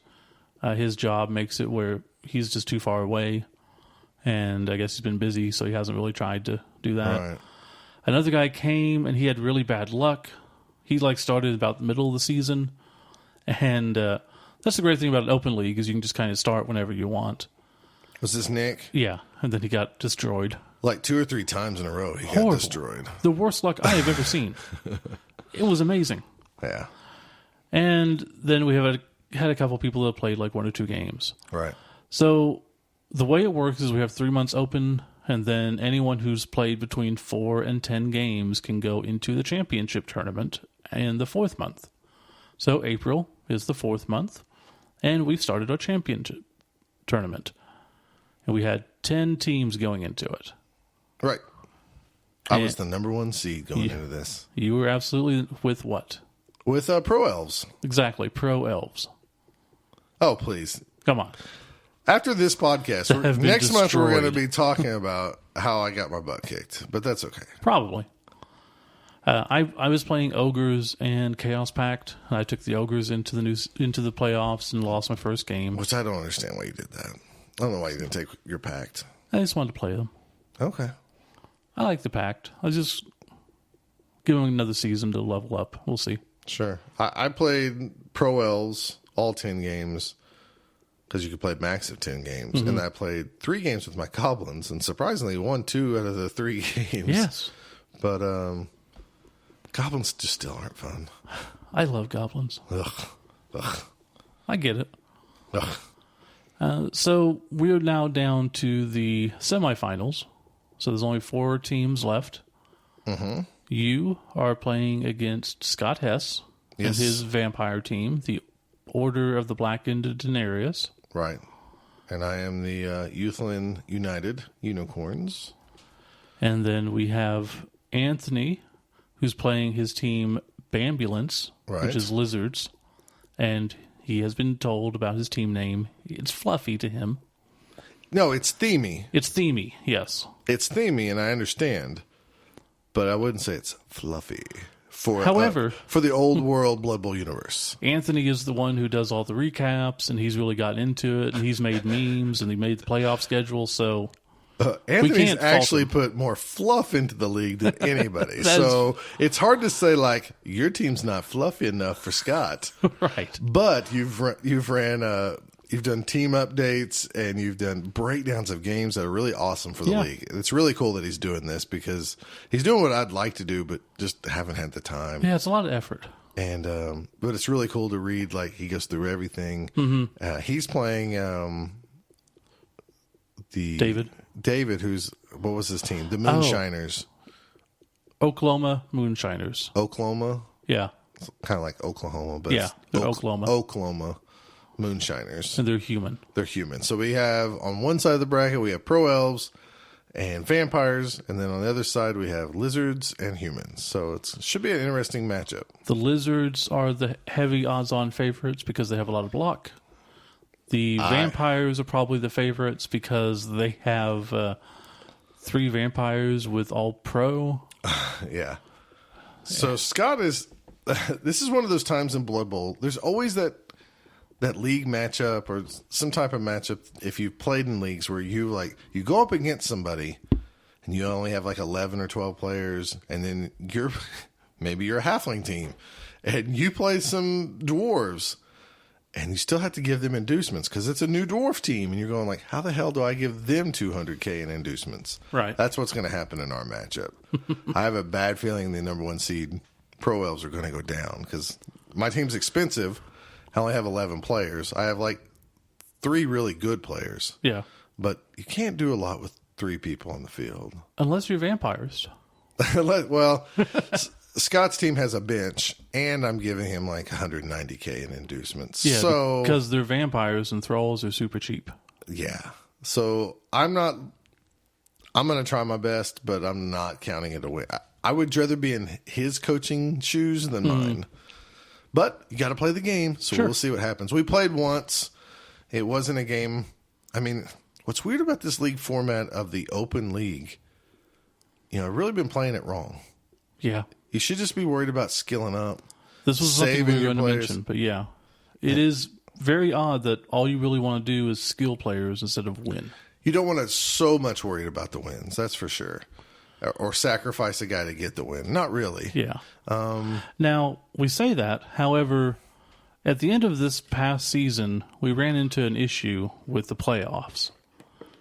[SPEAKER 2] his job makes it where he's just too far away. and I guess he's been busy, so he hasn't really tried to do that.
[SPEAKER 1] Right.
[SPEAKER 2] Another guy came, and he had really bad luck. He started about the middle of the season, and that's the great thing about an open league is you can just kind of start whenever you want.
[SPEAKER 1] Was this Nick?
[SPEAKER 2] Yeah, and then he got destroyed.
[SPEAKER 1] Like 2 or 3 times in a row, he got destroyed.
[SPEAKER 2] The worst luck I have ever seen. It was amazing.
[SPEAKER 1] Yeah.
[SPEAKER 2] And then we had a couple people that played like 1 or 2 games.
[SPEAKER 1] Right.
[SPEAKER 2] So the way it works is we have 3 months open, and then anyone who's played between 4 and 10 games can go into the championship tournament in the 4th month. So April is the 4th month, and we've started our championship tournament. And we had 10 teams going into it.
[SPEAKER 1] Right. I was the number 1 seed going into this.
[SPEAKER 2] You were absolutely with what?
[SPEAKER 1] With Pro Elves.
[SPEAKER 2] Exactly, Pro Elves.
[SPEAKER 1] Oh, please.
[SPEAKER 2] Come on.
[SPEAKER 1] After this podcast, next month we're going to be talking about how I got my butt kicked, but that's okay.
[SPEAKER 2] Probably. I was playing Ogres and Chaos Pact, and I took the Ogres into the playoffs and lost my first game.
[SPEAKER 1] Which I don't understand why you did that. I don't know why you didn't take your Pact.
[SPEAKER 2] I just wanted to play them.
[SPEAKER 1] Okay.
[SPEAKER 2] I like the Pact. I just give them another season to level up. We'll see.
[SPEAKER 1] Sure. I played Pro Elves all 10 games because you could play max of 10 games. Mm-hmm. And I played 3 games with my Goblins and surprisingly won 2 out of the 3 games.
[SPEAKER 2] Yes.
[SPEAKER 1] But Goblins just still aren't fun.
[SPEAKER 2] I love Goblins.
[SPEAKER 1] Ugh.
[SPEAKER 2] I get it.
[SPEAKER 1] Ugh.
[SPEAKER 2] So we're now down to the semifinals. So there's only 4 teams left.
[SPEAKER 1] Mm-hmm.
[SPEAKER 2] You are playing against Scott Hess and his vampire team, the Order of the Blackened Denarius.
[SPEAKER 1] Right. And I am the Youthland United Unicorns.
[SPEAKER 2] And then we have Anthony, who's playing his team Bambulance, which is lizards. And he has been told about his team name. It's fluffy to him.
[SPEAKER 1] No, it's themey.
[SPEAKER 2] It's themey, yes.
[SPEAKER 1] It's themey, and I understand. But I wouldn't say it's fluffy.
[SPEAKER 2] However,
[SPEAKER 1] for the old world Blood Bowl universe.
[SPEAKER 2] Anthony is the one who does all the recaps, and he's really gotten into it, and he's made memes, and he made the playoff schedule, so...
[SPEAKER 1] Anthony's actually put more fluff into the league than anybody. So it's hard to say, like, your team's not fluffy enough for Scott.
[SPEAKER 2] Right.
[SPEAKER 1] But you've done team updates and you've done breakdowns of games that are really awesome for the league. It's really cool that he's doing this because he's doing what I'd like to do, but just haven't had the time.
[SPEAKER 2] Yeah, it's a lot of effort.
[SPEAKER 1] And but it's really cool to read. Like, he goes through everything.
[SPEAKER 2] Mm-hmm.
[SPEAKER 1] He's playing David, who's, what was his team? The Moonshiners.
[SPEAKER 2] Oklahoma Moonshiners.
[SPEAKER 1] Oklahoma?
[SPEAKER 2] Yeah.
[SPEAKER 1] It's kind of like Oklahoma, but
[SPEAKER 2] it's Oklahoma.
[SPEAKER 1] Oklahoma Moonshiners.
[SPEAKER 2] And they're human.
[SPEAKER 1] They're human. So we have, on one side of the bracket, we have Pro Elves and Vampires, and then on the other side, we have Lizards and Humans. So it should be an interesting matchup.
[SPEAKER 2] The Lizards are the heavy odds-on favorites because they have a lot of block. The Vampires are probably the favorites because they have 3 Vampires with all pro.
[SPEAKER 1] Yeah. So Scott is... this is one of those times in Blood Bowl. There's always that league matchup or some type of matchup if you've played in leagues where you go up against somebody and you only have like 11 or 12 players and then maybe you're a halfling team and you play some dwarves. And you still have to give them inducements because it's a new dwarf team. And you're going like, how the hell do I give them $200K in inducements?
[SPEAKER 2] Right.
[SPEAKER 1] That's what's going to happen in our matchup. I have a bad feeling the number 1 seed Pro Elves are going to go down because my team's expensive. I only have 11 players. I have like 3 really good players.
[SPEAKER 2] Yeah.
[SPEAKER 1] But you can't do a lot with 3 people on the field.
[SPEAKER 2] Unless you're vampires.
[SPEAKER 1] Well... Scott's team has a bench, and I'm giving him like $190K in inducements.
[SPEAKER 2] Yeah, so, because they're vampires and thralls are super cheap.
[SPEAKER 1] Yeah. So I'm going to try my best, but I'm not counting it away. I would rather be in his coaching shoes than mine. But you got to play the game, so we'll see what happens. We played once. It wasn't a game. I mean, what's weird about this league format of the open league, I've really been playing it wrong.
[SPEAKER 2] Yeah.
[SPEAKER 1] You should just be worried about skilling up.
[SPEAKER 2] This was something we were going to mention, but it is very odd that all you really want to do is skill players instead of win.
[SPEAKER 1] You don't want to so much worried about the wins, that's for sure. Or sacrifice a guy to get the win. Not really.
[SPEAKER 2] Yeah. Now, we say that. However, at the end of this past season, we ran into an issue with the playoffs.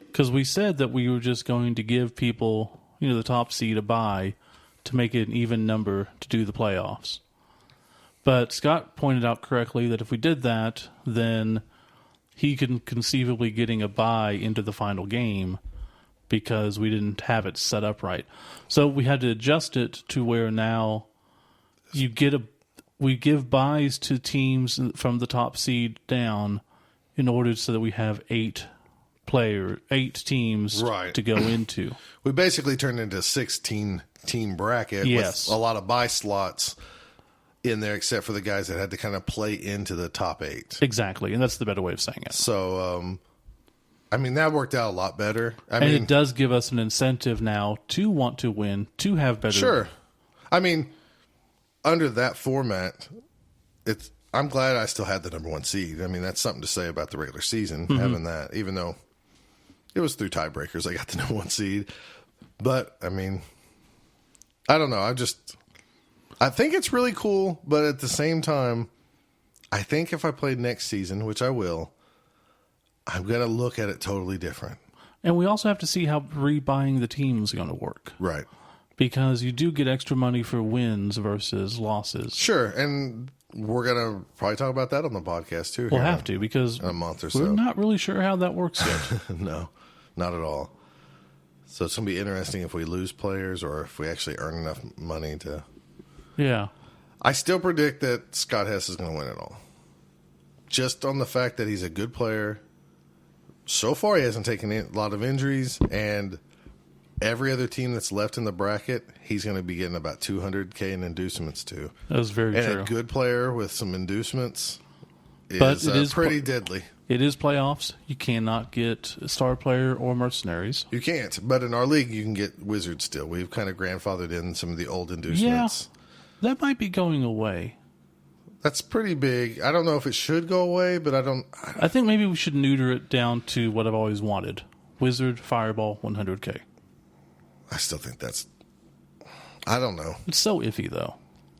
[SPEAKER 2] Because we said that we were just going to give people, the top seed a bye to make it an even number to do the playoffs. But Scott pointed out correctly that if we did that, then he could conceivably getting a bye into the final game because we didn't have it set up right. So we had to adjust it to where now we give byes to teams from the top seed down in order so that we have 8 teams to go into.
[SPEAKER 1] We basically turned into a 16-team bracket with a lot of bye slots in there, except for the guys that had to kind of play into the top 8.
[SPEAKER 2] Exactly, and that's the better way of saying it.
[SPEAKER 1] So, that worked out a lot better.
[SPEAKER 2] It does give us an incentive now to want to win, to have better...
[SPEAKER 1] Sure. Under that format, I'm glad I still had the number 1 seed. That's something to say about the regular season, having that, even though it was through tiebreakers I got the number 1 seed. But, I don't know. I think it's really cool, but at the same time, I think if I play next season, which I will, I'm going to look at it totally different.
[SPEAKER 2] And we also have to see how rebuying the team is going to work.
[SPEAKER 1] Right.
[SPEAKER 2] Because you do get extra money for wins versus losses.
[SPEAKER 1] Sure, and we're going to probably talk about that on the podcast, too.
[SPEAKER 2] We'll have to, because
[SPEAKER 1] in a month or so.
[SPEAKER 2] We're not really sure how that works yet.
[SPEAKER 1] No, not at all. So it's going to be interesting if we lose players or if we actually earn enough money to...
[SPEAKER 2] Yeah.
[SPEAKER 1] I still predict that Scott Hess is going to win it all. Just on the fact that he's a good player. So far, he hasn't taken a lot of injuries, and every other team that's left in the bracket, he's going to be getting about $200K in inducements to.
[SPEAKER 2] That was very true.
[SPEAKER 1] And a good player with some inducements is pretty deadly.
[SPEAKER 2] It is playoffs. You cannot get a star player or mercenaries.
[SPEAKER 1] You can't. But in our league, you can get wizards still. We've kind of grandfathered in some of the old inducements.
[SPEAKER 2] Yeah, that might be going away.
[SPEAKER 1] That's pretty big. I don't know if it should go away, but
[SPEAKER 2] I think maybe we should neuter it down to what I've always wanted. Wizard, Fireball, 100K.
[SPEAKER 1] I still think that's... I don't know.
[SPEAKER 2] It's so iffy, though.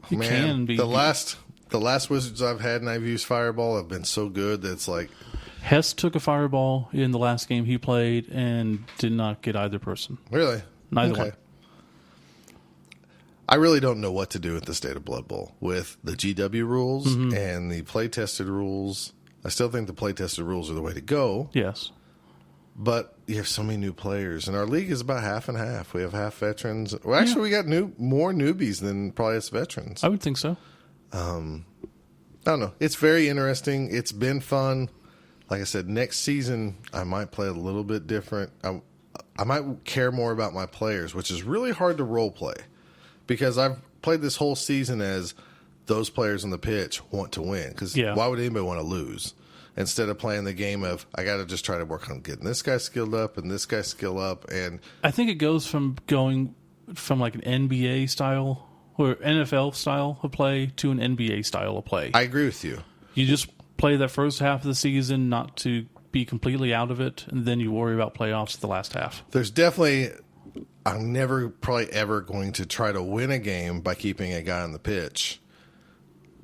[SPEAKER 1] The last Wizards I've had and I've used Fireball have been so good that it's like...
[SPEAKER 2] Hess took a Fireball in the last game he played and did not get either person.
[SPEAKER 1] Really?
[SPEAKER 2] Neither one.
[SPEAKER 1] I really don't know what to do with the State of Blood Bowl. With the GW rules and the play-tested rules, I still think the play-tested rules are the way to go.
[SPEAKER 2] Yes.
[SPEAKER 1] But you have so many new players, and our league is about half and half. We have half veterans. Well, actually, we got more newbies than probably us veterans.
[SPEAKER 2] I would think so.
[SPEAKER 1] I don't know. It's very interesting. It's been fun. Like I said, next season, I might play a little bit different. I might care more about my players, which is really hard to role play. Because I've played this whole season as those players on the pitch want to win. Because why would anybody want to lose? Instead of playing the game of, I got to just try to work on getting this guy skilled up and this guy skilled up. And
[SPEAKER 2] I think it goes from going from like an NBA style or NFL style of play to an NBA style of play.
[SPEAKER 1] I agree with you.
[SPEAKER 2] You just play that first half of the season not to be completely out of it, and then you worry about playoffs at the last half.
[SPEAKER 1] There's definitely... I'm never probably ever going to try to win a game by keeping a guy on the pitch.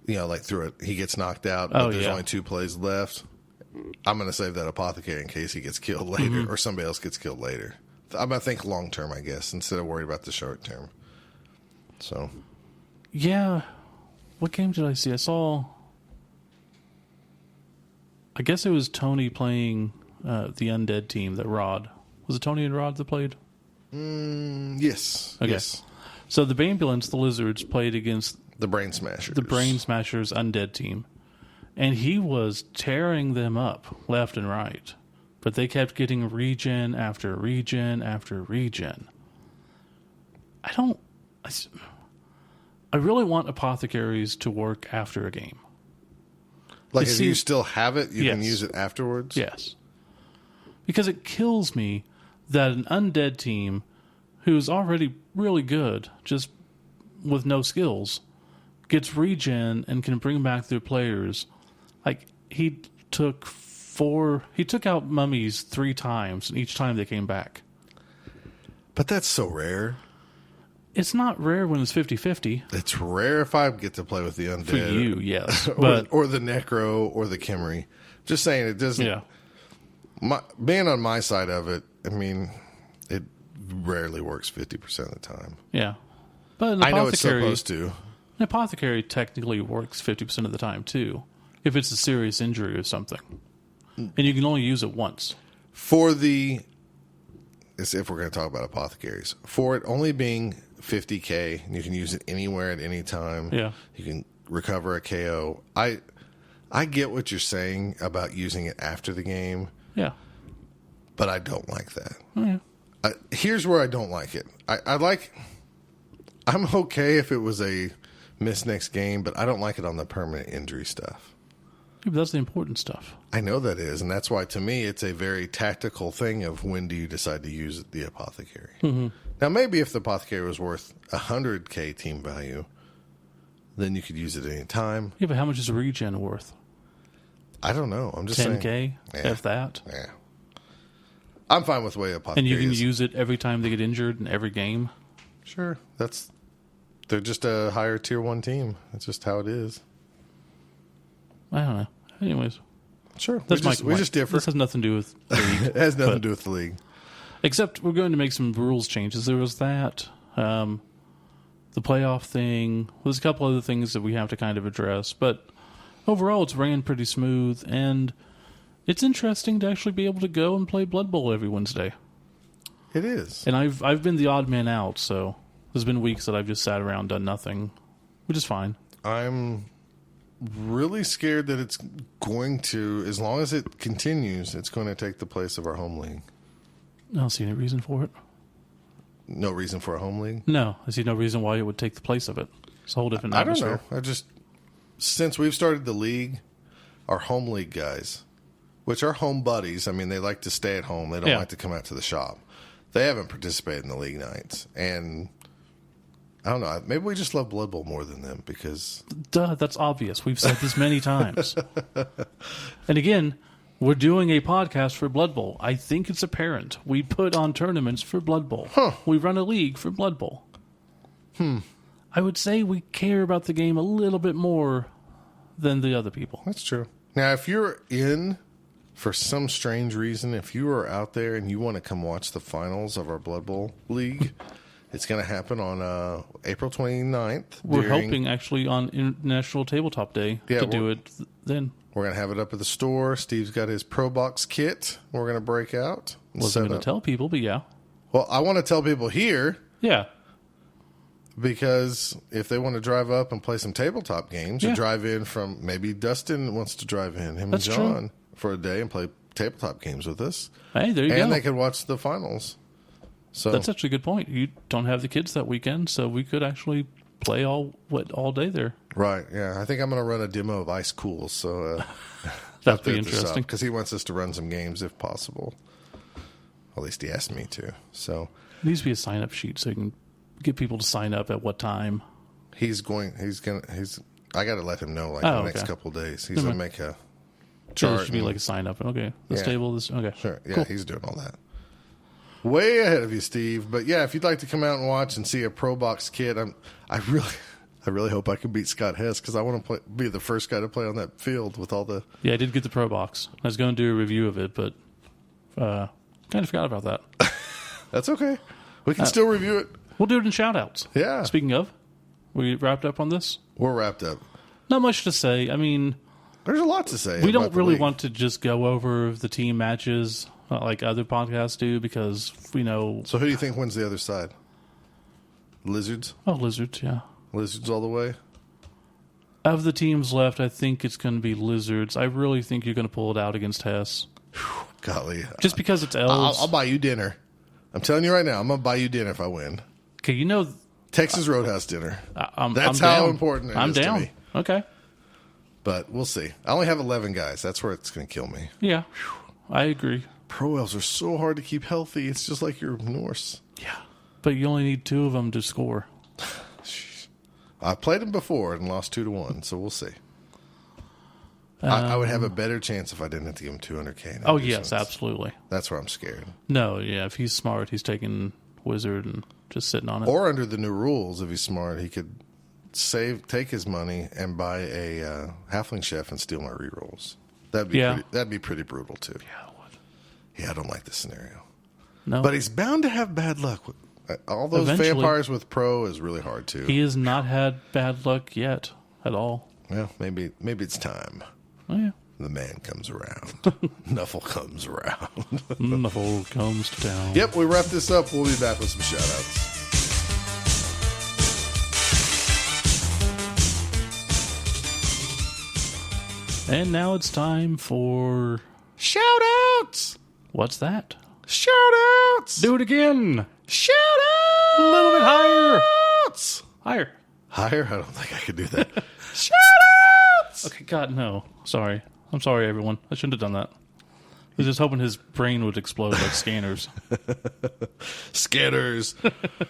[SPEAKER 1] Like through it, he gets knocked out, but there's only 2 plays left. I'm going to save that apothecary in case he gets killed later or somebody else gets killed later. I'm going to think long term, I guess, instead of worried about the short term. So,
[SPEAKER 2] yeah. What game did I see? I guess it was Tony playing the undead team that Rod. Was it Tony and Rod that played?
[SPEAKER 1] Yes.
[SPEAKER 2] Okay.
[SPEAKER 1] Yes.
[SPEAKER 2] So the Ambulance, the Lizards, played against
[SPEAKER 1] the Brain Smashers.
[SPEAKER 2] The Brain Smashers undead team. And he was tearing them up left and right. But they kept getting regen after regen after regen. I really want apothecaries to work after a game.
[SPEAKER 1] Like if you still have it, you can use it afterwards?
[SPEAKER 2] Yes. Because it kills me that an undead team who's already really good, just with no skills, gets regen and can bring back their players. Like, he took He took out mummies 3 times, and each time they came back.
[SPEAKER 1] But that's so rare.
[SPEAKER 2] It's not rare when it's 50-50.
[SPEAKER 1] It's rare if I get to play with the undead.
[SPEAKER 2] For you, yes.
[SPEAKER 1] or the necro or the Kimry. Just saying, it doesn't...
[SPEAKER 2] Yeah.
[SPEAKER 1] Being on my side of it, I mean, it rarely works 50% of the time.
[SPEAKER 2] Yeah. But an
[SPEAKER 1] I know it's supposed to.
[SPEAKER 2] An apothecary technically works 50% of the time, too, if it's a serious injury or something. And you can only use it once.
[SPEAKER 1] If we're going to talk about apothecaries, for it only being 50K, and you can use it anywhere at any time.
[SPEAKER 2] Yeah.
[SPEAKER 1] You can recover a KO. I get what you're saying about using it after the game.
[SPEAKER 2] Yeah.
[SPEAKER 1] But I don't like that.
[SPEAKER 2] Oh, yeah.
[SPEAKER 1] Here's where I don't like it. I'm okay if it was a miss next game, but I don't like it on the permanent injury stuff.
[SPEAKER 2] Yeah, but that's the important stuff.
[SPEAKER 1] I know that is, and that's why to me it's a very tactical thing of when do you decide to use the apothecary. Mm-hmm. Now maybe if the apothecary was worth 100K team value, then you could use it any time.
[SPEAKER 2] Yeah, but how much is a regen worth?
[SPEAKER 1] I don't know. I'm just
[SPEAKER 2] 10K,
[SPEAKER 1] saying.
[SPEAKER 2] if that.
[SPEAKER 1] Yeah. I'm fine with the way apothecary
[SPEAKER 2] And you can
[SPEAKER 1] is.
[SPEAKER 2] use it every time they get injured in every game?
[SPEAKER 1] Sure. They're just a higher tier 1 team. That's just how it is.
[SPEAKER 2] I don't know. Anyways.
[SPEAKER 1] Sure.
[SPEAKER 2] We
[SPEAKER 1] just differ.
[SPEAKER 2] This has nothing to do with the league.
[SPEAKER 1] It has nothing to do with the league.
[SPEAKER 2] Except we're going to make some rules changes. There was that. The playoff thing. There's a couple other things that we have to kind of address. But overall, it's ran pretty smooth. And it's interesting to actually be able to go and play Blood Bowl every Wednesday.
[SPEAKER 1] It is.
[SPEAKER 2] And I've been the odd man out, so there's been weeks that I've just sat around, done nothing, which is fine.
[SPEAKER 1] I'm really scared that it's going to, as long as it continues, it's going to take the place of our home league.
[SPEAKER 2] I don't see any reason for it.
[SPEAKER 1] No reason for a home league?
[SPEAKER 2] No, I see no reason why it would take the place of it. It's a whole different atmosphere.
[SPEAKER 1] I don't know. Since we've started the league, our home league guys, which are home buddies, I mean, they like to stay at home. They don't like to come out to the shop. They haven't participated in the league nights. And I don't know. Maybe we just love Blood Bowl more than them because...
[SPEAKER 2] Duh, that's obvious. We've said this many times. And again, we're doing a podcast for Blood Bowl. I think it's apparent. We put on tournaments for Blood Bowl.
[SPEAKER 1] Huh.
[SPEAKER 2] We run a league for Blood Bowl. I would say we care about the game a little bit more than the other people.
[SPEAKER 1] That's true. Now, if you're in... For some strange reason, if you are out there and you want to come watch the finals of our Blood Bowl League, it's going to happen on April 29th.
[SPEAKER 2] We're hoping actually on International Tabletop Day to do it then.
[SPEAKER 1] We're going to have it up at the store. Steve's got his Pro Box kit we're going to break out.
[SPEAKER 2] Wasn't going to tell people, but yeah.
[SPEAKER 1] Well, I want to tell people here.
[SPEAKER 2] Yeah.
[SPEAKER 1] Because if they want to drive up and play some tabletop games or drive in from, maybe Dustin wants to drive in, him
[SPEAKER 2] That's
[SPEAKER 1] and John.
[SPEAKER 2] True.
[SPEAKER 1] For a day and play tabletop games with us.
[SPEAKER 2] Hey, there you go.
[SPEAKER 1] And they could watch the finals. So
[SPEAKER 2] that's actually a good point. You don't have the kids that weekend, so we could actually play all day there.
[SPEAKER 1] Right, yeah. I think I'm going to run a demo of Ice Cool. So
[SPEAKER 2] that'd be interesting.
[SPEAKER 1] Because he wants us to run some games if possible. At least he asked me to. So
[SPEAKER 2] it needs to be a sign-up sheet so you can get people to sign up at what time.
[SPEAKER 1] I got to let him know the next couple of days. He's going to make a chart.
[SPEAKER 2] It should be like a sign up. Okay. This table, this. Okay.
[SPEAKER 1] Sure. Yeah,
[SPEAKER 2] cool.
[SPEAKER 1] He's doing all that. Way ahead of you, Steve. But yeah, if you'd like to come out and watch and see a Pro Box kit, I really hope I can beat Scott Hess because I want to be the first guy to play on that field with all the.
[SPEAKER 2] Yeah, I did get the Pro Box. I was going to do a review of it, but kind of forgot about that.
[SPEAKER 1] That's okay. We can still review it.
[SPEAKER 2] We'll do it in shout-outs.
[SPEAKER 1] Yeah.
[SPEAKER 2] Speaking of, we wrapped up on this?
[SPEAKER 1] We're wrapped up.
[SPEAKER 2] Not much to say. I mean,
[SPEAKER 1] there's a lot to say.
[SPEAKER 2] We don't really want to just go over the team matches like other podcasts do because we know.
[SPEAKER 1] So who do you think wins the other side? Lizards?
[SPEAKER 2] Oh, Lizards, yeah.
[SPEAKER 1] Lizards all the way?
[SPEAKER 2] Of the teams left, I think it's going to be Lizards. I really think you're going to pull it out against Hess.
[SPEAKER 1] Golly.
[SPEAKER 2] Just because it's elves.
[SPEAKER 1] I'll buy you dinner. I'm telling you right now, I'm going to buy you dinner if I win.
[SPEAKER 2] Okay, you know.
[SPEAKER 1] Texas Roadhouse dinner.
[SPEAKER 2] That's
[SPEAKER 1] how important it is
[SPEAKER 2] down.
[SPEAKER 1] to me.
[SPEAKER 2] Okay.
[SPEAKER 1] But we'll see. I only have 11 guys. That's where it's going to kill me.
[SPEAKER 2] Yeah, I agree.
[SPEAKER 1] Pro elves are so hard to keep healthy. It's just like your Norse.
[SPEAKER 2] Yeah, but you only need 2 of them to score.
[SPEAKER 1] I've played them before and lost 2-1, so we'll see. I would have a better chance if I didn't have to give him $200K.
[SPEAKER 2] Oh, yes, absolutely.
[SPEAKER 1] That's where I'm scared.
[SPEAKER 2] No, yeah, if he's smart, he's taking Wizard and just sitting on it.
[SPEAKER 1] Or under the new rules, if he's smart, he could take his money and buy a Halfling Chef and steal my rerolls. That'd be pretty brutal, too.
[SPEAKER 2] Yeah, it would.
[SPEAKER 1] Yeah, I don't like this scenario.
[SPEAKER 2] No.
[SPEAKER 1] But he's bound to have bad luck. All those vampires with Pro is really hard, too.
[SPEAKER 2] He has not had bad luck yet at all.
[SPEAKER 1] Well, maybe it's time.
[SPEAKER 2] Oh, yeah.
[SPEAKER 1] The man comes around. Nuffle comes around.
[SPEAKER 2] Nuffle comes to town.
[SPEAKER 1] Yep, we wrap this up. We'll be back with some shout-outs.
[SPEAKER 2] And now it's time for...
[SPEAKER 1] Shout-outs!
[SPEAKER 2] What's that?
[SPEAKER 1] Shout-outs!
[SPEAKER 2] Do it again!
[SPEAKER 1] Shout-outs!
[SPEAKER 2] A little bit higher! Higher.
[SPEAKER 1] Higher? I don't think I could do that. Shout-outs!
[SPEAKER 2] Okay, God, no. Sorry. I'm sorry, everyone. I shouldn't have done that. I was just hoping his brain would explode like scanners.
[SPEAKER 1] Scanners.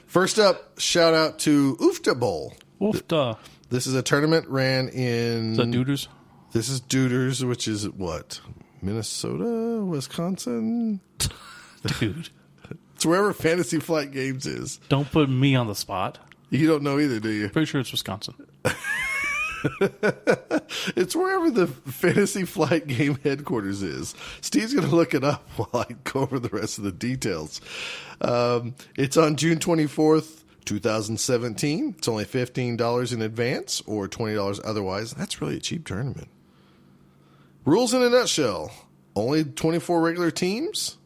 [SPEAKER 1] First up, shout-out to Oofta Bowl.
[SPEAKER 2] Oofta.
[SPEAKER 1] This is a tournament ran in...
[SPEAKER 2] Is that Duders?
[SPEAKER 1] This is Duders, which is what? Minnesota? Wisconsin?
[SPEAKER 2] Dude.
[SPEAKER 1] It's wherever Fantasy Flight Games is.
[SPEAKER 2] Don't put me on the spot.
[SPEAKER 1] You don't know either, do you?
[SPEAKER 2] Pretty sure it's Wisconsin.
[SPEAKER 1] It's wherever the Fantasy Flight Game headquarters is. Steve's going to look it up while I go over the rest of the details. It's on June 24th, 2017. It's only $15 in advance or $20 otherwise. That's really a cheap tournament. Rules in a nutshell. Only 24 regular teams.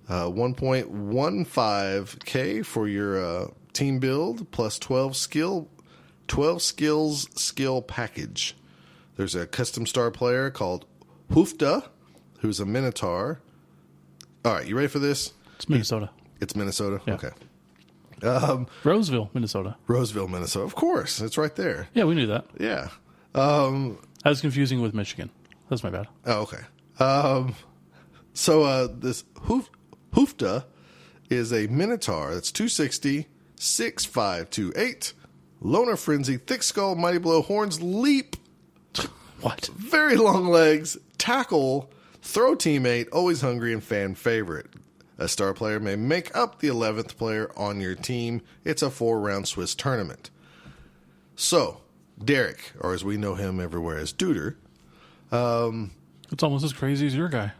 [SPEAKER 1] 1.15K for your team build plus 12 skills skill package. There's a custom star player called Hoofda, who's a Minotaur. All right, you ready for this?
[SPEAKER 2] It's Minnesota.
[SPEAKER 1] It's Minnesota?
[SPEAKER 2] Yeah.
[SPEAKER 1] Okay.
[SPEAKER 2] Roseville, Minnesota.
[SPEAKER 1] Roseville, Minnesota. Of course. It's right there.
[SPEAKER 2] Yeah, we knew that.
[SPEAKER 1] Yeah.
[SPEAKER 2] I was confusing with Michigan. That's my bad.
[SPEAKER 1] Oh, okay. So this Hoofda is a Minotaur that's 260, 6'5", 2'8", Loner Frenzy, Thick Skull, Mighty Blow, Horns, Leap.
[SPEAKER 2] What?
[SPEAKER 1] Very long legs, tackle, throw teammate, always hungry, and fan favorite. A star player may make up the 11th player on your team. It's a 4-round Swiss tournament. So, Derek, or as we know him everywhere as Duder.
[SPEAKER 2] It's almost as crazy as your guy.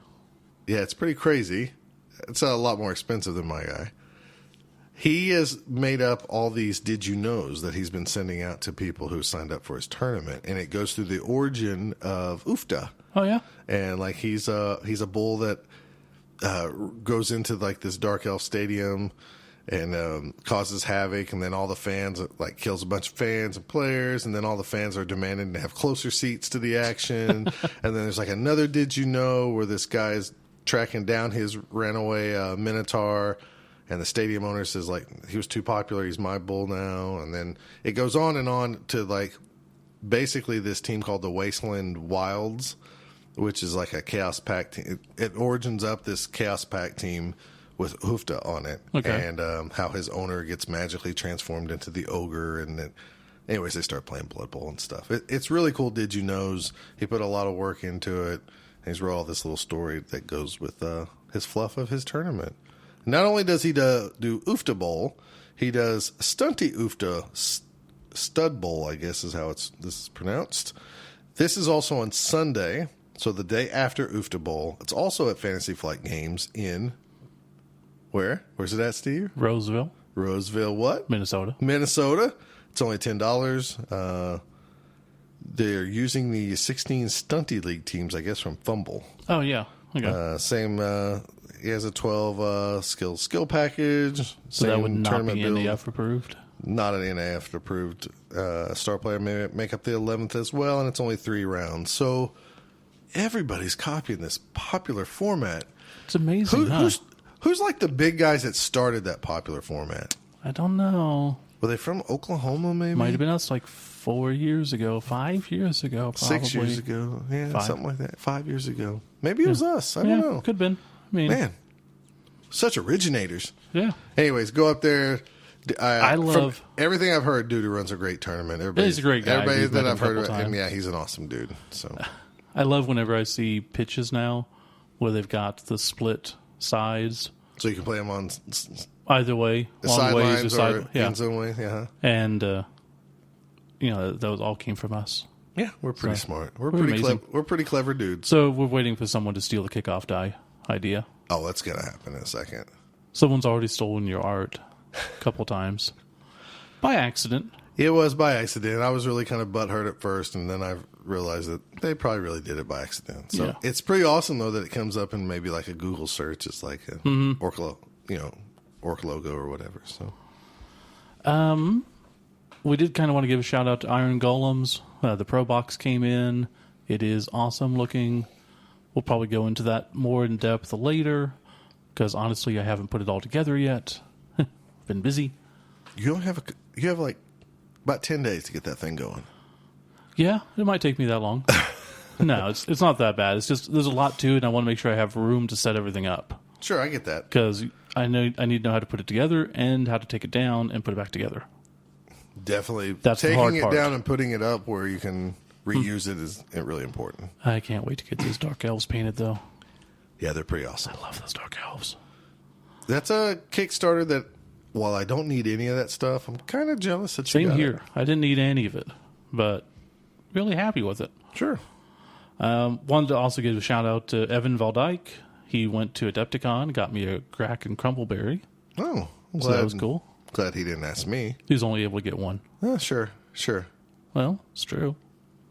[SPEAKER 1] Yeah, it's pretty crazy. It's a lot more expensive than my guy. He has made up all these did you knows that he's been sending out to people who signed up for his tournament, and it goes through the origin of Oofda.
[SPEAKER 2] Oh yeah,
[SPEAKER 1] and like he's a bull that goes into like this dark elf stadium and causes havoc, and then all the fans like kills a bunch of fans and players, and then all the fans are demanding to have closer seats to the action. And then there's like another did you know where this guy is tracking down his runaway Minotaur. And the stadium owner says, like, he was too popular, he's my bull now. And then it goes on to, like, basically this team called the Wasteland Wilds, which is like a Chaos Pact team. It origins up this Chaos Pact team with Hoofda on it.
[SPEAKER 2] Okay.
[SPEAKER 1] And how his owner gets magically transformed into the ogre. And then, anyways, they start playing Blood Bowl and stuff. It's really cool, Did You Knows. He put a lot of work into it. And he's wrote all this little story that goes with his fluff of his tournament. Not only does he do Oofda Bowl, he does Stunty Oofda Stud Bowl, I guess is how this is pronounced. This is also on Sunday, so the day after Oofda Bowl. It's also at Fantasy Flight Games in where? Where's it at, Steve?
[SPEAKER 2] Roseville.
[SPEAKER 1] Roseville what?
[SPEAKER 2] Minnesota.
[SPEAKER 1] Minnesota. It's only $10. They're using the 16 Stunty League teams, I guess, from Fumble.
[SPEAKER 2] Oh, yeah. Okay.
[SPEAKER 1] Same... He has a 12 skill package.
[SPEAKER 2] So that would not be
[SPEAKER 1] build.
[SPEAKER 2] NAF approved?
[SPEAKER 1] Not an NAF approved. Star player may make up the 11th as well, and it's only 3 rounds. So everybody's copying this popular format.
[SPEAKER 2] It's amazing.
[SPEAKER 1] Who's like the big guys that started that popular format?
[SPEAKER 2] I don't know.
[SPEAKER 1] Were they from Oklahoma, maybe?
[SPEAKER 2] Might have been us like 4 years ago, 5 years ago, probably.
[SPEAKER 1] 6 years ago. Yeah,
[SPEAKER 2] 5.
[SPEAKER 1] Something like that. 5 years ago. Maybe it was us. I don't know.
[SPEAKER 2] Could have been. I mean,
[SPEAKER 1] man, such originators.
[SPEAKER 2] Yeah.
[SPEAKER 1] Anyways, go up there.
[SPEAKER 2] I love
[SPEAKER 1] from everything I've heard. Dude runs a great tournament.
[SPEAKER 2] He's a great guy.
[SPEAKER 1] Everybody that I've heard
[SPEAKER 2] of
[SPEAKER 1] him, yeah, he's an awesome dude. So
[SPEAKER 2] I love whenever I see pitches now where they've got the split sides.
[SPEAKER 1] So you can play them on
[SPEAKER 2] either way,
[SPEAKER 1] the
[SPEAKER 2] long ways
[SPEAKER 1] sidelines or end zone way. Yeah,
[SPEAKER 2] and those all came from us.
[SPEAKER 1] Yeah, we're pretty smart. We're pretty clever dudes.
[SPEAKER 2] So we're waiting for someone to steal the kickoff die idea.
[SPEAKER 1] Oh, that's gonna happen in a second.
[SPEAKER 2] Someone's already stolen your art a couple times by accident.
[SPEAKER 1] It was by accident. I was really kind of butthurt at first, and then I realized that they probably really did it by accident. So It's pretty awesome though that it comes up in maybe like a Google search. It's like a Orc logo or whatever. So,
[SPEAKER 2] we did kind of want to give a shout out to Iron Golems. The Pro Box came in. It is awesome looking. We'll probably go into that more in depth later because honestly, I haven't put it all together yet. Been busy.
[SPEAKER 1] You have like about 10 days to get that thing going.
[SPEAKER 2] Yeah, it might take me that long. No, it's not that bad. It's just there's a lot to it, and I want to make sure I have room to set everything up.
[SPEAKER 1] Sure, I get that.
[SPEAKER 2] Because I need to know how to put it together and how to take it down and put it back together.
[SPEAKER 1] Definitely.
[SPEAKER 2] That's the hard part.
[SPEAKER 1] Taking it down and putting it up where you can reuse it is really important.
[SPEAKER 2] I can't wait to get these Dark Elves painted, though.
[SPEAKER 1] Yeah, they're pretty awesome.
[SPEAKER 2] I love those Dark Elves.
[SPEAKER 1] That's a Kickstarter that, while I don't need any of that stuff, I'm kind of jealous that you got
[SPEAKER 2] Same here.
[SPEAKER 1] it.
[SPEAKER 2] I didn't need any of it, but really happy with it.
[SPEAKER 1] Sure.
[SPEAKER 2] Wanted to also give a shout out to Evan Valdyke. He went to Adepticon, got me a Crack and Crumbleberry.
[SPEAKER 1] Oh,
[SPEAKER 2] so that was cool.
[SPEAKER 1] Glad he didn't ask me.
[SPEAKER 2] He was only able to get one.
[SPEAKER 1] Oh, sure.
[SPEAKER 2] Well, it's true.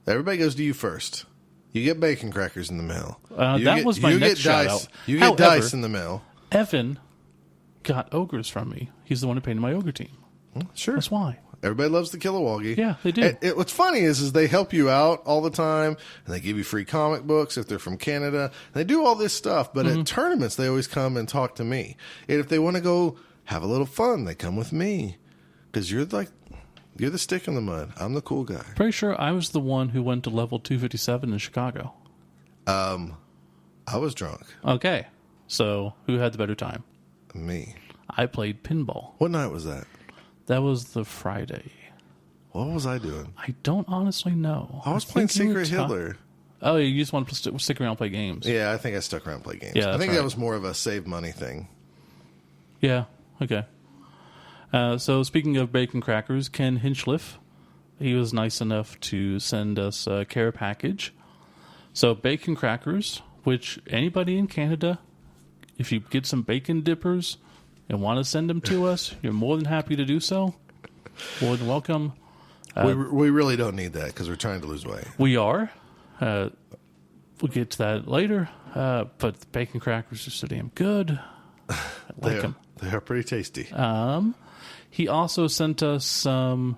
[SPEAKER 1] Everybody goes to you first. You get bacon crackers in the mail.
[SPEAKER 2] That was my next shout out.
[SPEAKER 1] You get dice in the mail.
[SPEAKER 2] Evan got ogres from me. He's the one who painted my ogre team.
[SPEAKER 1] Sure.
[SPEAKER 2] That's why.
[SPEAKER 1] Everybody loves the Kilowoggy.
[SPEAKER 2] Yeah, they do.
[SPEAKER 1] What's funny is they help you out all the time, and they give you free comic books if they're from Canada. And they do all this stuff, but at tournaments, they always come and talk to me. And if they want to go have a little fun, they come with me. Because you're the stick in the mud. I'm the cool guy.
[SPEAKER 2] Pretty sure I was the one who went to level 257 in Chicago.
[SPEAKER 1] I was drunk.
[SPEAKER 2] Okay. So, who had the better time?
[SPEAKER 1] Me.
[SPEAKER 2] I played pinball.
[SPEAKER 1] What night was that?
[SPEAKER 2] That was the Friday.
[SPEAKER 1] What was I doing?
[SPEAKER 2] I don't honestly know.
[SPEAKER 1] I was playing Secret Hitler.
[SPEAKER 2] Oh, you just want to stick around and play games.
[SPEAKER 1] Yeah, I think I stuck around and played games.
[SPEAKER 2] Yeah,
[SPEAKER 1] I think
[SPEAKER 2] right.
[SPEAKER 1] that was more of a save money thing.
[SPEAKER 2] Yeah, okay. So speaking of bacon crackers, Ken Hinchliff, he was nice enough to send us a care package. So bacon crackers, which anybody in Canada, if you get some bacon dippers and want to send them to us, you're more than happy to do so. More than welcome.
[SPEAKER 1] We really don't need that because we're trying to lose weight.
[SPEAKER 2] We are. We'll get to that later. But the bacon crackers are so damn good. I like them.
[SPEAKER 1] They are pretty tasty.
[SPEAKER 2] He also sent us some,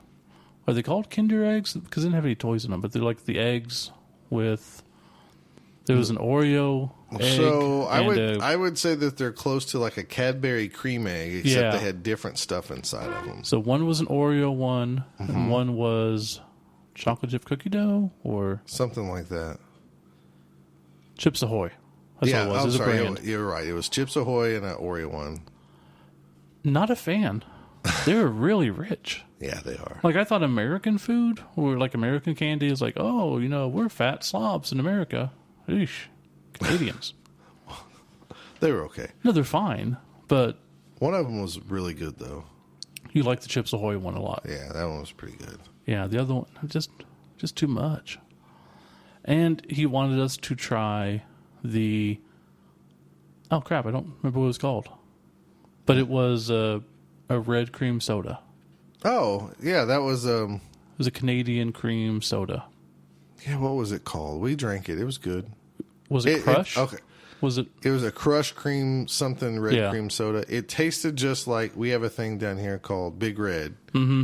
[SPEAKER 2] are they called Kinder eggs? Because they didn't have any toys in them, but they're like the eggs with, there was an Oreo egg.
[SPEAKER 1] So I would say that they're close to like a Cadbury cream egg, except they had different stuff inside of them.
[SPEAKER 2] So one was an Oreo one, and one was chocolate chip cookie dough, or
[SPEAKER 1] something like that.
[SPEAKER 2] Chips Ahoy. That's what it was.
[SPEAKER 1] I'm sorry.
[SPEAKER 2] A brand.
[SPEAKER 1] You're right. It was Chips Ahoy and an Oreo one.
[SPEAKER 2] Not a fan. They're really rich.
[SPEAKER 1] Yeah, they are.
[SPEAKER 2] Like, I thought American food, or like American candy, is like, oh, we're fat slobs in America. Eesh. Canadians.
[SPEAKER 1] They were okay.
[SPEAKER 2] No, they're fine, but
[SPEAKER 1] one of them was really good, though.
[SPEAKER 2] You like the Chips Ahoy one a lot.
[SPEAKER 1] Yeah, that one was pretty good.
[SPEAKER 2] Yeah, the other one, just too much. And he wanted us to try the, oh crap, I don't remember what it was called. But it was a red cream soda.
[SPEAKER 1] Oh, yeah, that was...
[SPEAKER 2] It was a Canadian cream soda.
[SPEAKER 1] Yeah, what was it called? We drank it. It was good.
[SPEAKER 2] Was it Crush?
[SPEAKER 1] Okay.
[SPEAKER 2] Was it?
[SPEAKER 1] It was a Crush cream something red cream soda. It tasted just like, we have a thing down here called Big Red. Mm-hmm.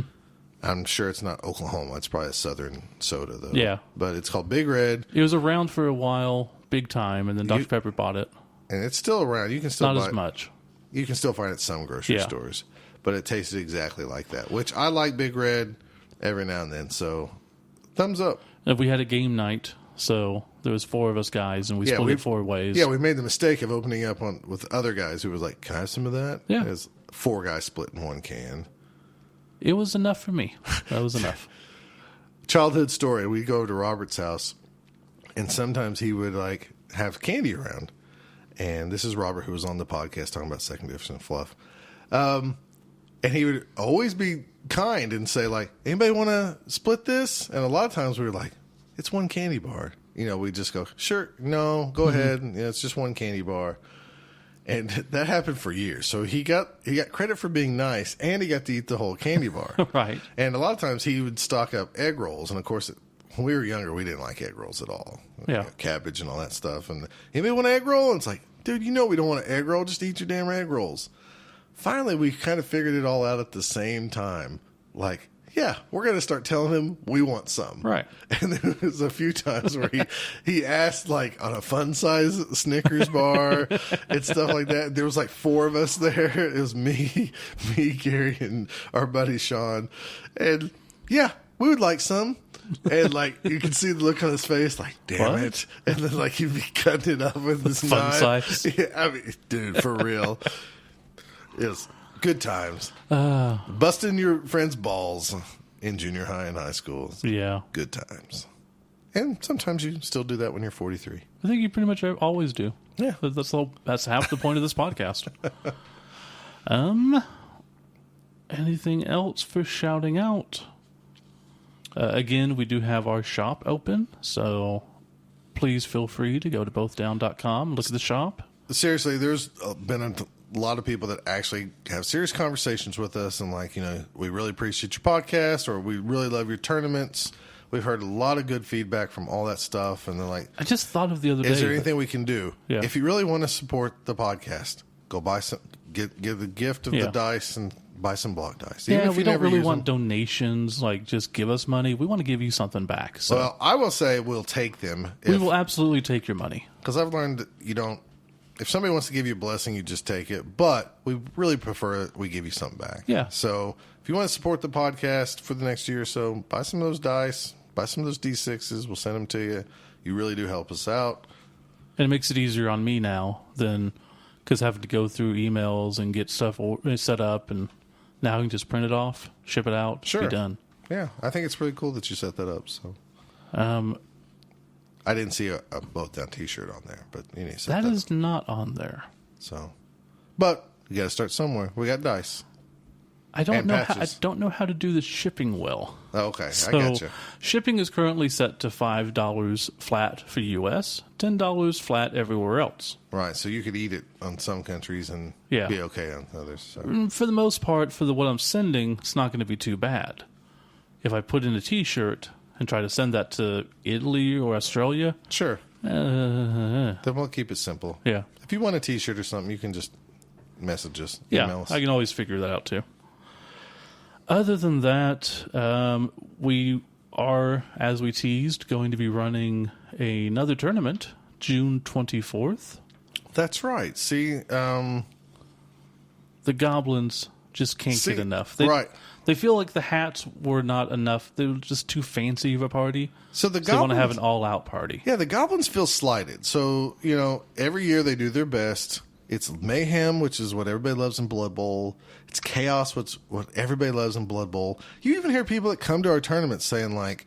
[SPEAKER 1] I'm sure it's not Oklahoma. It's probably a southern soda, though.
[SPEAKER 2] Yeah.
[SPEAKER 1] But it's called Big Red.
[SPEAKER 2] It was around for a while, big time, and then Dr. Pepper bought it.
[SPEAKER 1] And it's still around. You can still
[SPEAKER 2] buy
[SPEAKER 1] buy
[SPEAKER 2] it. Not as much.
[SPEAKER 1] You can still find it at some grocery stores. But it tasted exactly like that, which I like Big Red every now and then. So, thumbs up.
[SPEAKER 2] If we had a game night, so there was 4 of us guys, and we split it 4 ways.
[SPEAKER 1] Yeah, we made the mistake of opening up with other guys who was like, can I have some of that?
[SPEAKER 2] Yeah.
[SPEAKER 1] There's 4 guys split in one can.
[SPEAKER 2] It was enough for me. That was enough.
[SPEAKER 1] Childhood story. We go to Robert's house, And sometimes he would like have candy around. And this is Robert, who was on the podcast talking about second edition fluff. And he would always be kind and say, like, anybody want to split this? And a lot of times we were like, it's one candy bar. You know, we just go, sure, no, go ahead. You know, it's just one candy bar. And that happened for years. So he got credit for being nice, and he got to eat the whole candy bar.
[SPEAKER 2] Right.
[SPEAKER 1] And a lot of times he would stock up egg rolls. And, of course, when we were younger, we didn't like egg rolls at all.
[SPEAKER 2] Yeah.
[SPEAKER 1] You know, cabbage and all that stuff. And anybody want an egg roll? And it's like, dude, you know we don't want an egg roll. Just eat your damn egg rolls. Finally, we kind of figured it all out at the same time. Like, yeah, we're going to start telling him we want some.
[SPEAKER 2] Right.
[SPEAKER 1] And there was a few times where he asked, like, on a fun-size Snickers bar and stuff like that. There was, like, 4 of us there. It was me, Gary, and our buddy Sean. And, yeah, we would like some. And, like, you could see the look on his face, like, damn it. And then, like, he'd be cutting it up with his knife.
[SPEAKER 2] Fun size.
[SPEAKER 1] Yeah, I mean, dude, for real. It was good times. Busting your friends' balls in junior high and high school.
[SPEAKER 2] Yeah.
[SPEAKER 1] Good times. And sometimes you still do that when you're 43.
[SPEAKER 2] I think you pretty much always do.
[SPEAKER 1] Yeah.
[SPEAKER 2] That's half the point of this podcast. Anything else for shouting out? Again, we do have our shop open, so please feel free to go to bothdown.com, look at the shop.
[SPEAKER 1] Seriously, there's been a lot of people that actually have serious conversations with us and like, you know, we really appreciate your podcast or we really love your tournaments. We've heard a lot of good feedback from all that stuff. And they're like,
[SPEAKER 2] I just thought of the other day.
[SPEAKER 1] Is there anything we can do?
[SPEAKER 2] Yeah.
[SPEAKER 1] If you really want to support the podcast, go buy some, give the gift of the dice and buy some block dice.
[SPEAKER 2] Even if we don't really want donations, like just give us money. We want to give you something back. So
[SPEAKER 1] well, I will say we'll take them.
[SPEAKER 2] We will absolutely take your money.
[SPEAKER 1] Because I've learned that you don't, if somebody wants to give you a blessing, you just take it. But we really prefer it. We give you something back.
[SPEAKER 2] Yeah.
[SPEAKER 1] So if you want to support the podcast for the next year or so, buy some of those dice, buy some of those D6s. We'll send them to you. You really do help us out.
[SPEAKER 2] And it makes it easier on me now than because having to go through emails and get stuff set up. And now I can just print it off, ship it out, be done.
[SPEAKER 1] Yeah. I think it's really cool that you set that up. So, I didn't see a Both Down T-shirt on there, but you need to set
[SPEAKER 2] that is not on there.
[SPEAKER 1] So, but you got to start somewhere. We got dice.
[SPEAKER 2] I don't know how to do the shipping well.
[SPEAKER 1] Oh, okay,
[SPEAKER 2] so
[SPEAKER 1] I got you.
[SPEAKER 2] Shipping is currently set to $5 flat for US, $10 flat everywhere else.
[SPEAKER 1] Right, so you could eat it on some countries and be okay on others. So.
[SPEAKER 2] For the most part, for what I'm sending, it's not going to be too bad. If I put in a T-shirt and try to send that to Italy or Australia,
[SPEAKER 1] sure. Then we'll keep it simple.
[SPEAKER 2] Yeah.
[SPEAKER 1] If you want a T-shirt or something, you can just message us, email us.
[SPEAKER 2] I can always figure that out too. Other than that, we are, as we teased, going to be running another tournament June 24th.
[SPEAKER 1] That's right. See,
[SPEAKER 2] the Goblins just can't get enough.
[SPEAKER 1] Right.
[SPEAKER 2] They feel like the hats were not enough. They were just too fancy of a party.
[SPEAKER 1] So they
[SPEAKER 2] want to have an all-out party.
[SPEAKER 1] Yeah, the Goblins feel slighted. So, you know, every year they do their best. It's mayhem, which is what everybody loves in Blood Bowl. It's chaos, what everybody loves in Blood Bowl. You even hear people that come to our tournaments saying, like,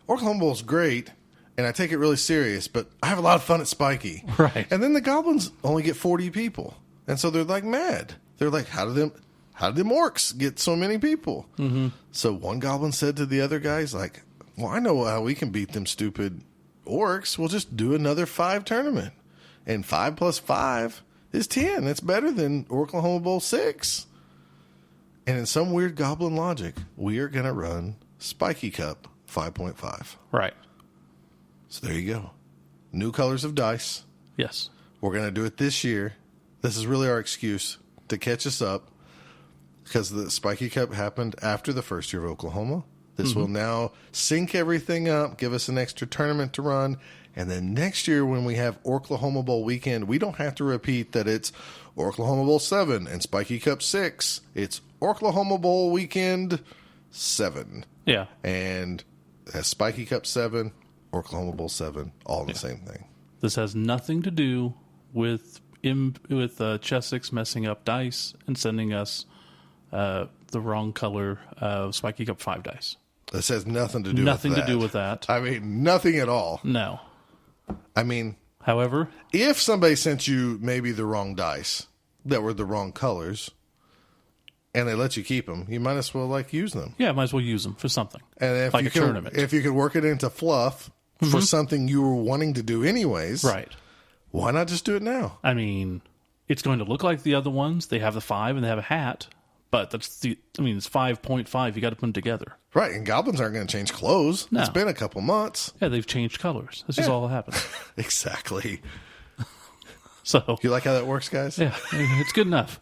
[SPEAKER 1] Orclahoma Bowl is great, and I take it really serious, but I have a lot of fun at Spiky.
[SPEAKER 2] Right.
[SPEAKER 1] And then the Goblins only get 40 people. And so they're, like, mad. They're like, how did them orcs get so many people? Mm-hmm. So one Goblin said to the other guys, like, well, I know how we can beat them stupid orcs. We'll just do another 5 tournament. And 5 plus 5 is 10. That's better than Orclahoma Bowl 6. And in some weird goblin logic, we are going to run Spiky Cup 5.5.
[SPEAKER 2] Right.
[SPEAKER 1] So there you go. New colors of dice.
[SPEAKER 2] Yes.
[SPEAKER 1] We're going to do it this year. This is really our excuse to catch us up because the Spiky Cup happened after the first year of Oklahoma. This will now sync everything up, give us an extra tournament to run. And then next year when we have Orclahoma Bowl weekend, we don't have to repeat that it's Orclahoma Bowl 7 and Spiky Cup 6. It's Orclahoma Bowl weekend 7.
[SPEAKER 2] Yeah.
[SPEAKER 1] And it has Spiky Cup 7, Orclahoma Bowl 7, all in the same thing.
[SPEAKER 2] This has nothing to do with Chessex messing up dice and sending us the wrong color of Spiky Cup 5 dice.
[SPEAKER 1] This has nothing to do with that.
[SPEAKER 2] Nothing to do with that.
[SPEAKER 1] I mean, nothing at all.
[SPEAKER 2] No.
[SPEAKER 1] I mean,
[SPEAKER 2] however,
[SPEAKER 1] if somebody sent you maybe the wrong dice that were the wrong colors, and they let you keep them, you might as well like use them.
[SPEAKER 2] Yeah, might as well use them for something.
[SPEAKER 1] And if
[SPEAKER 2] like
[SPEAKER 1] you
[SPEAKER 2] a
[SPEAKER 1] can,
[SPEAKER 2] tournament.
[SPEAKER 1] if you could work it into fluff for something you were wanting to do anyways,
[SPEAKER 2] Right.
[SPEAKER 1] Why not just do it now?
[SPEAKER 2] I mean, it's going to look like the other ones. They have the 5 and they have a hat, but it's 5.5. You got to put them together.
[SPEAKER 1] Right, and goblins aren't going to change clothes.
[SPEAKER 2] No.
[SPEAKER 1] It's been a couple months.
[SPEAKER 2] Yeah, they've changed colors. This is all that happened.
[SPEAKER 1] Exactly.
[SPEAKER 2] So,
[SPEAKER 1] You like how that works, guys?
[SPEAKER 2] yeah, it's good enough.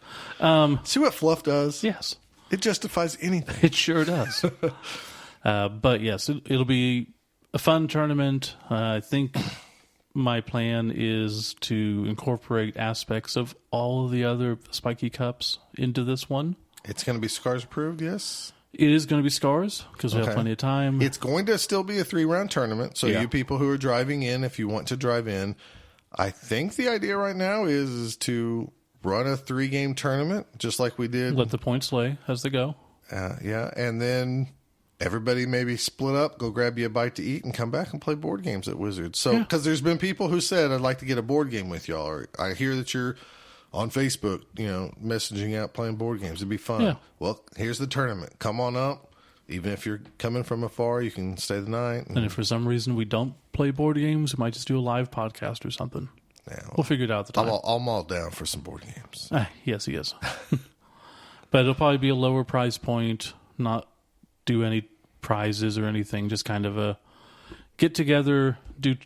[SPEAKER 1] See what fluff does?
[SPEAKER 2] Yes,
[SPEAKER 1] It justifies anything.
[SPEAKER 2] it sure does. But yes, it'll be a fun tournament. I think my plan is to incorporate aspects of all of the other Spiky Cups into this one.
[SPEAKER 1] It's going to be Scars approved, yes?
[SPEAKER 2] It is going to be Scars because we have plenty of time.
[SPEAKER 1] It's going to still be a 3-round tournament. So
[SPEAKER 2] Yeah.
[SPEAKER 1] you people who are driving in, if you want to drive in, I think the idea right now is to run a 3-game tournament, just like we did.
[SPEAKER 2] Let the points lay as they go.
[SPEAKER 1] Yeah, and then everybody maybe split up, go grab you a bite to eat, and come back and play board games at Wizards. So, because there's been people who said, I'd like to get a board game with y'all, or I hear that you're on Facebook, messaging out playing board games. It'd be fun.
[SPEAKER 2] Yeah.
[SPEAKER 1] Well, here's the tournament. Come on up. Even if you're coming from afar, you can stay the night.
[SPEAKER 2] And if for some reason we don't play board games, we might just do a live podcast or something.
[SPEAKER 1] Yeah,
[SPEAKER 2] We'll figure it out at the time.
[SPEAKER 1] I'm all down for some board games.
[SPEAKER 2] Yes, he is. But it'll probably be a lower price point, not do any prizes or anything, just kind of a get together, do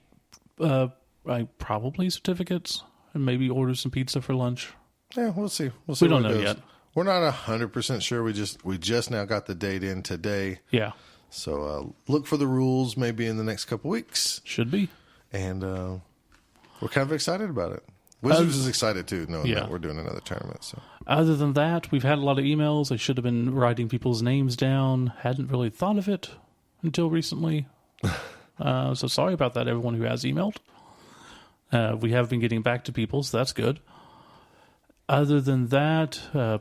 [SPEAKER 2] probably certificates, and maybe order some pizza for lunch.
[SPEAKER 1] Yeah, we'll see. We
[SPEAKER 2] don't know yet.
[SPEAKER 1] We're not 100% sure. We just now got the date in today.
[SPEAKER 2] Yeah.
[SPEAKER 1] So look for the rules maybe in the next couple weeks.
[SPEAKER 2] Should be.
[SPEAKER 1] And we're kind of excited about it. Wizards is excited too, knowing that we're doing another tournament. So
[SPEAKER 2] other than that, we've had a lot of emails. I should have been writing people's names down. Hadn't really thought of it until recently. So sorry about that, everyone who has emailed. We have been getting back to people, so that's good. Other than that,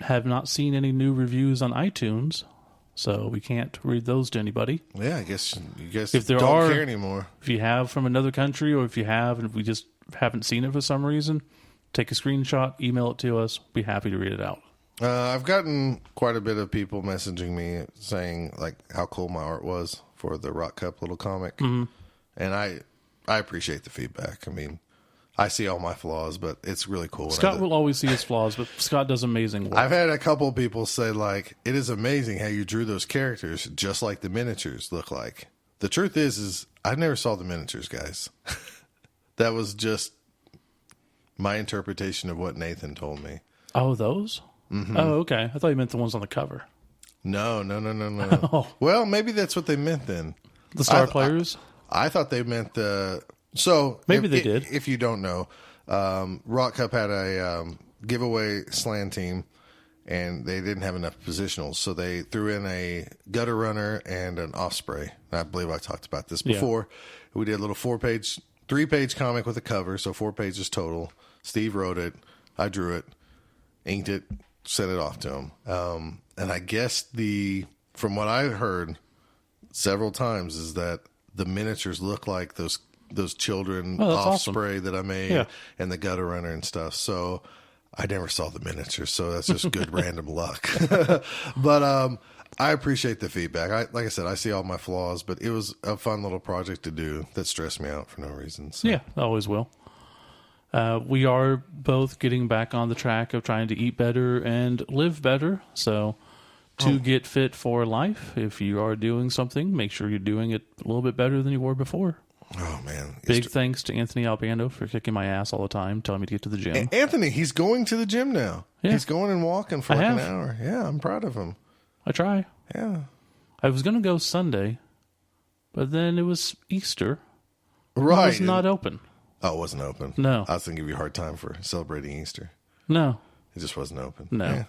[SPEAKER 2] have not seen any new reviews on iTunes, so we can't read those to anybody.
[SPEAKER 1] yeah, I guess you guys
[SPEAKER 2] If there
[SPEAKER 1] don't care anymore.
[SPEAKER 2] If you have from another country, or if you have and we just haven't seen it for some reason, take a screenshot, email it to us. Be happy to read it out.
[SPEAKER 1] I've gotten quite a bit of people messaging me saying like how cool my art was for the Rock Cup little comic, and I appreciate the feedback. I mean, I see all my flaws, but it's really cool.
[SPEAKER 2] Scott will always see his flaws, but Scott does amazing work.
[SPEAKER 1] I've had a couple of people say, like, it is amazing how you drew those characters just like the miniatures look like. The truth is I never saw the miniatures, guys. That was just my interpretation of what Nathan told me.
[SPEAKER 2] Oh, those? Mm-hmm. Oh, okay. I thought you meant the ones on the cover.
[SPEAKER 1] No.
[SPEAKER 2] Oh.
[SPEAKER 1] Well, maybe that's what they meant then.
[SPEAKER 2] The star players?
[SPEAKER 1] I thought they meant the... So
[SPEAKER 2] maybe they did.
[SPEAKER 1] If you don't know, Rock Cup had a giveaway slan team, and they didn't have enough positionals, so they threw in a gutter runner and an osprey. I believe I talked about this before. Yeah. We did a little 3-page comic with a cover, so 4 pages total. Steve wrote it, I drew it, inked it, sent it off to him. And I guess from what I heard several times is that the miniatures look like those children osprey awesome. That I made and the gutter runner and stuff. So I never saw the miniatures, so that's just good random luck. But I appreciate the feedback. Like I said, I see all my flaws, but it was a fun little project to do that stressed me out for no reason. So.
[SPEAKER 2] Yeah, always will. We are both getting back on the track of trying to eat better and live better. So to get fit for life, if you are doing something, make sure you're doing it a little bit better than you were before.
[SPEAKER 1] Oh, man.
[SPEAKER 2] Big thanks to Anthony Albano for kicking my ass all the time, telling me to get to the gym.
[SPEAKER 1] Anthony, he's going to the gym now. Yeah. He's going and walking for an hour. Yeah, I'm proud of him.
[SPEAKER 2] I try.
[SPEAKER 1] Yeah.
[SPEAKER 2] I was going to go Sunday, but then it was Easter.
[SPEAKER 1] Right.
[SPEAKER 2] It was not open.
[SPEAKER 1] Oh, it wasn't open?
[SPEAKER 2] No.
[SPEAKER 1] I was going to give you a hard time for celebrating Easter.
[SPEAKER 2] No.
[SPEAKER 1] It just wasn't open.
[SPEAKER 2] No.
[SPEAKER 1] Yeah.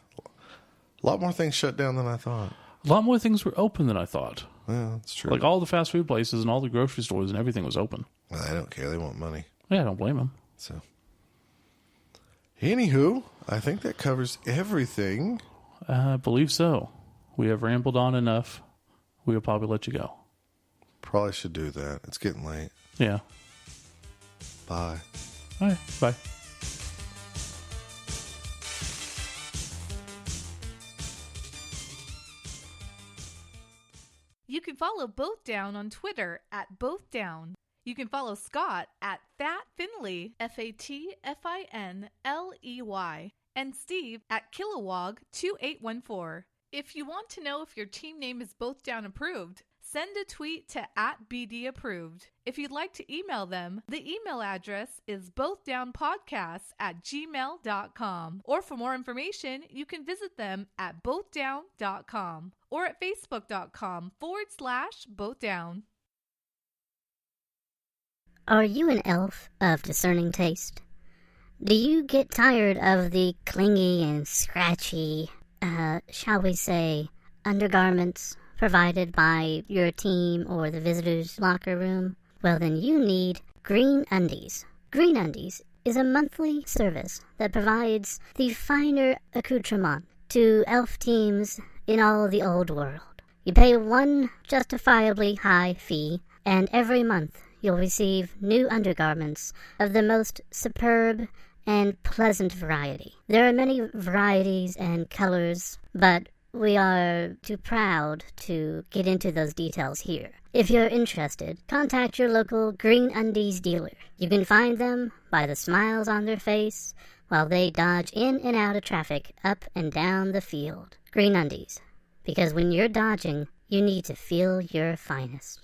[SPEAKER 1] A lot more things shut down than I thought.
[SPEAKER 2] A lot more things were open than I thought.
[SPEAKER 1] Yeah, that's true.
[SPEAKER 2] Like all the fast food places and all the grocery stores and everything was open.
[SPEAKER 1] Well, they don't care. They want money.
[SPEAKER 2] Yeah, I don't blame them.
[SPEAKER 1] So, anywho, I think that covers everything.
[SPEAKER 2] I believe so. We have rambled on enough. We will probably let you go.
[SPEAKER 1] Probably should do that. It's getting late.
[SPEAKER 2] Yeah.
[SPEAKER 1] Bye.
[SPEAKER 2] All right, bye.
[SPEAKER 4] You can follow Both Down on Twitter at Both Down. You can follow Scott at Fat Finley, FATFINLEY, and Steve at Kilowog2814. If you want to know if your team name is Both Down approved, send a tweet to @BDapproved. If you'd like to email them, the email address is bothdownpodcasts@gmail.com. Or for more information, you can visit them at bothdown.com or at facebook.com/bothdown.
[SPEAKER 5] Are you an elf of discerning taste? Do you get tired of the clingy and scratchy, shall we say, undergarments provided by your team or the visitor's locker room? Well, then you need Green Undies. Green Undies is a monthly service that provides the finer accoutrement to elf teams in all the old world. You pay one justifiably high fee, and every month you'll receive new undergarments of the most superb and pleasant variety. There are many varieties and colors, but we are too proud to get into those details here. If you're interested, contact your local Green Undies dealer. You can find them by the smiles on their face while they dodge in and out of traffic up and down the field. Green Undies, because when you're dodging, you need to feel your finest.